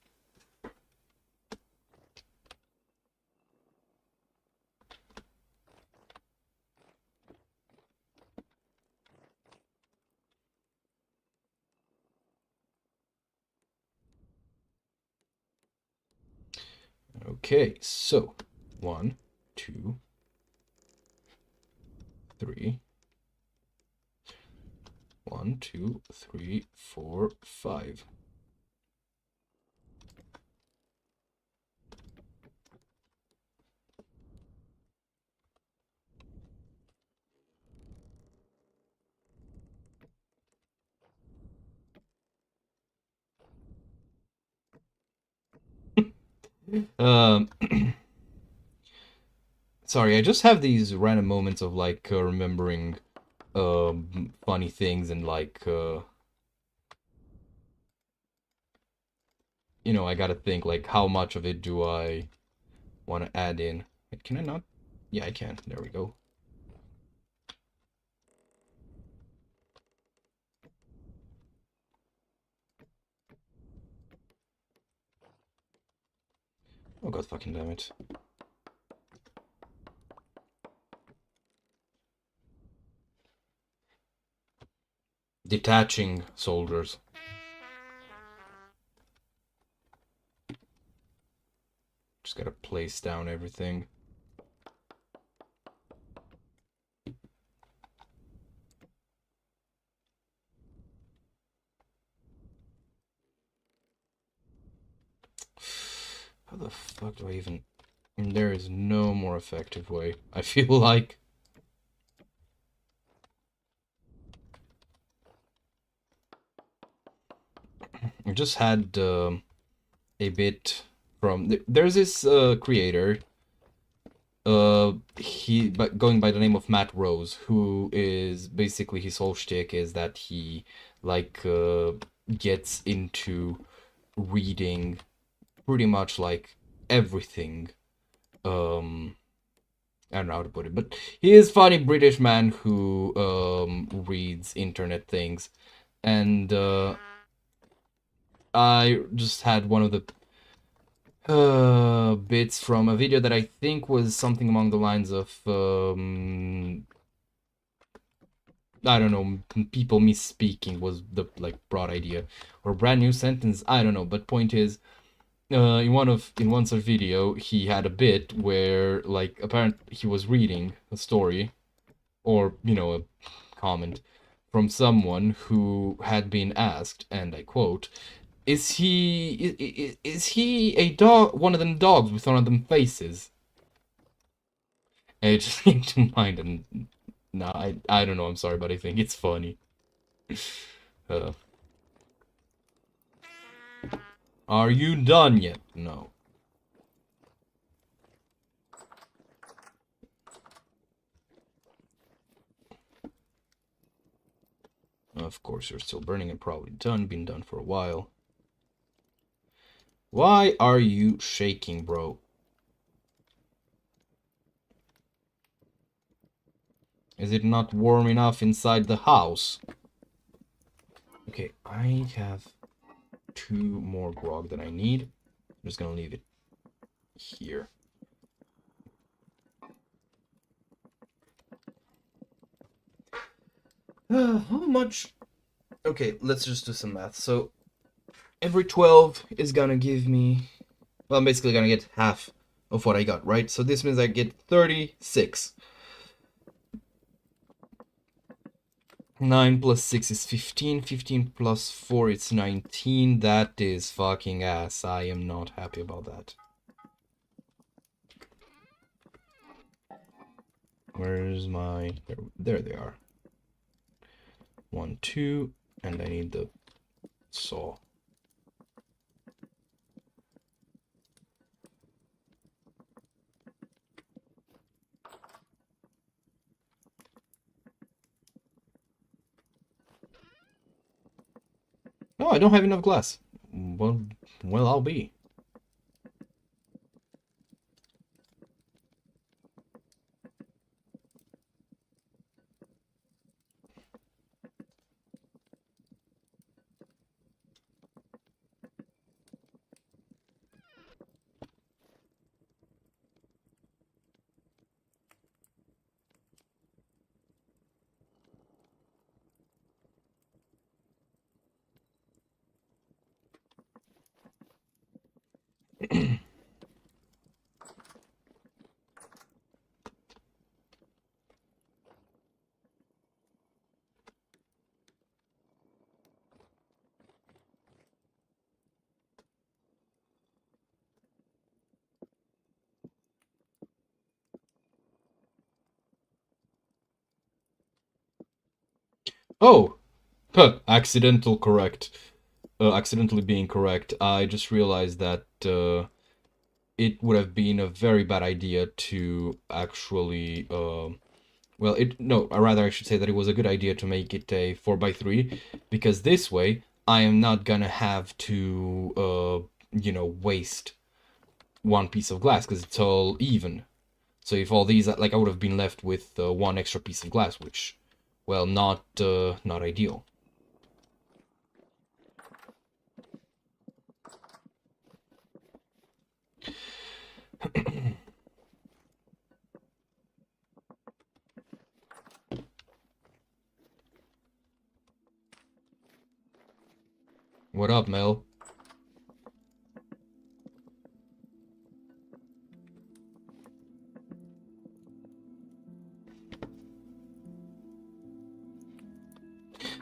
Okay, so 1, 2, 3, 1, 2, 3, 4, 5. Um, sorry, I just have these random moments of like remembering funny things and like you know, I gotta think like how much of it do I want to add in? Can I not? Yeah, I can. There we go. Oh god fucking damn it. Detaching soldiers. Just gotta place down everything. How the fuck do I even... There is no more effective way. I feel like... I just had a bit from... There's this creator, but going by the name of Matt Rose, who is basically his whole shtick is that he like gets into reading pretty much like everything. I don't know how to put it, but he is funny British man who reads internet things, and I just had one of the bits from a video that I think was something along the lines of I don't know, people misspeaking was the like broad idea, or brand new sentence, I don't know, but point is, in one such video he had a bit where like apparently he was reading a story or you know a comment from someone who had been asked, and I quote, is he a dog, one of them dogs with one of them faces? And it just came to mind, and no, I don't know, I'm sorry, but I think it's funny. uh, are you done yet? No. Of course you're still burning and probably done, been done for a while. Why are you shaking, bro? Is it not warm enough inside the house? Okay, I have 2 more grog than I need. I'm just gonna leave it here. How much? Okay, let's just do some math. So every 12 is gonna give me... Well, I'm basically gonna get half of what I got, right? So this means I get 36. 9 plus 6 is 15. 15 plus 4 is 19. That is fucking ass. I am not happy about that. Where's my... There they are. 1, 2, and I need the saw. No, I don't have enough glass. Well, I'll be. Oh! Huh, accidentally being correct. I just realized that it would have been a very bad idea to actually well, no, or rather I should say that it was a good idea to make it a 4x3, because this way I am not gonna have to you know, waste one piece of glass because it's all even. So if all these, like, I would have been left with one extra piece of glass, which, well, not ideal. What up, Mel?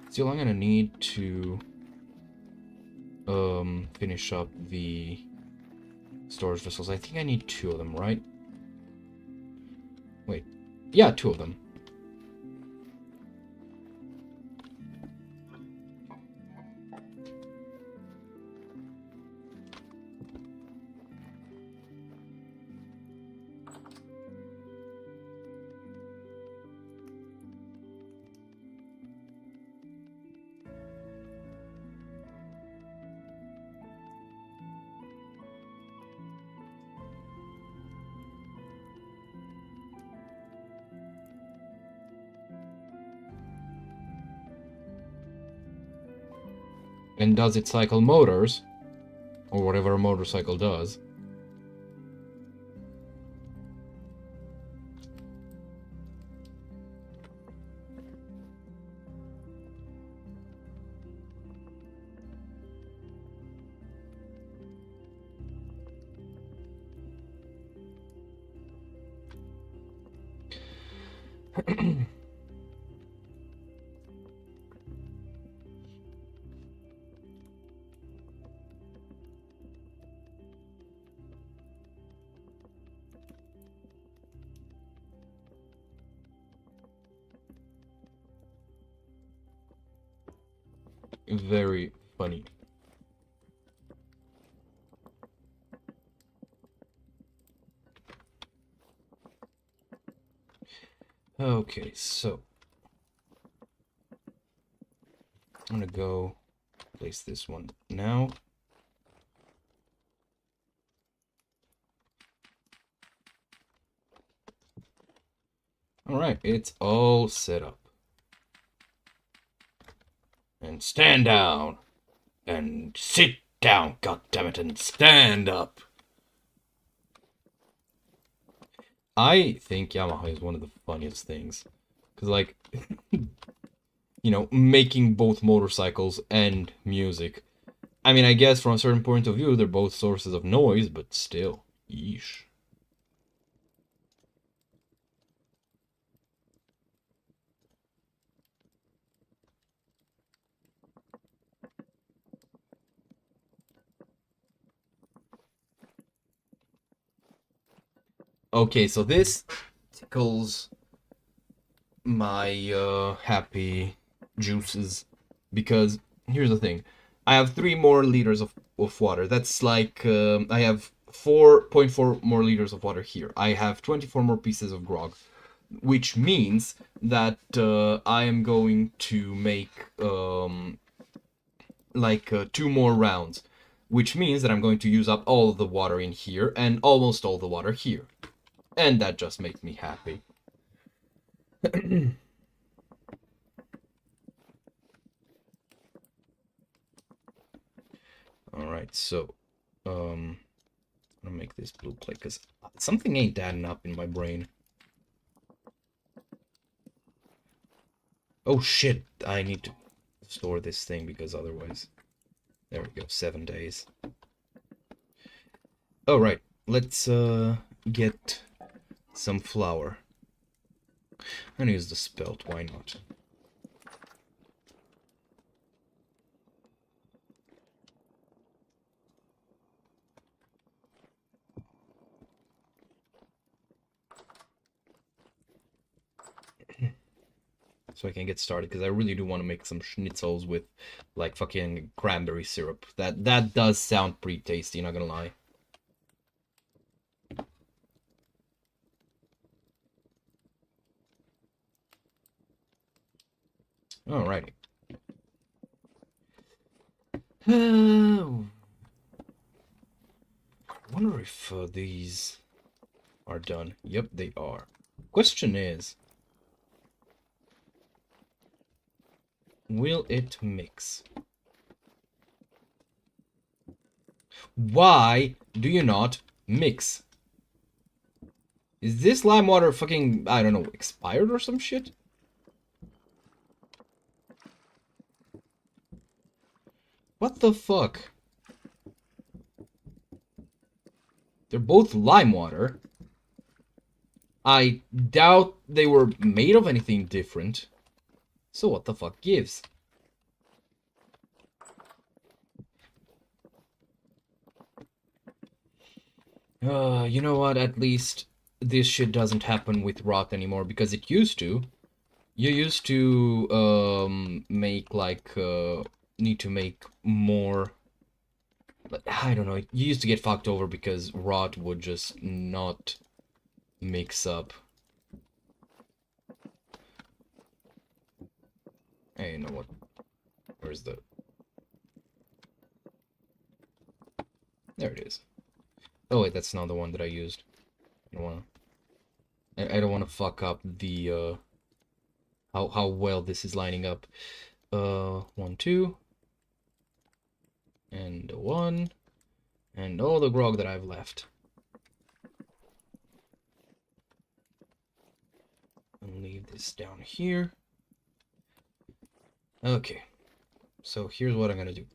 Still, I'm gonna need to finish up the storage vessels. I think I need 2 of them, right? Wait, yeah, 2 of them. And does it cycle motors? Or whatever a motorcycle does. Very funny. Okay, so I'm gonna go place this one now. Alright, it's all set up. And stand down. And sit down, goddammit, and stand up. I think Yamaha is one of the funniest things. Because, like, you know, making both motorcycles and music. I mean, I guess from a certain point of view, they're both sources of noise, but still. Yeesh. Okay, so this tickles my happy juices, because here's the thing. I have 3 more liters of water. That's like I have 4.4 more liters of water here. I have 24 more pieces of grog, which means that I am going to make like 2 more rounds, which means that I'm going to use up all of the water in here and almost all the water here. And that just makes me happy. Alright, so I'm gonna make this blue clay because something ain't adding up in my brain. Oh shit, I need to store this thing because otherwise... There we go, 7 days. Alright, let's get some flour. I'm gonna use the spelt, why not? so I can get started, because I really do want to make some schnitzels with like fucking cranberry syrup. That does sound pretty tasty, not gonna lie. Alrighty. I wonder if these are done. Yep, they are. Question is, will it mix? Why do you not mix? Is this lime water fucking, I don't know, expired or some shit? What the fuck? They're both lime water. I doubt they were made of anything different. So what the fuck gives? You know what? At least this shit doesn't happen with rot anymore, because it used to. You used to make like need to make more. I don't know. You used to get fucked over because rot would just not mix up. Hey, you know what? Where's the... There it is. Oh wait, that's not the one that I used. I don't wanna fuck up the how well this is lining up. 1, 2, and 1, and all the grog that I've left. I'll leave this down here. Okay, so here's what I'm gonna do.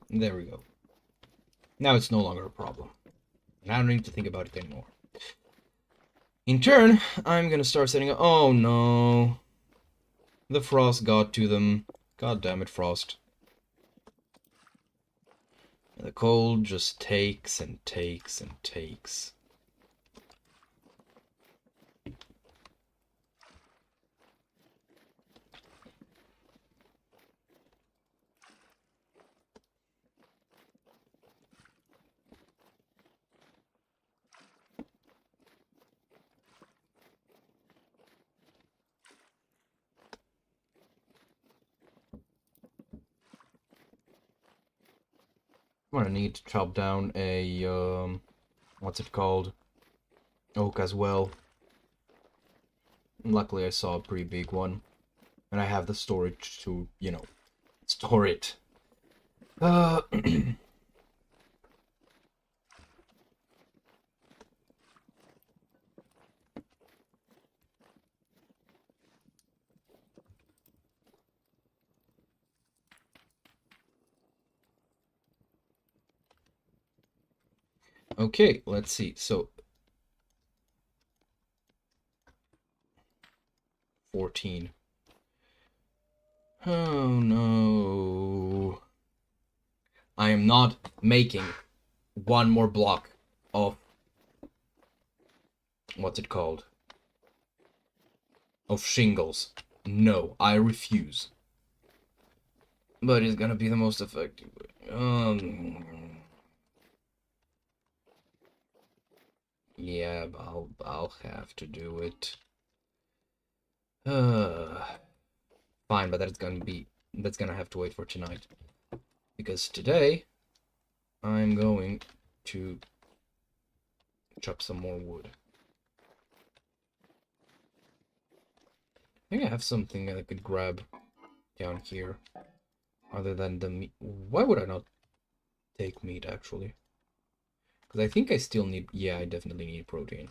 There we go. Now it's no longer a problem, and I don't need to think about it anymore. In turn, I'm gonna start setting up... Oh no. The frost got to them. God damn it, frost. And the cold just takes and takes and takes. I'm gonna need to chop down a, what's it called? Oak as well. Luckily I saw a pretty big one. And I have the storage to, you know, store it. Okay, let's see. So 14. Oh no. I am not making one more block of... What's it called? Of shingles. No, I refuse. But it's gonna be the most effective way. Yeah, I'll have to do it. Fine, but that's gonna have to wait for tonight. Because today, I'm going to chop some more wood. I think I have something that I could grab down here. Other than the meat. Why would I not take meat, actually? Because I think I still need... Yeah, I definitely need protein.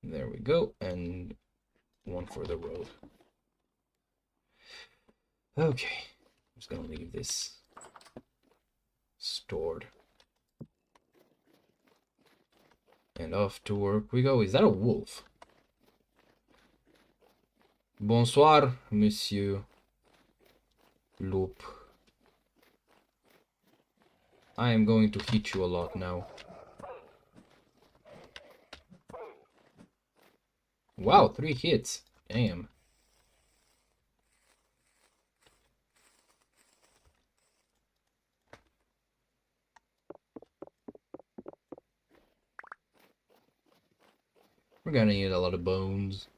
There we go. And one for the road. Okay. I'm just gonna leave this stored. And off to work we go. Is that a wolf? Bonsoir, monsieur Loop. I am going to hit you a lot now. Wow, 3 hits. Damn. We're gonna need a lot of bones.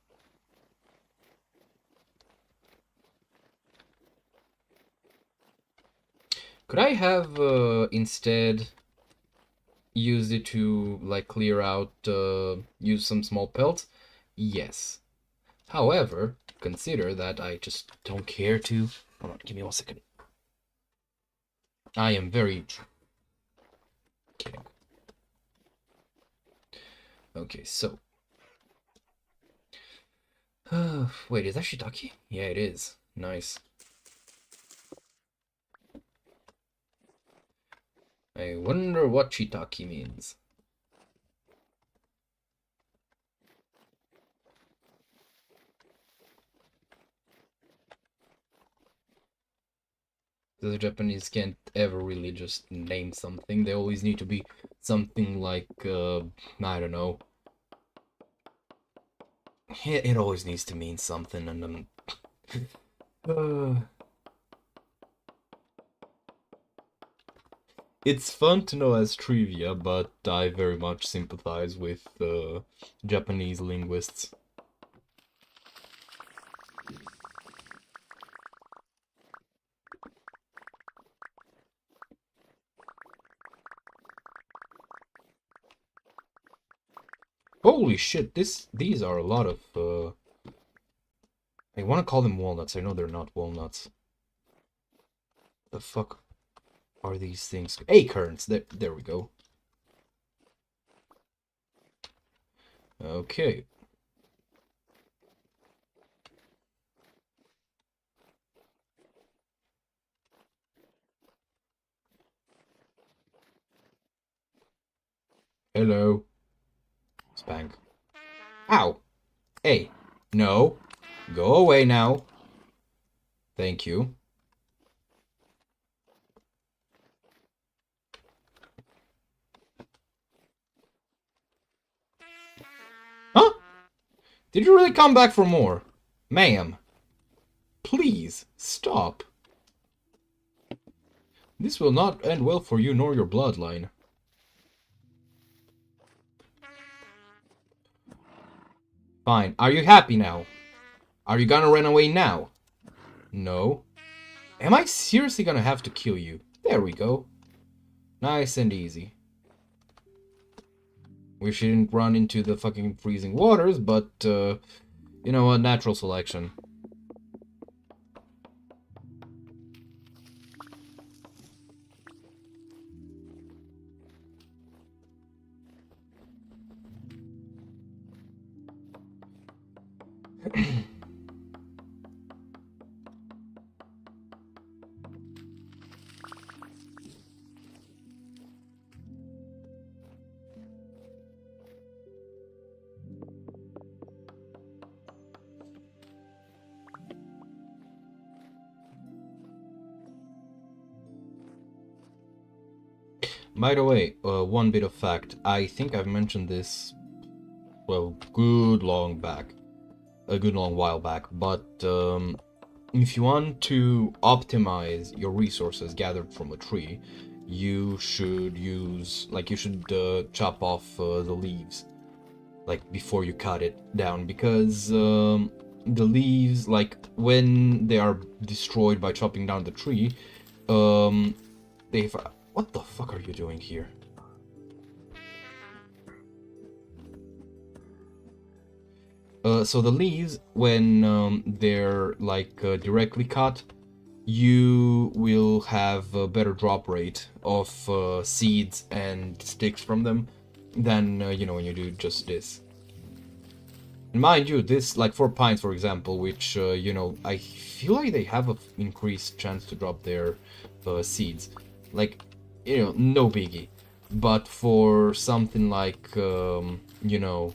Could I have instead used it to like clear out, use some small pelts? Yes. However, consider that I just don't care to. Hold on, give me 1 second. I am very kidding. Okay, so. Wait, is that shiitake? Yeah, it is. Nice. I wonder what shiitake means. The Japanese can't ever really just name something. They always need to be something like, I don't know. It always needs to mean something, and it's fun to know as trivia, but I very much sympathize with Japanese linguists. Holy shit, these are a lot of, I want to call them walnuts. I know they're not walnuts. The fuck are these things? Acorns! There we go. Okay. Hello. Spank. Ow! Hey! No! Go away now! Thank you. Huh? Did you really come back for more? Ma'am. Please, stop. This will not end well for you nor your bloodline. Fine. Are you happy now? Are you gonna run away now? No. Am I seriously gonna have to kill you? There we go. Nice and easy. Wish you didn't run into the fucking freezing waters, but, you know what? Natural selection. By the way, one bit of fact. I think I've mentioned this, well, a good long while back, but if you want to optimize your resources gathered from a tree, you should use, like, you should chop off the leaves, like, before you cut it down, because the leaves, like, when they are destroyed by chopping down the tree, they... What the fuck are you doing here? So the leaves, when they're like directly cut, you will have a better drop rate of seeds and sticks from them than, you know, when you do just this. And mind you, this, like for pines, for example, which, you know, I feel like they have an increased chance to drop their seeds. Like, you know, no biggie. But for something like, you know,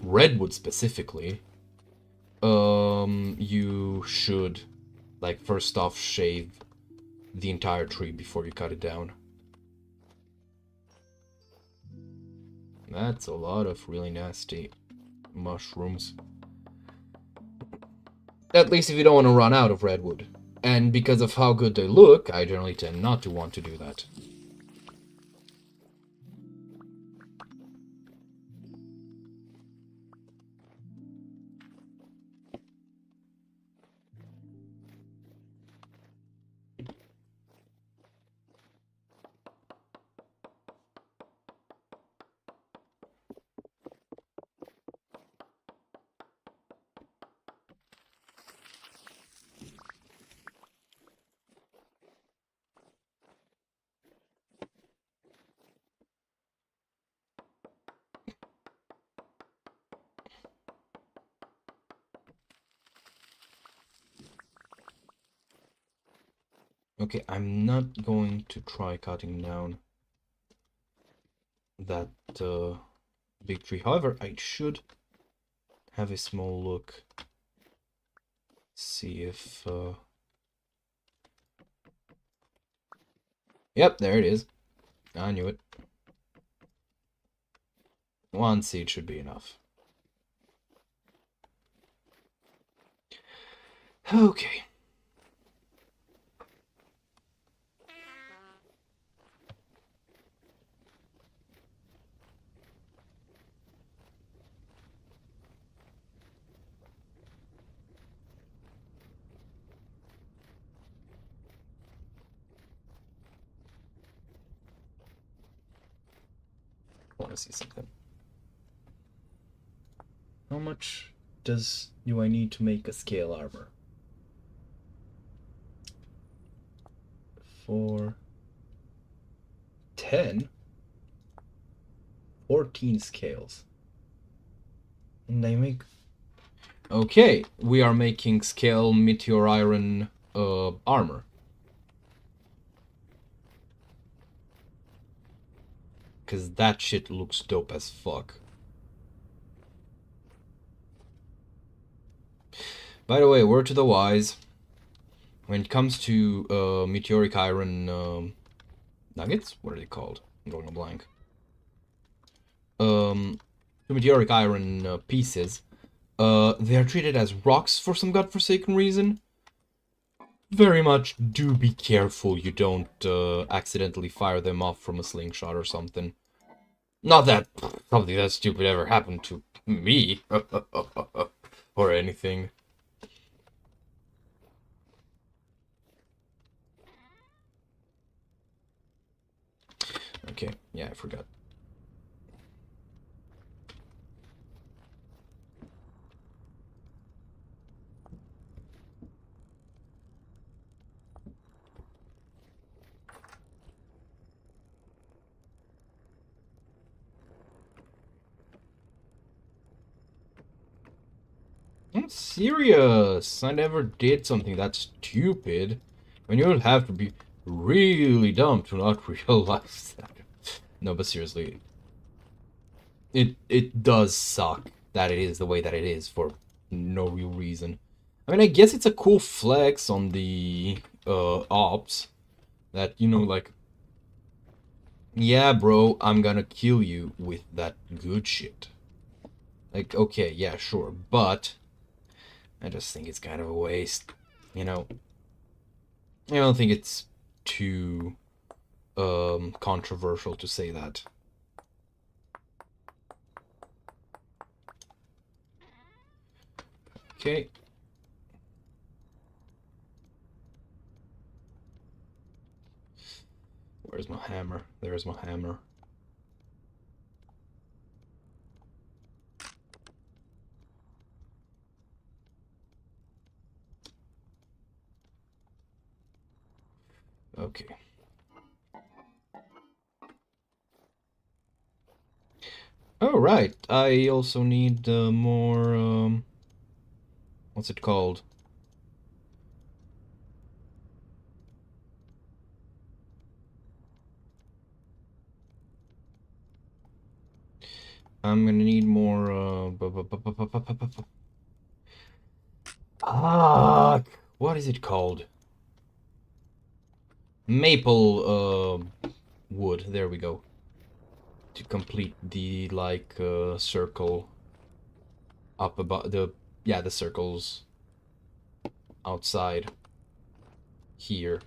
redwood specifically, you should, like, first off shave the entire tree before you cut it down. That's a lot of really nasty mushrooms. At least if you don't want to run out of redwood. And because of how good they look, I generally tend not to want to do that. Okay, I'm not going to try cutting down that big tree. However, I should have a small look. See if... Yep, there it is. I knew it. One seed should be enough. Okay. I want to see something. How much do I need to make a scale armor? 4, 10, 14 scales. And I make... Okay, we are making scale meteor iron armor. Because that shit looks dope as fuck. By the way, word to the wise. When it comes to meteoric iron nuggets, what are they called? I'm going a blank. The meteoric iron pieces, they are treated as rocks for some godforsaken reason. Very much do be careful you don't accidentally fire them off from a slingshot or something. Not that something that stupid ever happened to me or anything. Okay, yeah, I forgot. I'm serious. I never did something that stupid. When you would have to be really dumb to not realize that. No, but seriously, it does suck that it is the way that it is for no real reason. I mean, I guess it's a cool flex on the ops that, you know, like, yeah, bro, I'm gonna kill you with that good shit. Like, okay, yeah, sure, but I just think it's kind of a waste, you know. I don't think it's too controversial to say that. Okay. Where's my hammer? There's my hammer. Okay. Oh, right. I also need more, what's it called? I'm gonna need more, what is it called? Maple, wood. There we go. To complete the, like, circle. up above the circles outside here.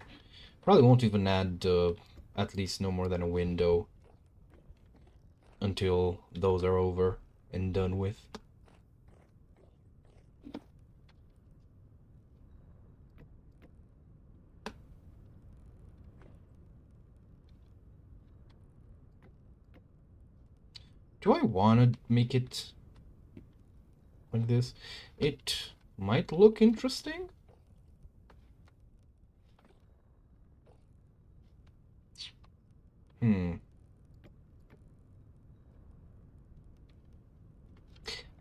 Probably won't even add at least no more than a window until those are over and done with. Do I want to make it like this? It might look interesting.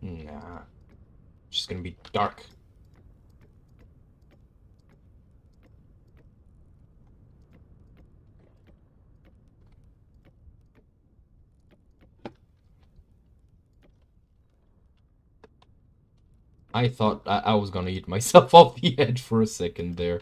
Nah. Just gonna be dark. I thought I was gonna eat myself off the edge for a second there.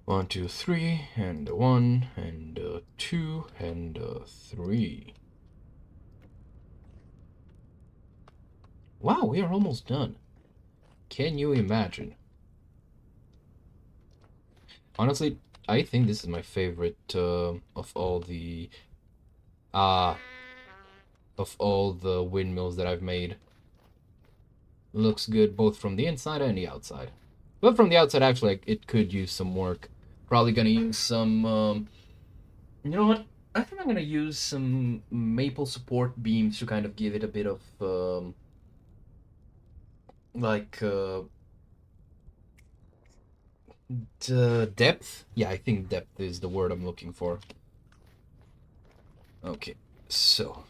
One, two, three, and a one, and a two, and a three. Wow, we are almost done. Can you imagine? Honestly, I think this is my favorite of all the windmills that I've made. Looks good both from the inside and the outside. But from the outside, actually, it could use some work. Probably gonna use some, you know what? I think I'm gonna use some maple support beams to kind of give it a bit of, like, depth? Yeah, I think depth is the word I'm looking for. Okay, so.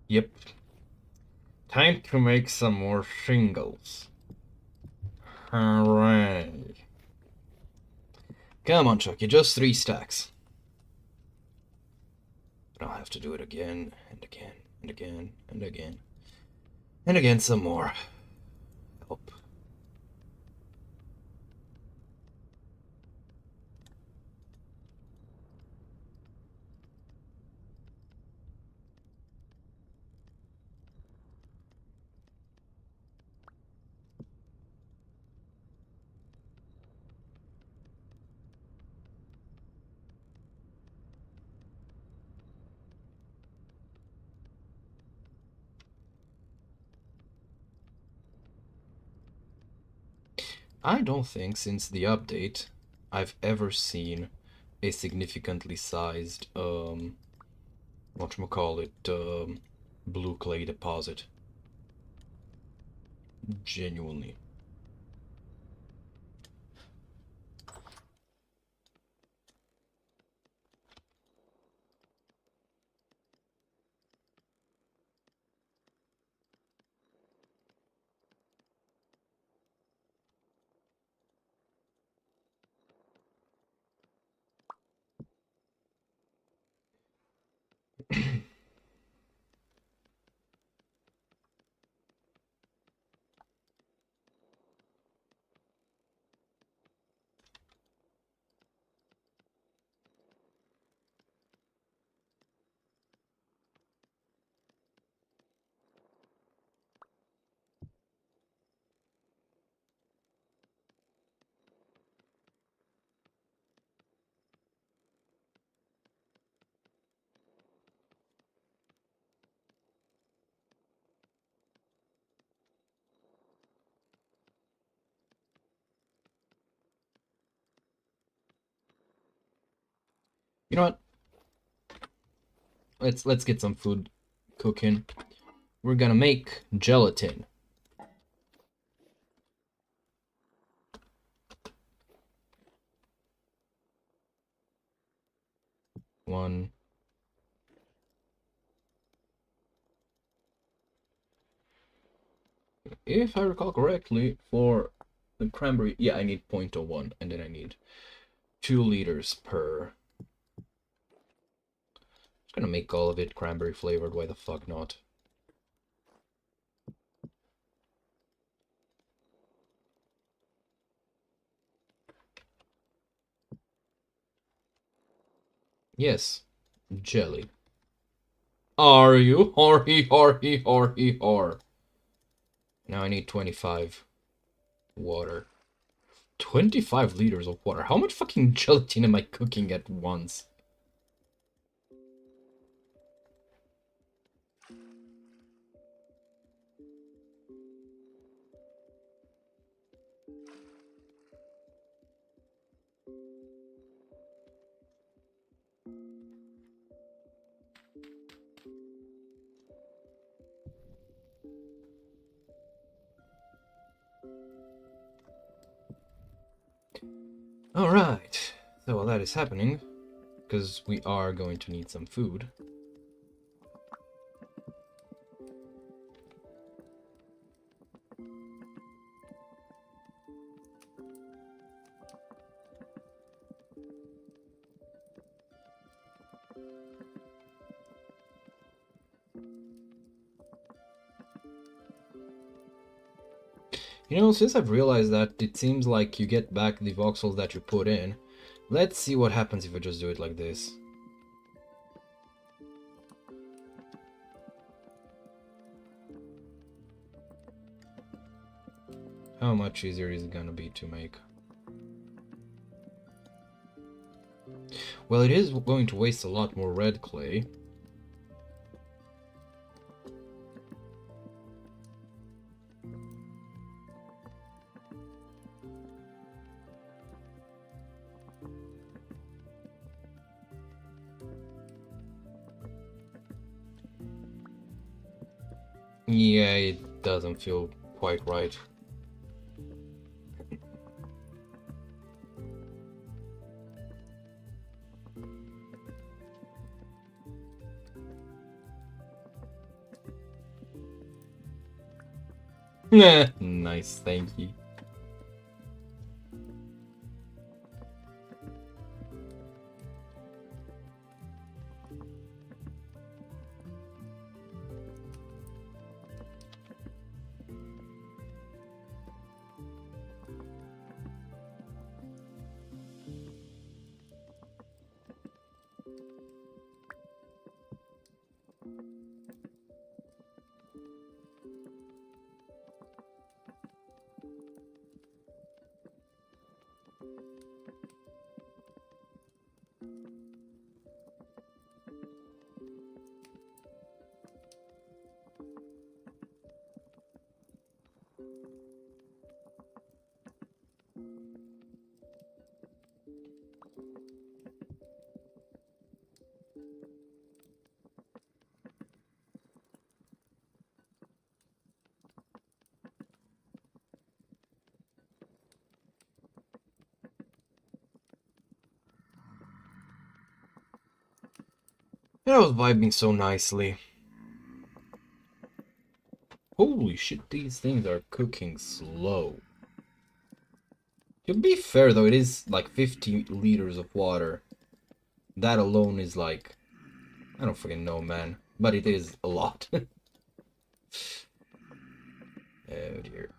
Yep. Time to make some more shingles. Hooray. Come on, Chucky, just 3 stacks. But I'll have to do it again, and again, and again, and again. And again some more. Help. I don't think since the update I've ever seen a significantly sized, whatchamacallit, blue clay deposit. Genuinely. You know what? Let's get some food cooking. We're gonna make gelatin. One. If I recall correctly, for The cranberry, yeah, I need 0.01, and then I need 2 liters per. Just gonna make all of it cranberry flavored, why the fuck not? Yes, jelly. Are you? Hori, hori, hori, hor. Now I need 25 water. 25 liters of water. How much fucking gelatin am I cooking at once? Alright. So while that is happening, because we are going to need some food. You know, since I've realized that it seems like you get back the voxels that you put in, let's see what happens if I just do it like this. How much easier is it gonna be to make? Well, it is going to waste a lot more red clay. Yeah, it doesn't feel quite right. Nice, thank you. I was vibing so nicely. Holy shit, these things are cooking slow. To be fair though, it is like 50 liters of water. That alone is like, I don't fucking know, man. But it is a lot. Oh dear.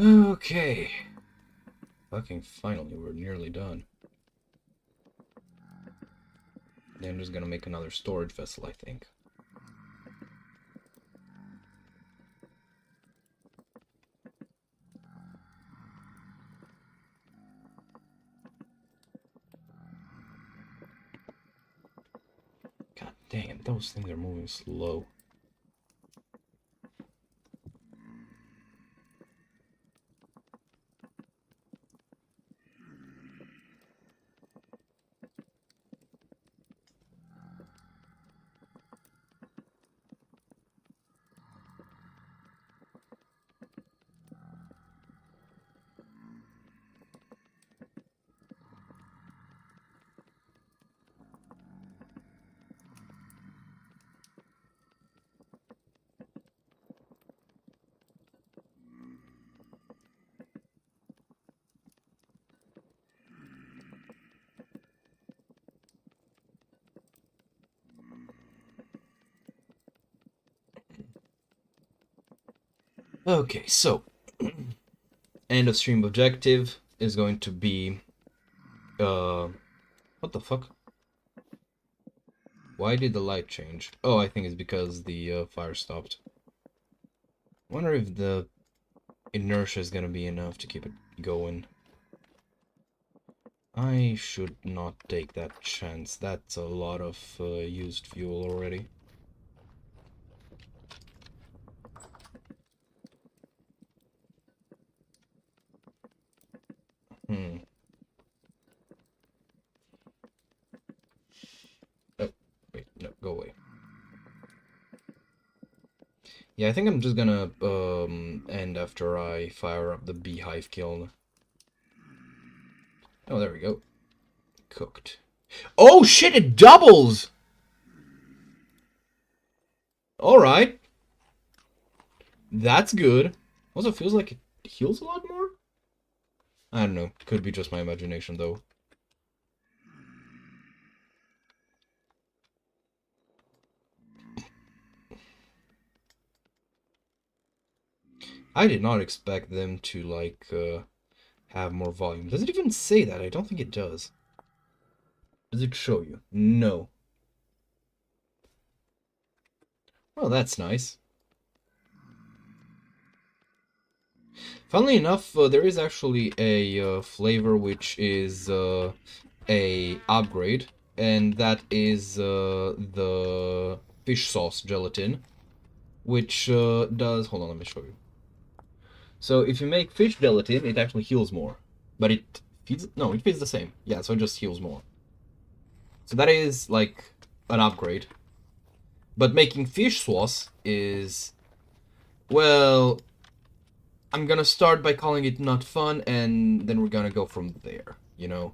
Okay. Fucking finally, we're nearly done. Then I'm just gonna make another storage vessel, I think. God damn, those things are moving slow. Okay, so end of stream objective is going to be what the fuck? Why did the light change? Oh, I think it's because the fire stopped. Wonder if the inertia is gonna be enough to keep it going. I should not take that chance. That's a lot of used fuel already. Oh, wait, no, go away. Yeah, I think I'm just gonna end after I fire up the beehive kiln. Oh, there we go. Cooked. Oh shit, it doubles! Alright. That's good. Also feels like it heals a lot more? I don't know. Could be just my imagination, though. I did not expect them to, like, have more volume. Does it even say that? I don't think it does. Does it show you? No. Well, that's nice. Funnily enough, there is actually a flavor which is a upgrade, and that is the fish sauce gelatin, which does... Hold on, let me show you. So if you make fish gelatin, it actually heals more. But it feeds... No, it feeds the same. Yeah, so it just heals more. So that is, like, an upgrade. But making fish sauce is... Well... I'm gonna start by calling it not fun, and then we're gonna go from there, you know?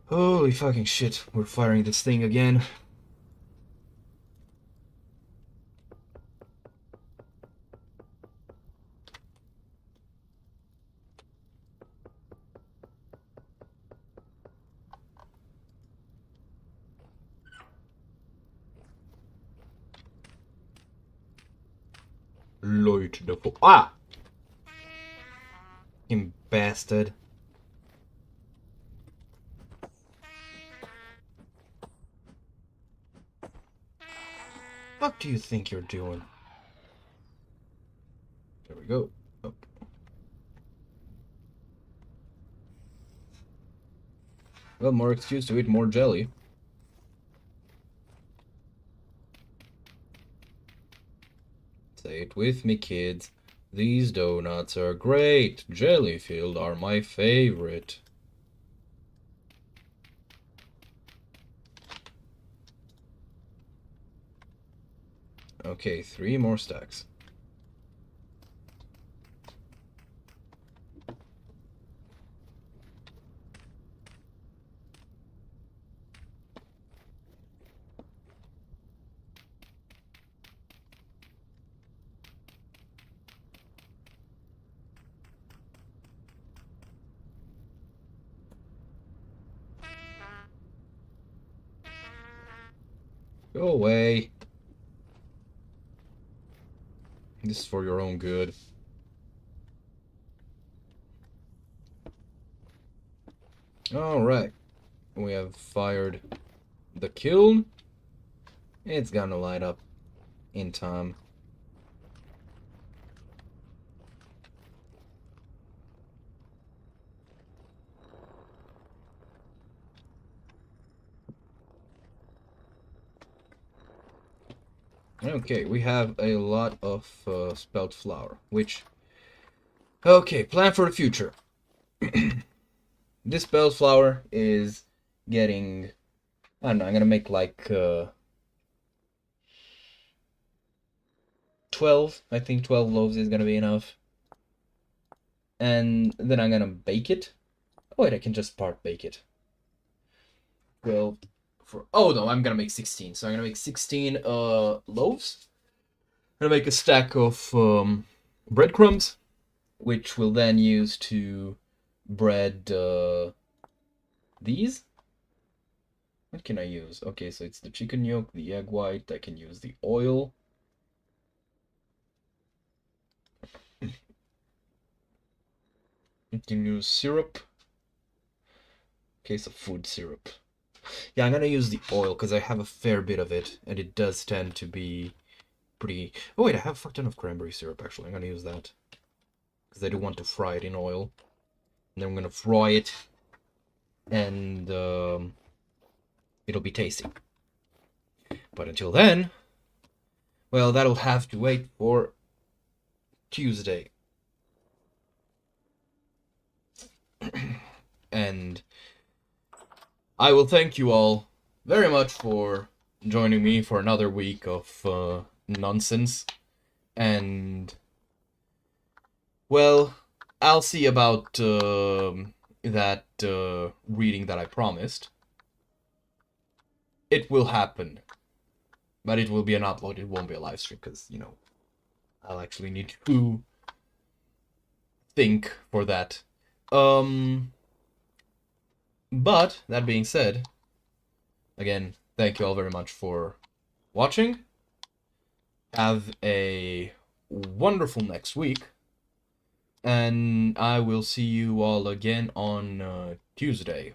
Holy fucking shit, we're firing this thing again. Light the fo- Ah! You bastard. What do you think you're doing? There we go. Oh. Well, more excuse to eat more jelly. Say it with me, kids. These donuts are great. Jelly-filled are my favorite. Okay, 3 more stacks. Go away. This is for your own good. Alright. We have fired the kiln. It's gonna light up in time. Okay, we have a lot of spelt flour, which... Okay, plan for the future. This spelt flour is getting... I don't know, I'm gonna make like 12. I think 12 loaves is gonna be enough. And then I'm gonna bake it. Oh wait, I can just part bake it. 12 for... Oh no, I'm gonna make 16. So I'm gonna make 16 loaves. I'm gonna make a stack of breadcrumbs, which we'll then use to bread these. What can I use? Okay, so it's the chicken yolk, the egg white. I can use the oil. I can use syrup. Case of food syrup. Yeah, I'm gonna use the oil because I have a fair bit of it, and it does tend to be pretty... Oh wait, I have a fuck ton of cranberry syrup actually. I'm gonna use that because I do want to fry it in oil. And then I'm gonna fry it, and it'll be tasty. But until then, well, that'll have to wait for Tuesday. And I will thank you all very much for joining me for another week of nonsense. And, well, I'll see about that reading that I promised. It will happen. But it will be an upload, it won't be a live stream, because, you know, I'll actually need to think for that. But, that being said, again, thank you all very much for watching. Have a wonderful next week. And I will see you all again on Tuesday.